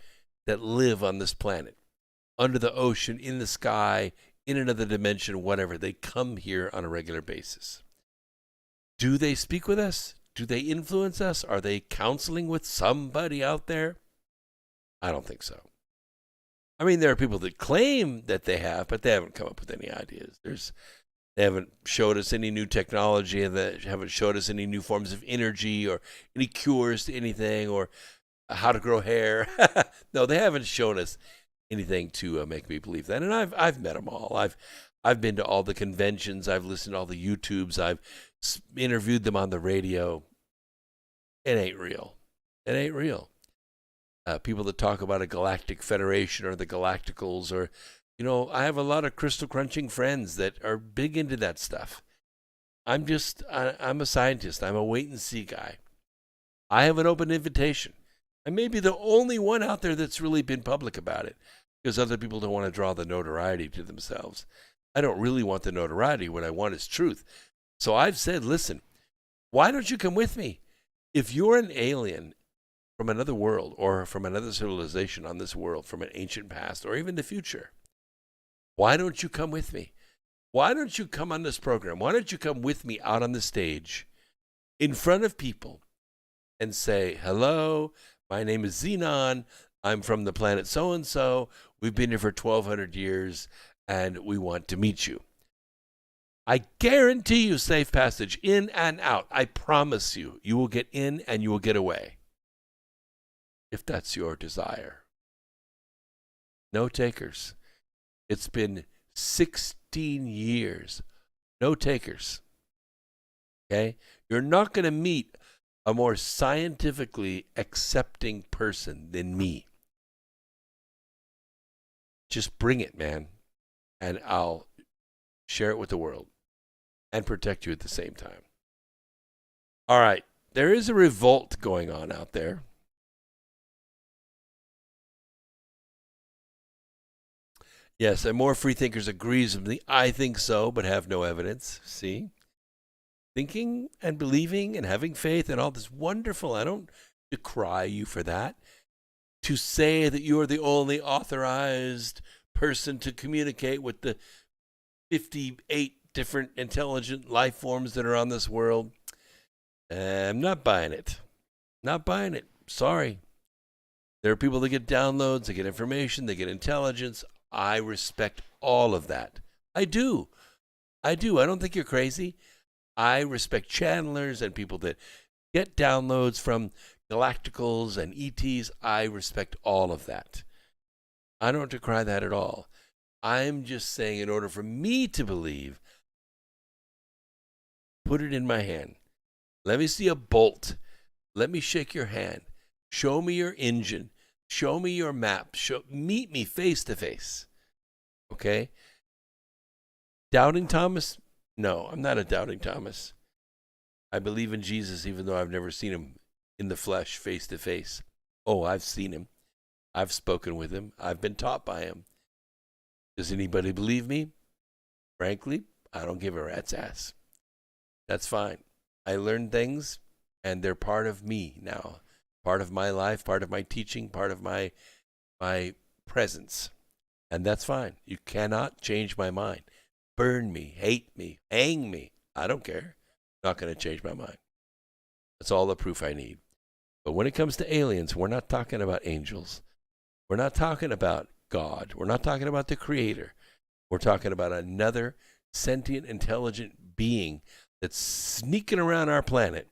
that live on this planet. Under the ocean, in the sky, in another dimension, whatever. They come here on a regular basis. Do they speak with us? Do they influence us? Are they counseling with somebody out there? I don't think so. I mean, there are people that claim that they have, but they haven't come up with any ideas. They haven't showed us any new technology, and they haven't showed us any new forms of energy or any cures to anything or how to grow hair. No, they haven't shown us anything to make me believe that. And I've met them all. I've been to all the conventions. I've listened to all the YouTubes. I've interviewed them on the radio. It ain't real. It ain't real. People that talk about a galactic federation or the galacticals, or, I have a lot of crystal crunching friends that are big into that stuff. I'm a scientist. I'm a wait and see guy. I have an open invitation. I may be the only one out there that's really been public about it, because other people don't want to draw the notoriety to themselves. I don't really want the notoriety. What I want is truth. So I've said, listen, why don't you come with me? If you're an alien from another world or from another civilization on this world, from an ancient past or even the future, why don't you come with me? Why don't you come on this program? Why don't you come with me out on the stage in front of people and say, hello, my name is Xenon. I'm from the planet so-and-so. We've been here for 1,200 years, and we want to meet you. I guarantee you safe passage in and out. I promise you, you will get in and you will get away, if that's your desire. No takers. It's been 16 years. No takers. Okay? You're not going to meet a more scientifically accepting person than me. Just bring it, man. And I'll share it with the world and protect you at the same time. All right. There is a revolt going on out there. Yes, and more free thinkers agrees with me. I think so, but have no evidence. See? Thinking and believing and having faith and all this wonderful. I don't decry you for that. To say that you are the only authorized person to communicate with the 58 different intelligent life forms that are on this world, I'm not buying it. Not buying it. Sorry. There are people that get downloads, they get information, they get intelligence. I respect all of that. I do. I don't think you're crazy. I respect channelers and people that get downloads from galacticals and ETs. I respect all of that. I don't decry that at all. I'm just saying, in order for me to believe, put it in my hand. Let me see a bolt. Let me shake your hand. Show me your engine. Show me your map. Meet me face to face. Okay? Doubting Thomas? No, I'm not a doubting Thomas. I believe in Jesus even though I've never seen him in the flesh, face to face. Oh, I've seen him. I've spoken with him. I've been taught by him. Does anybody believe me? Frankly, I don't give a rat's ass. That's fine. I learned things, and they're part of me now. Part of my life, part of my teaching, part of my presence. And that's fine. You cannot change my mind. Burn me, hate me, hang me. I don't care. Not going to change my mind. That's all the proof I need. But when it comes to aliens, we're not talking about angels. We're not talking about God. We're not talking about the Creator. We're talking about another sentient, intelligent being that's sneaking around our planet,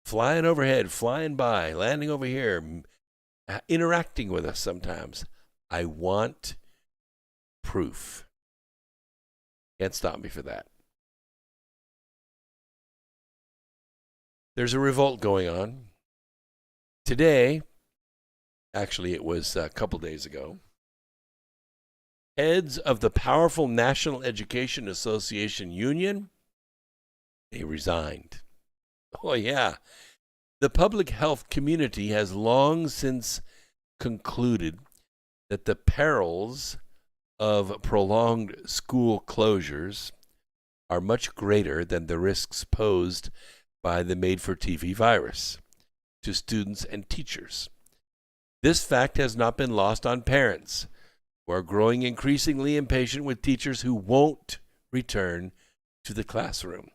flying overhead, flying by, landing over here, interacting with us sometimes. I want proof. Can't stop me for that. There's a revolt going on. Today, actually it was a couple days ago, heads of the powerful National Education Association Union, they resigned. Oh, yeah. The public health community has long since concluded that the perils of prolonged school closures are much greater than the risks posed by the made-for-TV virus to students and teachers. This fact has not been lost on parents, who are growing increasingly impatient with teachers who won't return to the classroom.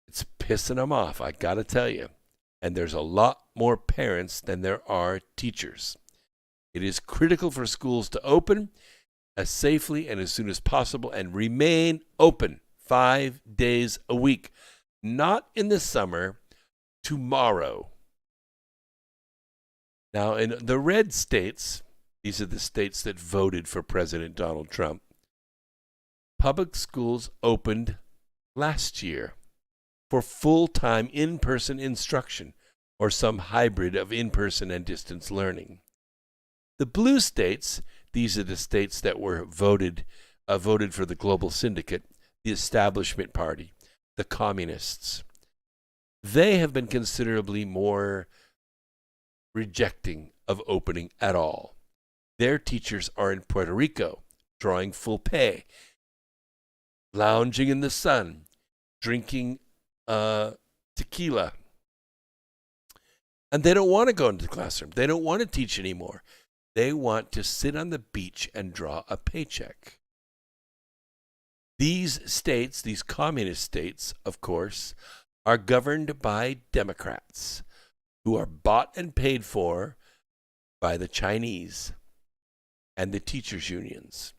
It's pissing them off, I gotta tell you. And there's a lot more parents than there are teachers. It is critical for schools to open as safely and as soon as possible and remain open 5 days a week. Not in the summer, tomorrow. Now, in the red states, these are the states that voted for President Donald Trump, public schools opened last year for full-time in-person instruction or some hybrid of in-person and distance learning. The blue states, these are the states that were voted for the global syndicate, the establishment party, the communists. They have been considerably more rejecting of opening at all. Their teachers are in Puerto Rico, drawing full pay, lounging in the sun, drinking tequila. And they don't want to go into the classroom. They don't want to teach anymore. They want to sit on the beach and draw a paycheck. These states, these communist states, of course, are governed by Democrats who are bought and paid for by the Chinese and the teachers' unions.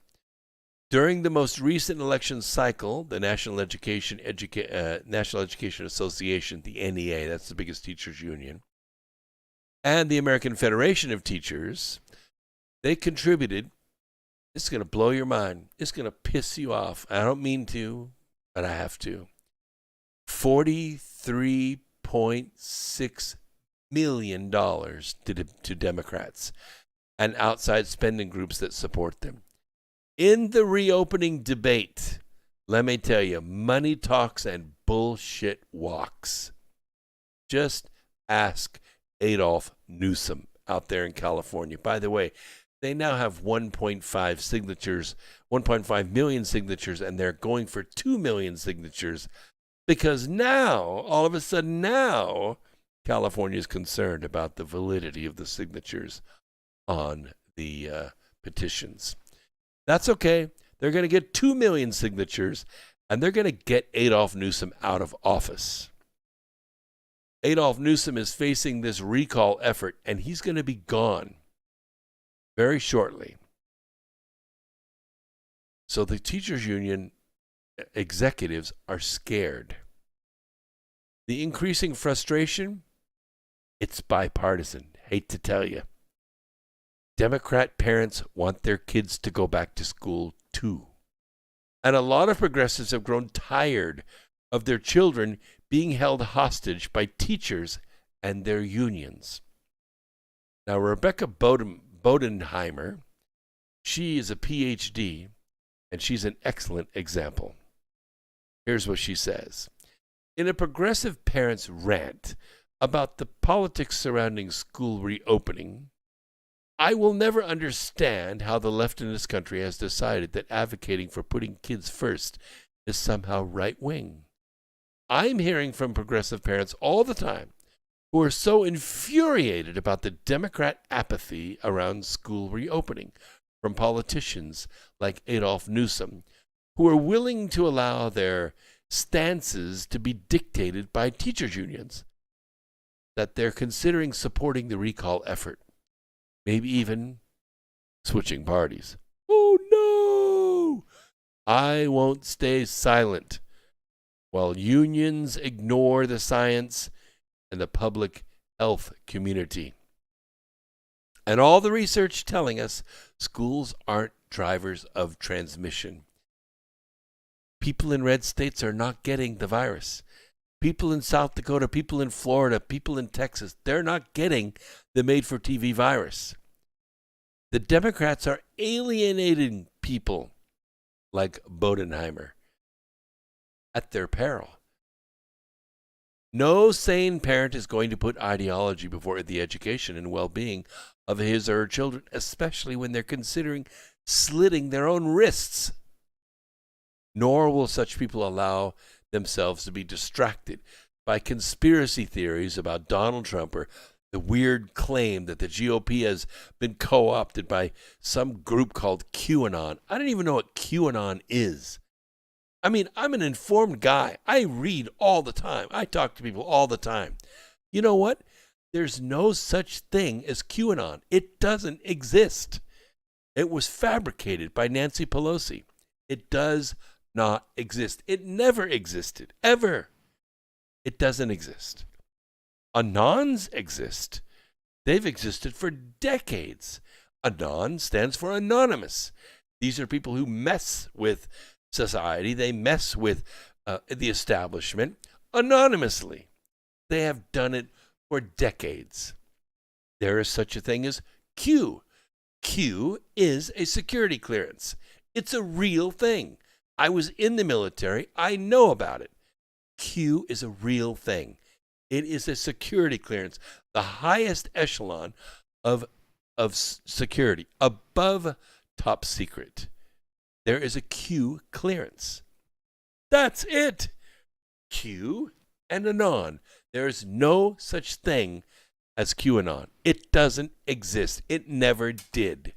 During the most recent election cycle, the National Education Association, the NEA, that's the biggest teachers' union, and the American Federation of Teachers, they contributed It's going to blow your mind. It's going to piss you off. I don't mean to, but I have to. $43.6 million to Democrats and outside spending groups that support them. In the reopening debate, let me tell you, money talks and bullshit walks. Just ask Adolf Newsom out there in California. By the way, they now have 1.5 million signatures, and they're going for 2 million signatures because now, all of a sudden now, California is concerned about the validity of the signatures on the petitions. That's okay. They're going to get 2 million signatures, and they're going to get Adolf Newsom out of office. Adolf Newsom is facing this recall effort, and he's going to be gone very shortly. So the teachers union executives are scared. The increasing frustration, it's bipartisan. Hate to tell you. Democrat parents want their kids to go back to school too. And a lot of progressives have grown tired of their children being held hostage by teachers and their unions. Now, Rebecca Bodenheimer, she is a PhD, and she's an excellent example. Here's what she says. In a progressive parent's rant about the politics surrounding school reopening, I will never understand how the left in this country has decided that advocating for putting kids first is somehow right-wing. I'm hearing from progressive parents all the time who are so infuriated about the Democrat apathy around school reopening from politicians like Adolf Newsom, who are willing to allow their stances to be dictated by teachers' unions, that they're considering supporting the recall effort, maybe even switching parties. Oh no! I won't stay silent while unions ignore the science and the public health community. And all the research telling us schools aren't drivers of transmission. People in red states are not getting the virus. People in South Dakota, people in Florida, people in Texas, they're not getting the made-for-TV virus. The Democrats are alienating people like Bodenheimer at their peril. No sane parent is going to put ideology before the education and well-being of his or her children, especially when they're considering slitting their own wrists. Nor will such people allow themselves to be distracted by conspiracy theories about Donald Trump or the weird claim that the GOP has been co-opted by some group called QAnon. I don't even know what QAnon is. I mean, I'm an informed guy. I read all the time. I talk to people all the time. You know what? There's no such thing as QAnon. It doesn't exist. It was fabricated by Nancy Pelosi. It does not exist. It never existed, ever. It doesn't exist. Anons exist. They've existed for decades. Anon stands for anonymous. These are people who mess with society. They mess with the establishment anonymously. They have done it for decades. There is such a thing as Q. Q is a security clearance. It's a real thing. I was in the military. I know about it. Q is a real thing. It is a security clearance, the highest echelon of security, above top secret. There is a Q clearance. That's it. Q and Anon. There is no such thing as QAnon. It doesn't exist. It never did.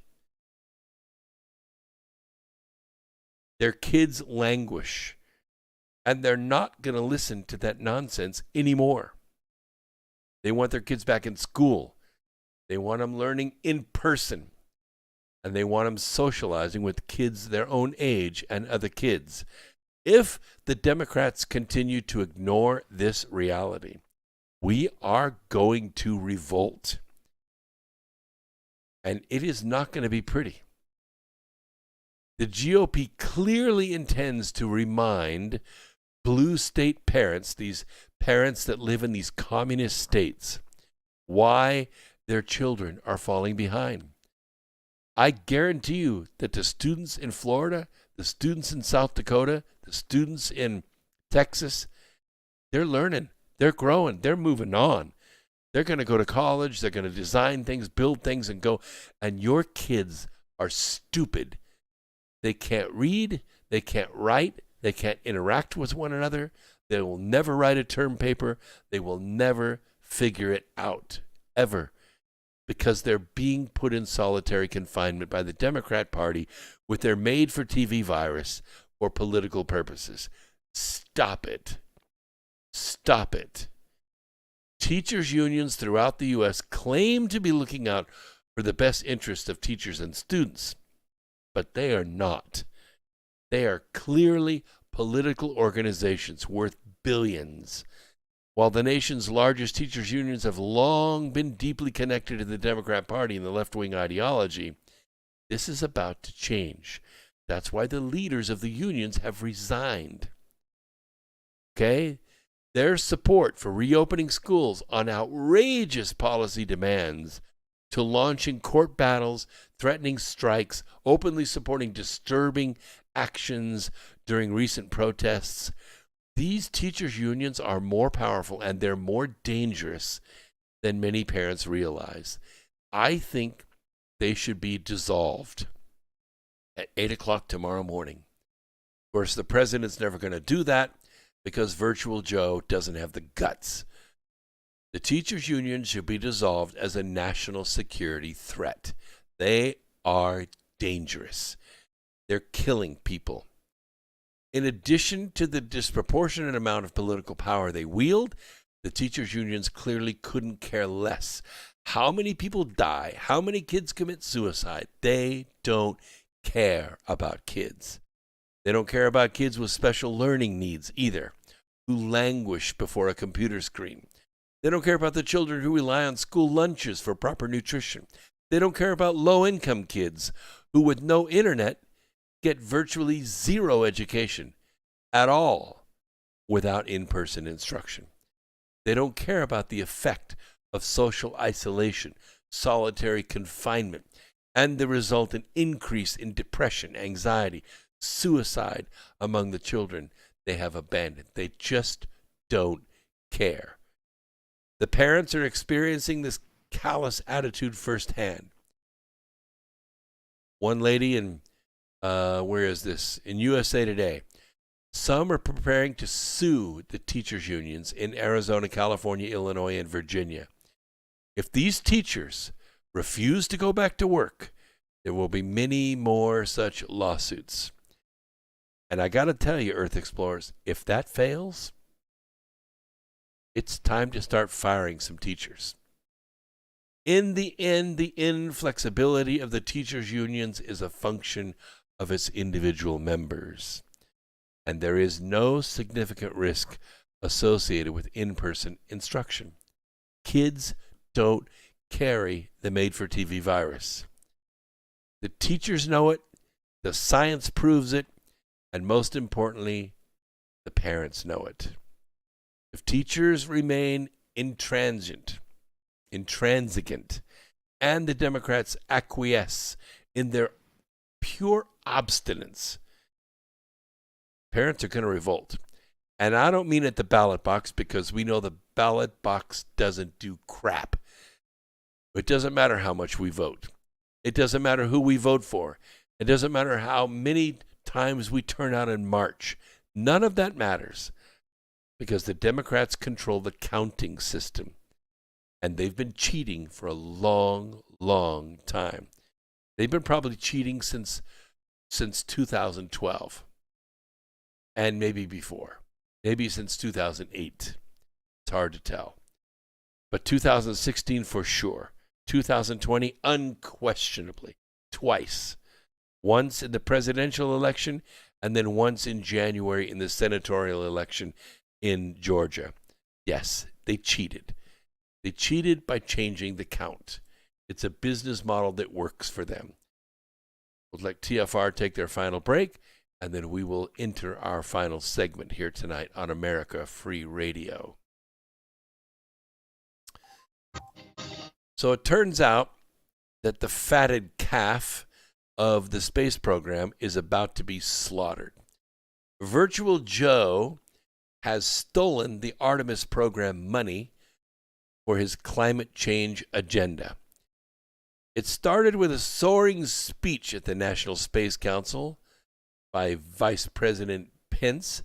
Their kids languish, and they're not going to listen to that nonsense anymore. They want their kids back in school. They want them learning in person. And they want them socializing with kids their own age and other kids. If the Democrats continue to ignore this reality, we are going to revolt. And it is not going to be pretty. The GOP clearly intends to remind blue state parents, these parents that live in these communist states, why their children are falling behind. I guarantee you that the students in Florida, the students in South Dakota, the students in Texas, they're learning, they're growing, they're moving on. They're going to go to college, they're going to design things, build things, and go. And your kids are stupid. They can't read, they can't write, they can't interact with one another. They will never write a term paper. They will never figure it out, ever, because they're being put in solitary confinement by the Democrat Party with their made-for-TV virus for political purposes. Stop it. Stop it. Teachers' unions throughout the U.S. claim to be looking out for the best interest of teachers and students, but they are not. They are clearly political organizations worth billions. While the nation's largest teachers' unions have long been deeply connected to the Democrat Party and the left-wing ideology, this is about to change. That's why the leaders of the unions have resigned. Okay? Their support for reopening schools on outrageous policy demands, to launching court battles, threatening strikes, openly supporting disturbing actions during recent protests. These teachers' unions are more powerful and they're more dangerous than many parents realize. I think they should be dissolved at 8 o'clock tomorrow morning. Of course, the president's never going to do that because Virtual Joe doesn't have the guts. The teachers' union should be dissolved as a national security threat. They are dangerous. They're killing people. In addition to the disproportionate amount of political power they wield, the teachers' unions clearly couldn't care less. How many people die? How many kids commit suicide? They don't care about kids. They don't care about kids with special learning needs either, who languish before a computer screen. They don't care about the children who rely on school lunches for proper nutrition. They don't care about low-income kids who, with no internet, get virtually zero education at all without in-person instruction. They don't care about the effect of social isolation, solitary confinement, and the resultant increase in depression, anxiety, suicide among the children they have abandoned. They just don't care. The parents are experiencing this callous attitude firsthand. One lady in, where is this? In USA Today. Some are preparing to sue the teachers' unions in Arizona, California, Illinois, and Virginia. If these teachers refuse to go back to work, there will be many more such lawsuits. And I got to tell you, Earth Explorers, if that fails, it's time to start firing some teachers. In the end, the inflexibility of the teachers' unions is a function of its individual members. And there is no significant risk associated with in-person instruction. Kids don't carry the made-for-TV virus. The teachers know it, the science proves it, and most importantly, the parents know it. If teachers remain intransigent, and the Democrats acquiesce in their pure obstinance, parents are going to revolt. And I don't mean at the ballot box, because we know the ballot box doesn't do crap. It doesn't matter how much we vote. It doesn't matter who we vote for. It doesn't matter how many times we turn out in March. None of that matters, because the Democrats control the counting system. And they've been cheating for a long, long time. They've been probably cheating since 2012. And maybe before. Maybe since 2008. It's hard to tell. But 2016 for sure. 2020 unquestionably. Twice. Once in the presidential election, and then once in January in the senatorial election in Georgia. Yes, they cheated. They cheated by changing the count. It's a business model that works for them. We'll let TFR take their final break, and then we will enter our final segment here tonight on America Free Radio. So it turns out that the fatted calf of the space program is about to be slaughtered. Virtual Joe has stolen the Artemis program money for his climate change agenda. It started with a soaring speech at the National Space Council by Vice President Pence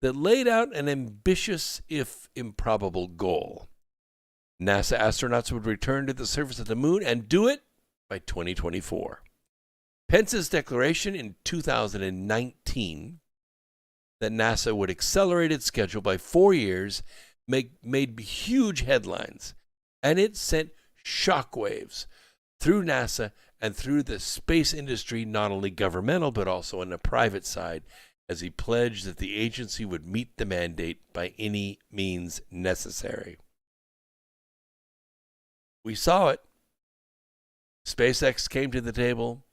that laid out an ambitious, if improbable, goal. NASA astronauts would return to the surface of the moon and do it by 2024. Pence's declaration in 2019 that NASA would accelerate its schedule by 4 years made huge headlines, and it sent shockwaves through NASA and through the space industry, not only governmental but also on the private side, as he pledged that the agency would meet the mandate by any means necessary. We saw it. SpaceX came to the table.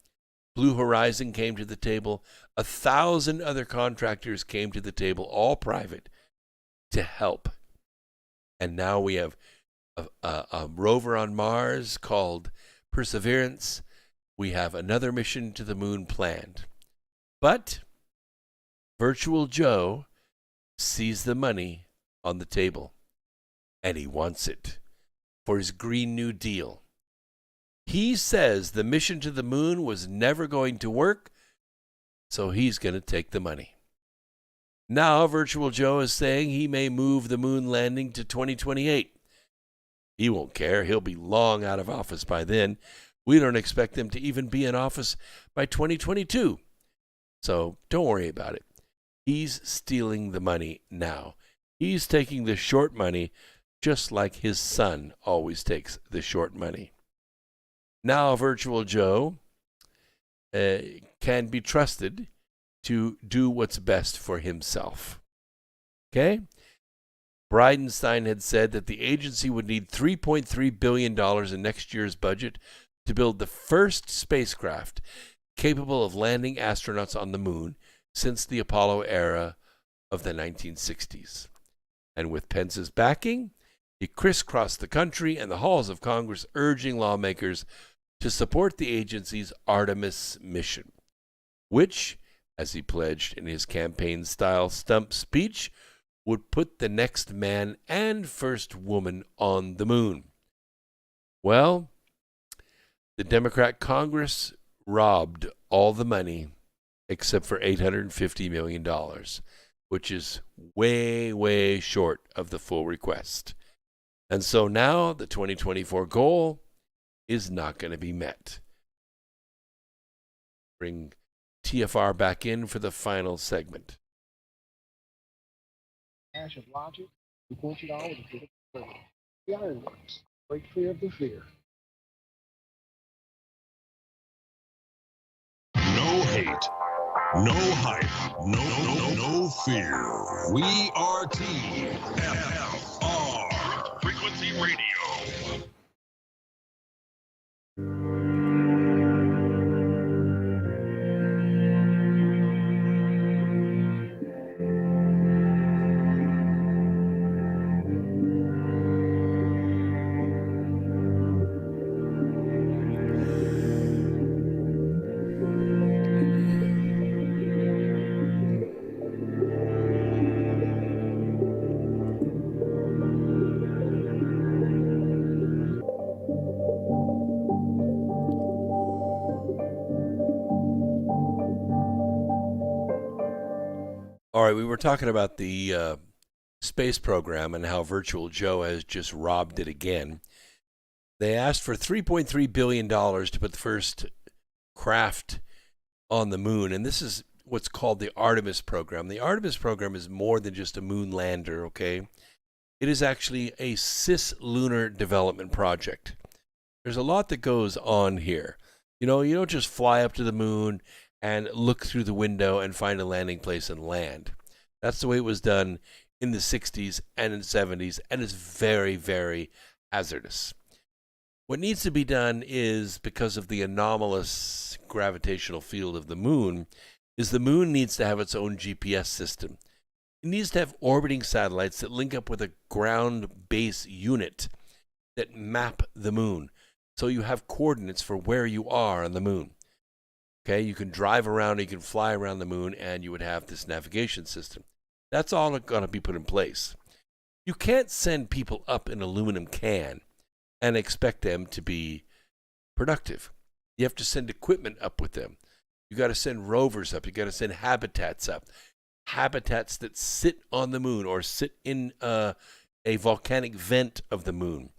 Blue Horizon came to the table. 1,000 other contractors came to the table, all private, to help. And now we have a rover on Mars called Perseverance. We have another mission to the moon planned. But Virtual Joe sees the money on the table, and he wants it for his Green New Deal. He says the mission to the moon was never going to work, so he's going to take the money. Now, Virtual Joe is saying he may move the moon landing to 2028. He won't care. He'll be long out of office by then. We don't expect him to even be in office by 2022. So don't worry about it. He's stealing the money now. He's taking the short money just like his son always takes the short money. Now Virtual Joe can be trusted to do what's best for himself. Okay? Bridenstine had said that the agency would need $3.3 billion in next year's budget to build the first spacecraft capable of landing astronauts on the moon since the Apollo era of the 1960s. And with Pence's backing, he crisscrossed the country and the halls of Congress urging lawmakers to support the agency's Artemis mission, which, as he pledged in his campaign-style stump speech, would put the next man and first woman on the moon. Well, the Democrat Congress robbed all the money except for $850 million, which is way, way short of the full request. And so now the 2024 goal is not going to be met. Bring TFR back in for the final segment. Ash of logic, we point you all with a bit of prayer. The ironworks, break free of the fear. No hate, no hype, no fear. We are TFR Frequency Radio. All right, we were talking about the space program and how Virtual Joe has just robbed it again. They asked for $3.3 billion to put the first craft on the moon, and this is what's called the Artemis program. The Artemis program is more than just a moon lander, okay? It is actually a cislunar development project. There's a lot that goes on here. You know, you don't just fly up to the moon and look through the window and find a landing place and land. That's the way it was done in the 60s and in the 70s, and it's very, very hazardous. What needs to be done is, because of the anomalous gravitational field of the moon, is the moon needs to have its own GPS system. It needs to have orbiting satellites that link up with a ground base unit that map the moon. So you have coordinates for where you are on the moon. Okay, you can drive around, you can fly around the moon, and you would have this navigation system. That's all going to be put in place. You can't send people up in an aluminum can and expect them to be productive. You have to send equipment up with them. You got to send rovers up. You got to send habitats up. Habitats that sit on the moon or sit in a volcanic vent of the moon,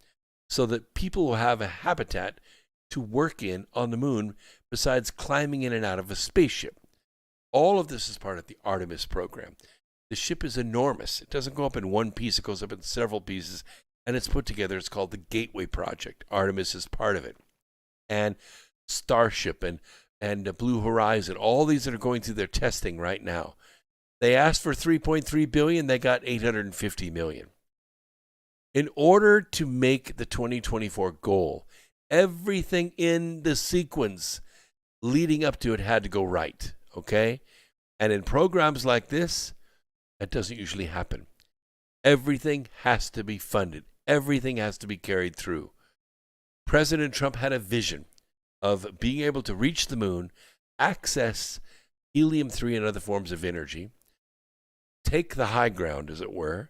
so that people will have a habitat to work in on the moon besides climbing in and out of a spaceship. All of this is part of the Artemis program. The ship is enormous. It doesn't go up in one piece. It goes up in several pieces, and it's put together. It's called the Gateway Project. Artemis is part of it. And Starship and Blue Horizon, all these that are going through their testing right now. They asked for $3.3 billion. They got $850 million. In order to make the 2024 goal, everything in the sequence leading up to it had to go right, okay? And in programs like this, that doesn't usually happen. Everything has to be funded. Everything has to be carried through. President Trump had a vision of being able to reach the moon, access helium-3 and other forms of energy, take the high ground, as it were,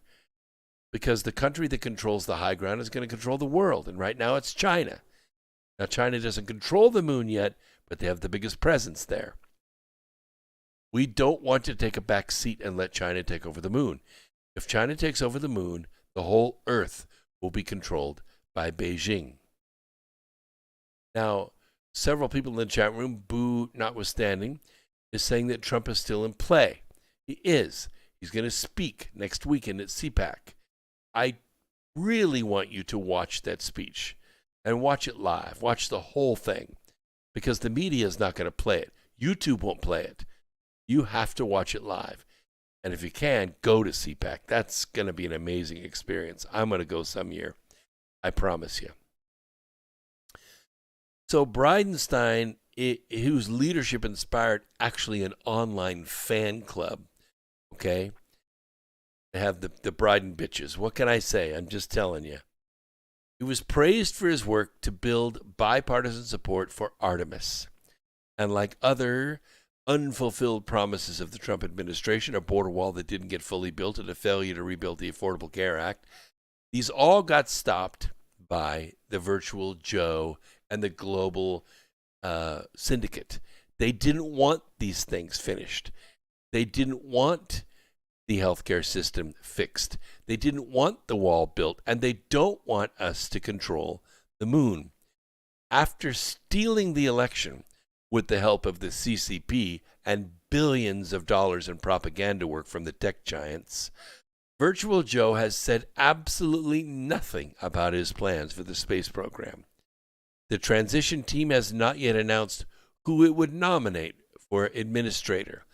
because the country that controls the high ground is going to control the world. And right now it's China. Now, China doesn't control the moon yet, but they have the biggest presence there. We don't want to take a back seat and let China take over the moon. If China takes over the moon, the whole Earth will be controlled by Beijing. Now, several people in the chat room, boo notwithstanding, is saying that Trump is still in play. He is. He's going to speak next weekend at CPAC. I really want you to watch that speech and watch it live. Watch the whole thing, because the media is not going to play it. YouTube won't play it. You have to watch it live. And if you can, go to CPAC. That's going to be an amazing experience. I'm going to go some year. I promise you. So Bridenstine, whose leadership inspired actually an online fan club, okay? They have the Biden bitches. What can I say? I'm just telling you. He was praised for his work to build bipartisan support for Artemis. And like other unfulfilled promises of the Trump administration, a border wall that didn't get fully built and a failure to rebuild the Affordable Care Act, these all got stopped by the Virtual Joe and the global syndicate. They didn't want these things finished. They didn't want the healthcare system fixed. They didn't want the wall built, and they don't want us to control the moon. After stealing the election with the help of the CCP and billions of dollars in propaganda work from the tech giants, Virtual Joe has said absolutely nothing about his plans for the space program. The transition team has not yet announced who it would nominate for administrator,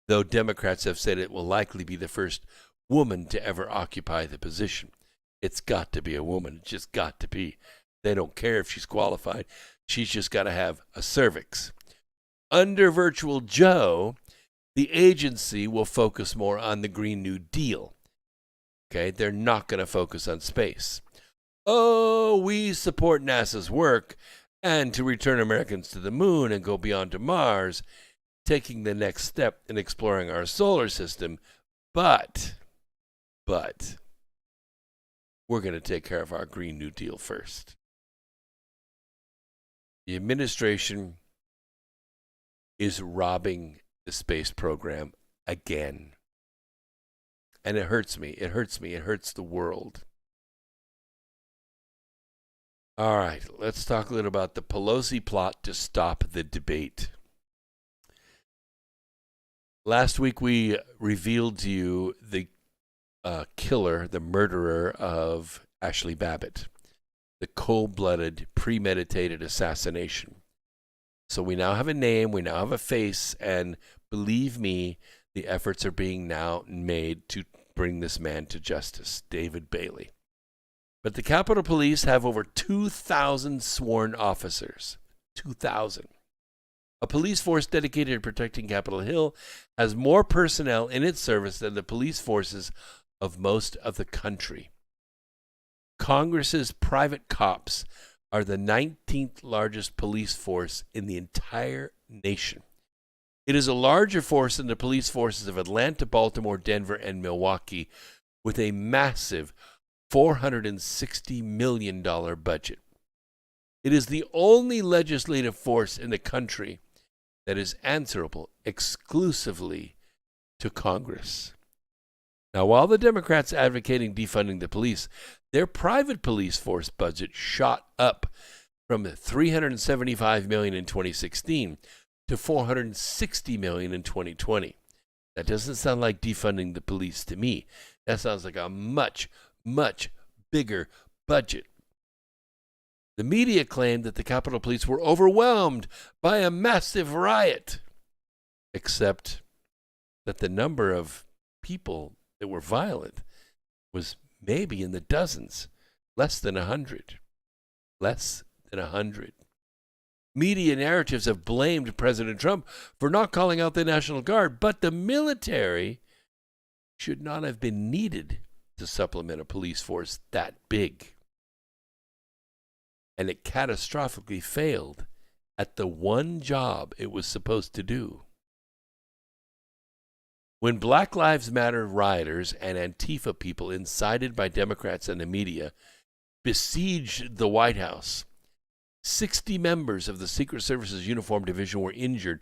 though Democrats have said it will likely be the first woman to ever occupy the position. It's got to be a woman. It's just got to be. They don't care if she's qualified. She's just got to have a cervix. Under Virtual Joe, the agency will focus more on the Green New Deal. Okay, they're not going to focus on space. Oh, we support NASA's work and to return Americans to the moon and go beyond to Mars, taking the next step in exploring our solar system. But we're going to take care of our Green New Deal first. The administration is robbing the space program again. And it hurts me. It hurts me. It hurts the world. All right, let's talk a little about the Pelosi plot to stop the debate. Last week we revealed to you the killer, the murderer of Ashley Babbitt, the cold-blooded, premeditated assassination. So we now have a name, we now have a face, and believe me, the efforts are being now made to bring this man to justice, David Bailey. But the Capitol Police have over 2,000 sworn officers. 2,000. A police force dedicated to protecting Capitol Hill has more personnel in its service than the police forces of most of the country. Congress's private cops are the 19th largest police force in the entire nation. It is a larger force than the police forces of Atlanta, Baltimore, Denver, and Milwaukee, with a massive $460 million budget. It is the only legislative force in the country that is answerable exclusively to Congress. Now, while the Democrats advocating defunding the police, their private police force budget shot up from $375 million in 2016 to $460 million in 2020. That doesn't sound like defunding the police to me. That sounds like a much, much bigger budget. The media claimed that the Capitol Police were overwhelmed by a massive riot, except that the number of people that were violent was maybe in the dozens, less than 100. Less than 100. Media narratives have blamed President Trump for not calling out the National Guard, but the military should not have been needed to supplement a police force that big. And it catastrophically failed at the one job it was supposed to do. When Black Lives Matter rioters and Antifa people incited by Democrats and the media besieged the White House, 60 members of the Secret Service's Uniform Division were injured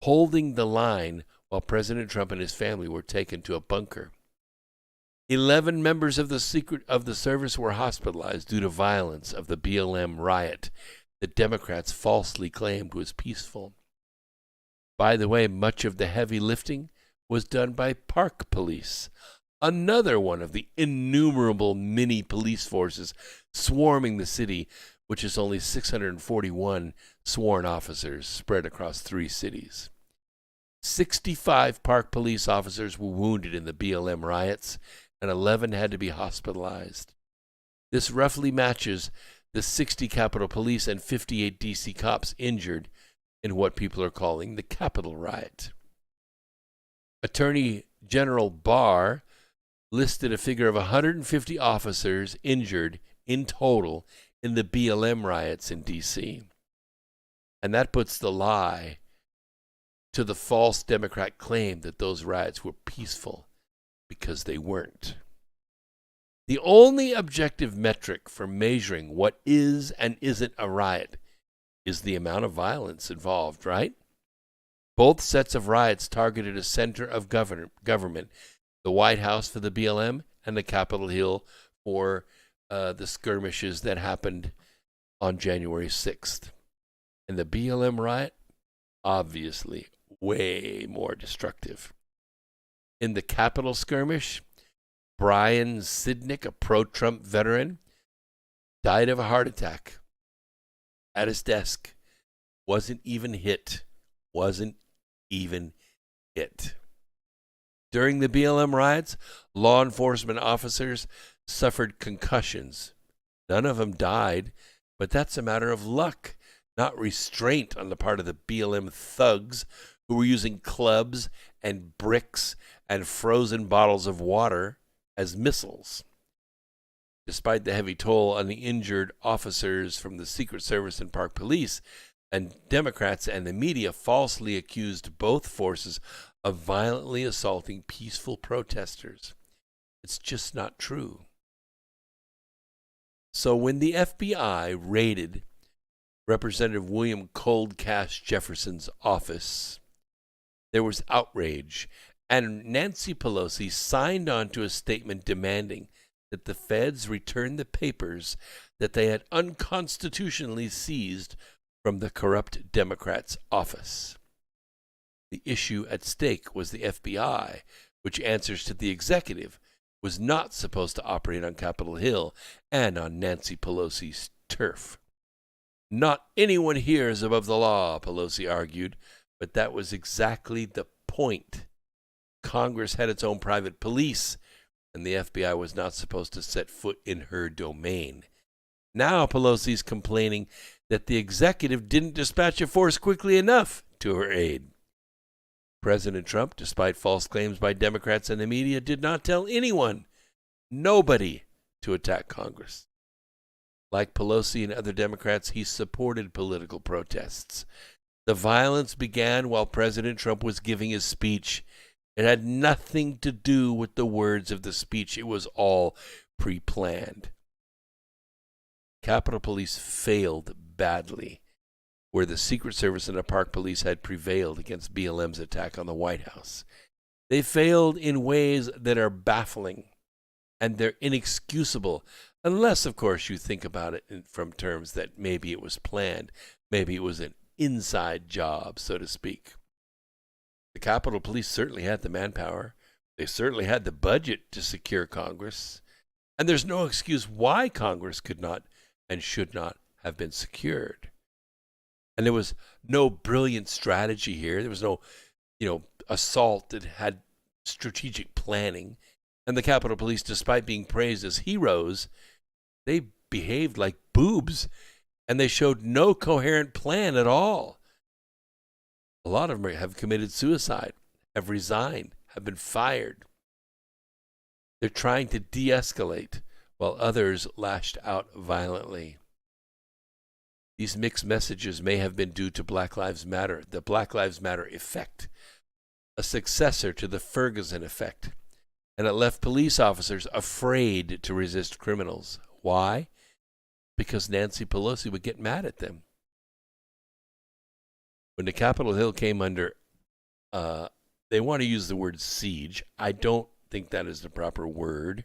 holding the line while President Trump and his family were taken to a bunker. 11 members of the service were hospitalized due to violence of the BLM riot that Democrats falsely claimed was peaceful. By the way, much of the heavy lifting was done by Park Police, another one of the innumerable mini police forces swarming the city, which is only 641 sworn officers spread across 3 cities. 65 Park Police officers were wounded in the BLM riots, and 11 had to be hospitalized. This roughly matches the 60 Capitol Police and 58 D.C. cops injured in what people are calling the Capitol riot. Attorney General Barr listed a figure of 150 officers injured in total in the BLM riots in D.C. And that puts the lie to the false Democrat claim that those riots were peaceful, because they weren't. The only objective metric for measuring what is and isn't a riot is the amount of violence involved, right? Both sets of riots targeted a center of government, the White House for the BLM and the Capitol Hill for the skirmishes that happened on January 6th. And the BLM riot, obviously, way more destructive. In the Capitol skirmish, Brian Sidnick, a pro-Trump veteran, died of a heart attack at his desk. Wasn't even hit. During the BLM riots, law enforcement officers suffered concussions. None of them died, but that's a matter of luck, not restraint on the part of the BLM thugs who were using clubs and bricks and frozen bottles of water as missiles. Despite the heavy toll on the injured officers from the Secret Service and Park Police, and Democrats and the media falsely accused both forces of violently assaulting peaceful protesters. It's just not true. So when the FBI raided Representative William Cold Cash Jefferson's office, there was outrage, and Nancy Pelosi signed on to a statement demanding that the feds return the papers that they had unconstitutionally seized from the corrupt Democrats' office. The issue at stake was the FBI, which answers to the executive, was not supposed to operate on Capitol Hill and on Nancy Pelosi's turf. Not anyone here is above the law, Pelosi argued, but that was exactly the point. Congress had its own private police, and the FBI was not supposed to set foot in her domain. Now Pelosi's complaining that the executive didn't dispatch a force quickly enough to her aid. President Trump, despite false claims by Democrats and the media, did not tell anyone, nobody, to attack Congress. Like Pelosi and other Democrats, he supported political protests. The violence began while President Trump was giving his speech. It had nothing to do with the words of the speech. It was all pre-planned. Capitol Police failed badly, where the Secret Service and the Park Police had prevailed against BLM's attack on the White House. They failed in ways that are baffling, and they're inexcusable, unless, of course, you think about it from terms that maybe it was planned, maybe it was an inside job, so to speak. The Capitol Police certainly had the manpower. They certainly had the budget to secure Congress. And there's no excuse why Congress could not and should not have been secured. And there was no brilliant strategy here. There was no, assault that had strategic planning. And the Capitol Police, despite being praised as heroes, they behaved like boobs. And they showed no coherent plan at all. A lot of them have committed suicide, have resigned, have been fired. They're trying to de-escalate while others lashed out violently. These mixed messages may have been due to Black Lives Matter, the Black Lives Matter effect, a successor to the Ferguson effect, and it left police officers afraid to resist criminals. Why? Because Nancy Pelosi would get mad at them. When the Capitol Hill came under, they want to use the word siege. I don't think that is the proper word.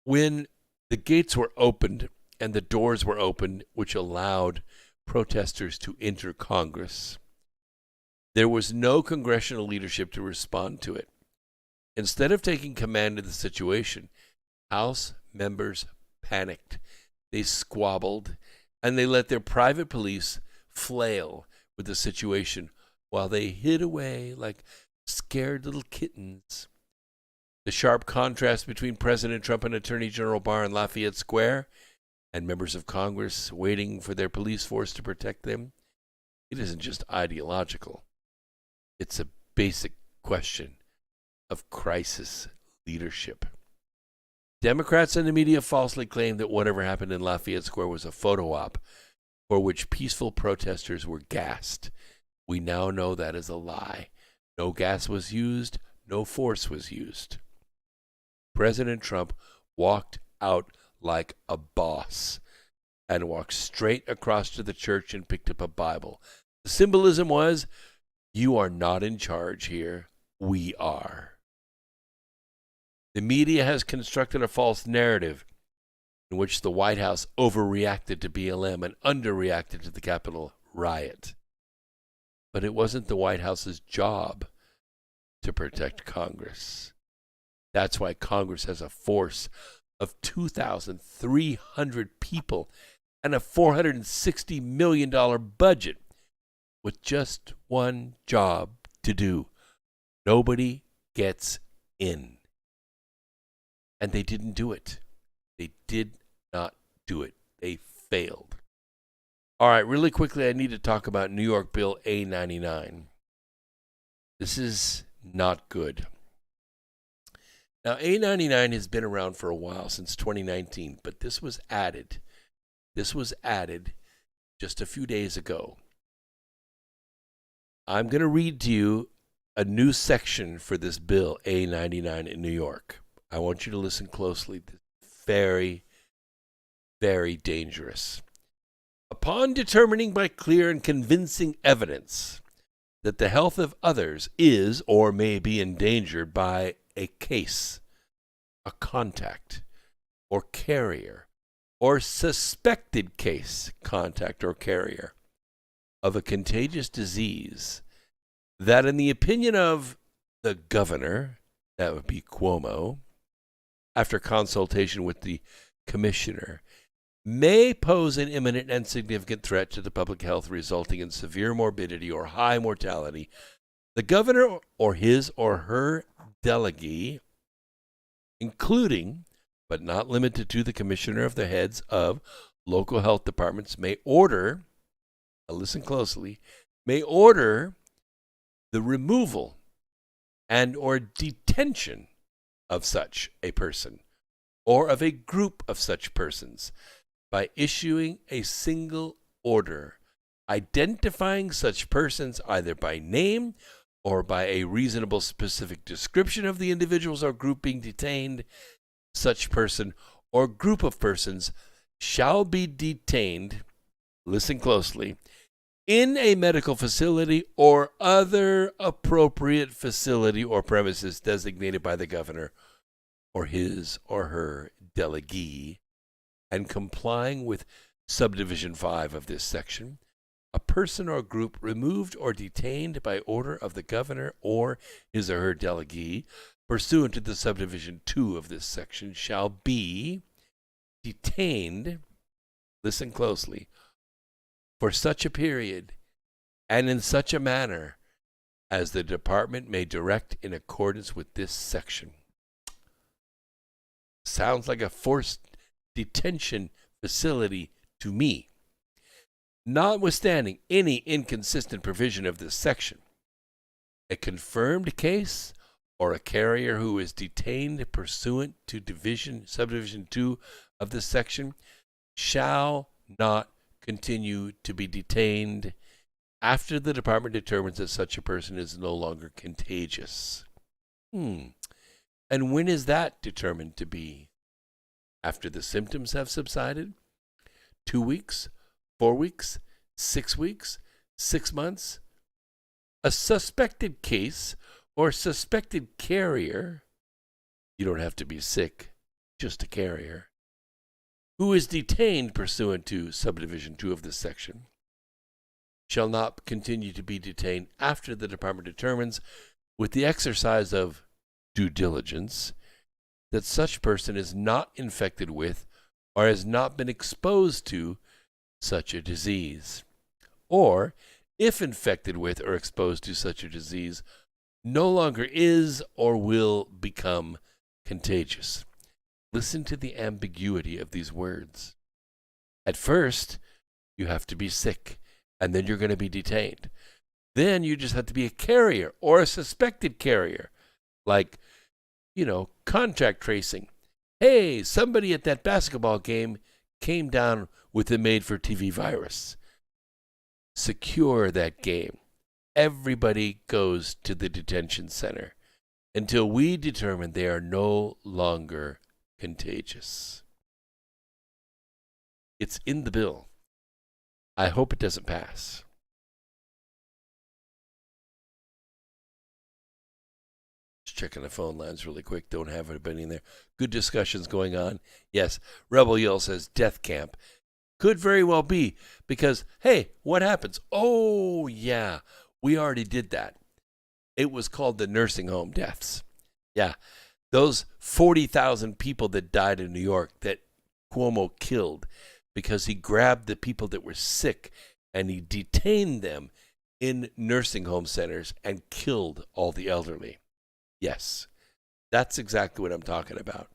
When the gates were opened and the doors were opened, which allowed protesters to enter Congress, there was no congressional leadership to respond to it. Instead of taking command of the situation, House members panicked. They squabbled, and they let their private police flail with the situation while they hid away like scared little kittens. The sharp contrast between President Trump and Attorney General Barr in Lafayette Square and members of Congress waiting for their police force to protect them, it isn't just ideological. It's a basic question of crisis leadership. Democrats and the media falsely claim that whatever happened in Lafayette Square was a photo op for which peaceful protesters were gassed. We now know that is a lie. No gas was used, no force was used. President Trump walked out like a boss and walked straight across to the church and picked up a Bible. The symbolism was, you are not in charge here, we are. The media has constructed a false narrative in which the White House overreacted to BLM and underreacted to the Capitol riot. But it wasn't the White House's job to protect Congress. That's why Congress has a force of 2,300 people and a $460 million budget with just one job to do. Nobody gets in. And they didn't do it. They did not do it. They failed. All right, really quickly, I need to talk about New York Bill A99. This is not good. Now, A99 has been around for a while, since 2019, but this was added. This was added just a few days ago. I'm going to read to you a new section for this bill, A99 in New York. I want you to listen closely. This is very, very dangerous. Upon determining by clear and convincing evidence that the health of others is or may be endangered by a case, a contact, or carrier, or suspected case, contact, or carrier of a contagious disease, that in the opinion of the governor, that would be Cuomo, after consultation with the commissioner, may pose an imminent and significant threat to the public health resulting in severe morbidity or high mortality, the governor or his or her delegee including, but not limited to, the commissioner of the heads of local health departments may order, now listen closely, may order the removal and or detention of such a person or of a group of such persons by issuing a single order identifying such persons either by name or by a reasonable specific description of the individuals or group being detained. Such person or group of persons shall be detained, listen closely, in a medical facility or other appropriate facility or premises designated by the governor or his or her delegee, and complying with subdivision 5 of this section, a person or group removed or detained by order of the governor or his or her delegee pursuant to the subdivision 2 of this section shall be detained, listen closely, for such a period and in such a manner as the department may direct in accordance with this section. Sounds like a forced detention facility to me. Notwithstanding any inconsistent provision of this section, a confirmed case or a carrier who is detained pursuant to subdivision 2 of this section shall not continue to be detained after the department determines that such a person is no longer contagious. And when is that determined to be? After the symptoms have subsided? 2 weeks? 4 weeks? 6 weeks? 6 months? A suspected case or suspected carrier, you don't have to be sick, just a carrier, who is detained pursuant to subdivision 2 of this section, shall not continue to be detained after the department determines, with the exercise of due diligence, that such person is not infected with or has not been exposed to such a disease, or, if infected with or exposed to such a disease, no longer is or will become contagious. Listen to the ambiguity of these words. At first, you have to be sick, and then you're going to be detained. Then you just have to be a carrier or a suspected carrier, like, contact tracing. Hey, somebody at that basketball game came down with a made-for-TV virus. Secure that game. Everybody goes to the detention center until we determine they are no longer contagious. It's in the bill. I hope it doesn't pass. Just checking the phone lines really quick. Don't have anybody in there. Good discussions going on. Yes, Rebel Yell says death camp. Could very well be because, hey, what happens? Oh, yeah, we already did that. It was called the nursing home deaths. Yeah, those 40,000 people that died in New York that Cuomo killed because he grabbed the people that were sick and he detained them in nursing home centers and killed all the elderly. Yes, that's exactly what I'm talking about.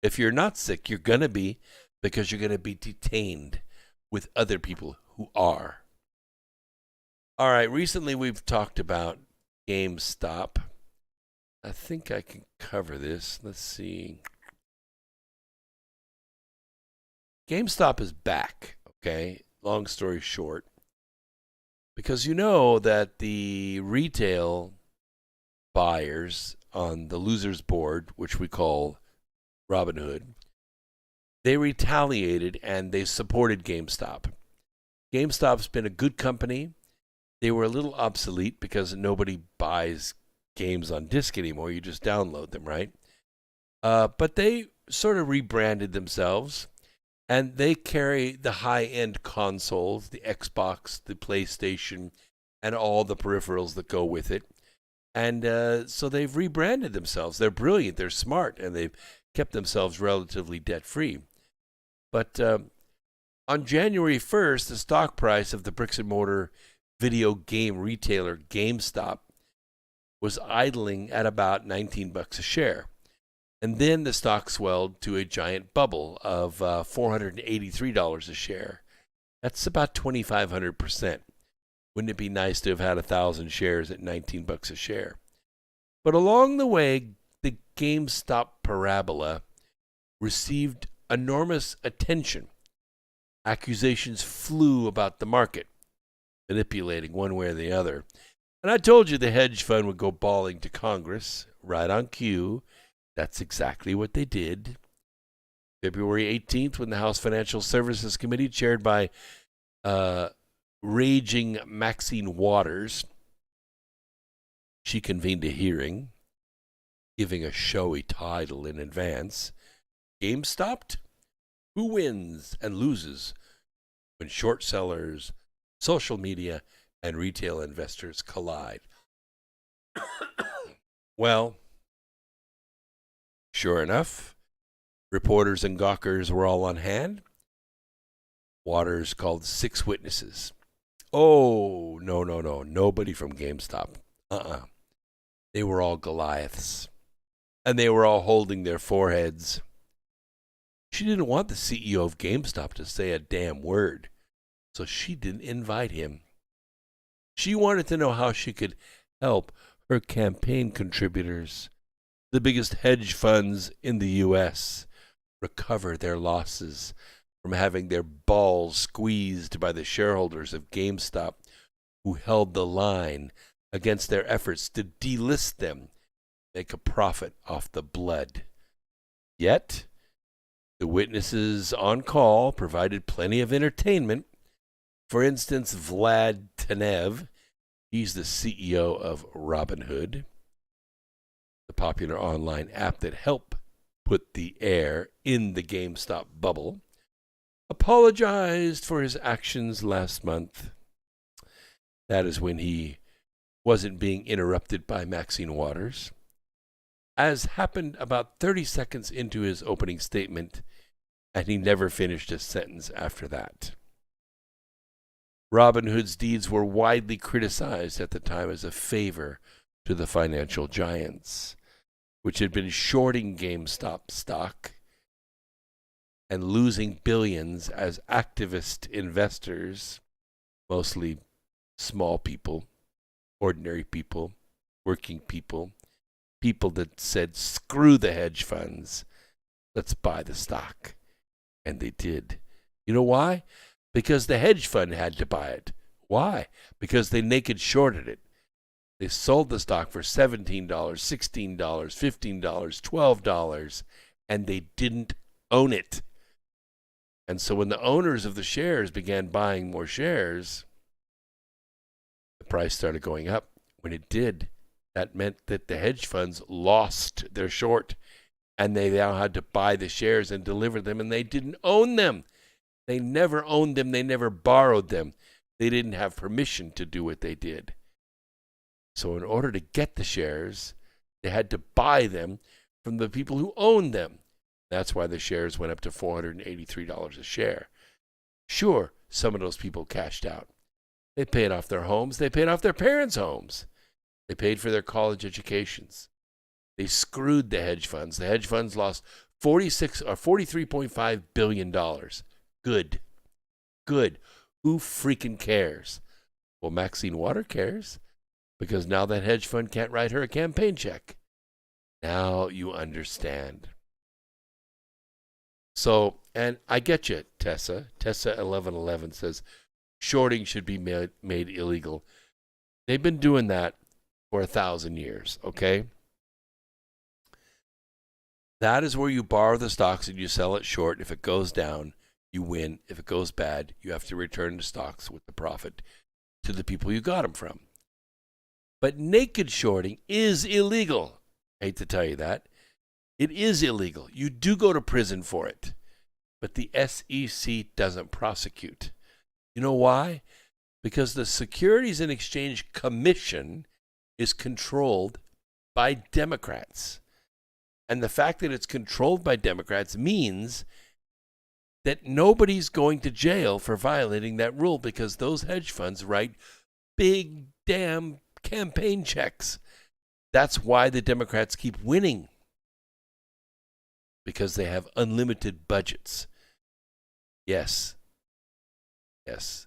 If you're not sick, you're going to be, because you're going to be detained with other people who are. All right, recently we've talked about GameStop. I think I can cover this. Let's see. GameStop is back, okay? Long story short. Because you know that the retail buyers on the losers board, which we call Robinhood, they retaliated and they supported GameStop. GameStop's been a good company. They were a little obsolete because nobody buys games on disc anymore. You just download them, right? But they sort of rebranded themselves, and they carry the high-end consoles, the Xbox, the PlayStation, and all the peripherals that go with it. And so they've rebranded themselves. They're brilliant. They're smart, and they've kept themselves relatively debt-free. But on January 1st, the stock price of the bricks-and-mortar video game retailer GameStop was idling at about $19 a share. And then the stock swelled to a giant bubble of $483 a share. That's about 2,500%. Wouldn't it be nice to have had 1,000 shares at $19 a share? But along the way, the GameStop parabola received enormous attention. Accusations flew about the market, manipulating one way or the other. And I told you the hedge fund would go bawling to Congress, right on cue. That's exactly what they did. February 18th, when the House Financial Services Committee, chaired by raging Maxine Waters, she convened a hearing, giving a showy title in advance. GameStop? Who wins and loses when short sellers, social media, and retail investors collide? Well, sure enough, reporters and gawkers were all on hand. Waters called 6 witnesses. Oh, no. Nobody from GameStop. They were all Goliaths. And they were all holding their foreheads. She didn't want the CEO of GameStop to say a damn word, so she didn't invite him. She wanted to know how she could help her campaign contributors, the biggest hedge funds in the U.S., recover their losses from having their balls squeezed by the shareholders of GameStop, who held the line against their efforts to delist them, make a profit off the blood. Yet, the witnesses on call provided plenty of entertainment. For instance, Vlad Tenev, he's the CEO of Robinhood, the popular online app that helped put the air in the GameStop bubble, apologized for his actions last month. That is when he wasn't being interrupted by Maxine Waters, as happened about 30 seconds into his opening statement, and he never finished a sentence after that. Robinhood's deeds were widely criticized at the time as a favor to the financial giants, which had been shorting GameStop stock and losing billions as activist investors, mostly small people, ordinary people, working people, people that said, screw the hedge funds, let's buy the stock. And they did. You know why? Because the hedge fund had to buy it. Why? Because they naked shorted it. They sold the stock for $17, $16, $15, $12, and they didn't own it. And so when the owners of the shares began buying more shares, the price started going up. When it did, that meant that the hedge funds lost their short, and they now had to buy the shares and deliver them, and they didn't own them. They never owned them. They never borrowed them. They didn't have permission to do what they did. So in order to get the shares, they had to buy them from the people who owned them. That's why the shares went up to $483 a share. Sure, some of those people cashed out. They paid off their homes. They paid off their parents' homes. They paid for their college educations. They screwed the hedge funds. The hedge funds lost $43.5 billion. Good. Who freaking cares? Well, Maxine Waters cares, because now that hedge fund can't write her a campaign check. Now you understand. So, and I get you, Tessa. Tessa1111 says shorting should be made illegal. They've been doing that for 1,000 years, okay? That is where you borrow the stocks and you sell it short. If it goes down, you win. If it goes bad, you have to return the stocks with the profit to the people you got them from. But naked shorting is illegal. I hate to tell you that. It is illegal. You do go to prison for it. But the SEC doesn't prosecute. You know why? Because the Securities and Exchange Commission is controlled by Democrats. And the fact that it's controlled by Democrats means that nobody's going to jail for violating that rule, because those hedge funds write big damn campaign checks. That's why the Democrats keep winning. because they have unlimited budgets. Yes. Yes.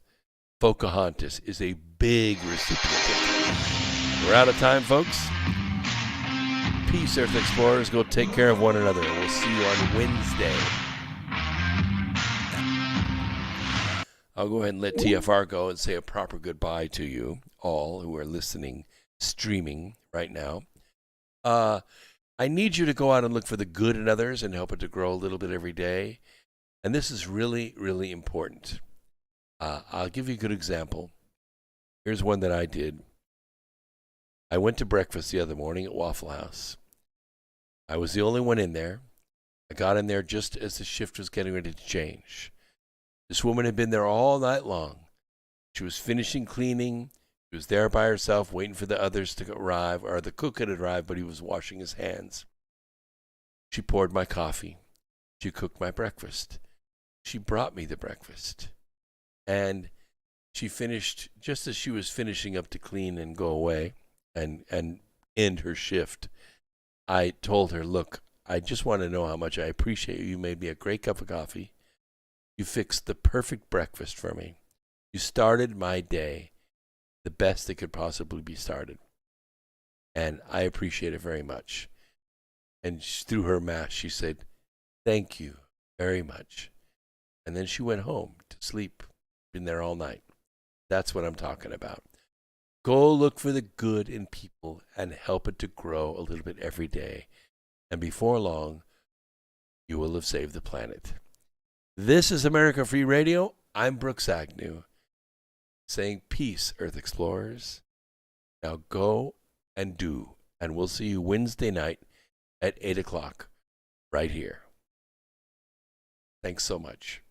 Pocahontas is a big recipient. We're out of time, folks. Peace, Earth Explorers. Go take care of one another. We'll see you on Wednesday. I'll go ahead and let TFR go and say a proper goodbye to you all who are listening, streaming right now. I need you to go out and look for the good in others and help it to grow a little bit every day. And this is really, really important. I'll give you a good example. Here's one that I did. I went to breakfast the other morning at Waffle House. I was the only one in there. I got in there just as the shift was getting ready to change. This woman had been there all night long. She was finishing cleaning. She was there by herself waiting for the others to arrive, or the cook had arrived, but he was washing his hands. She poured my coffee. She cooked my breakfast. She brought me the breakfast. And she finished, just as she was finishing up to clean and go away and end her shift, I told her, look, I just want to know how much I appreciate you. You made me a great cup of coffee. You fixed the perfect breakfast for me. You started my day the best it could possibly be started. And I appreciate it very much. And through her mask, she said, thank you very much. And then she went home to sleep. Been there all night. That's what I'm talking about. Go look for the good in people and help it to grow a little bit every day. And before long, you will have saved the planet. This is America Free Radio. I'm Brooks Agnew, saying peace, Earth Explorers. Now go and do. And we'll see you Wednesday night at 8 o'clock right here. Thanks so much.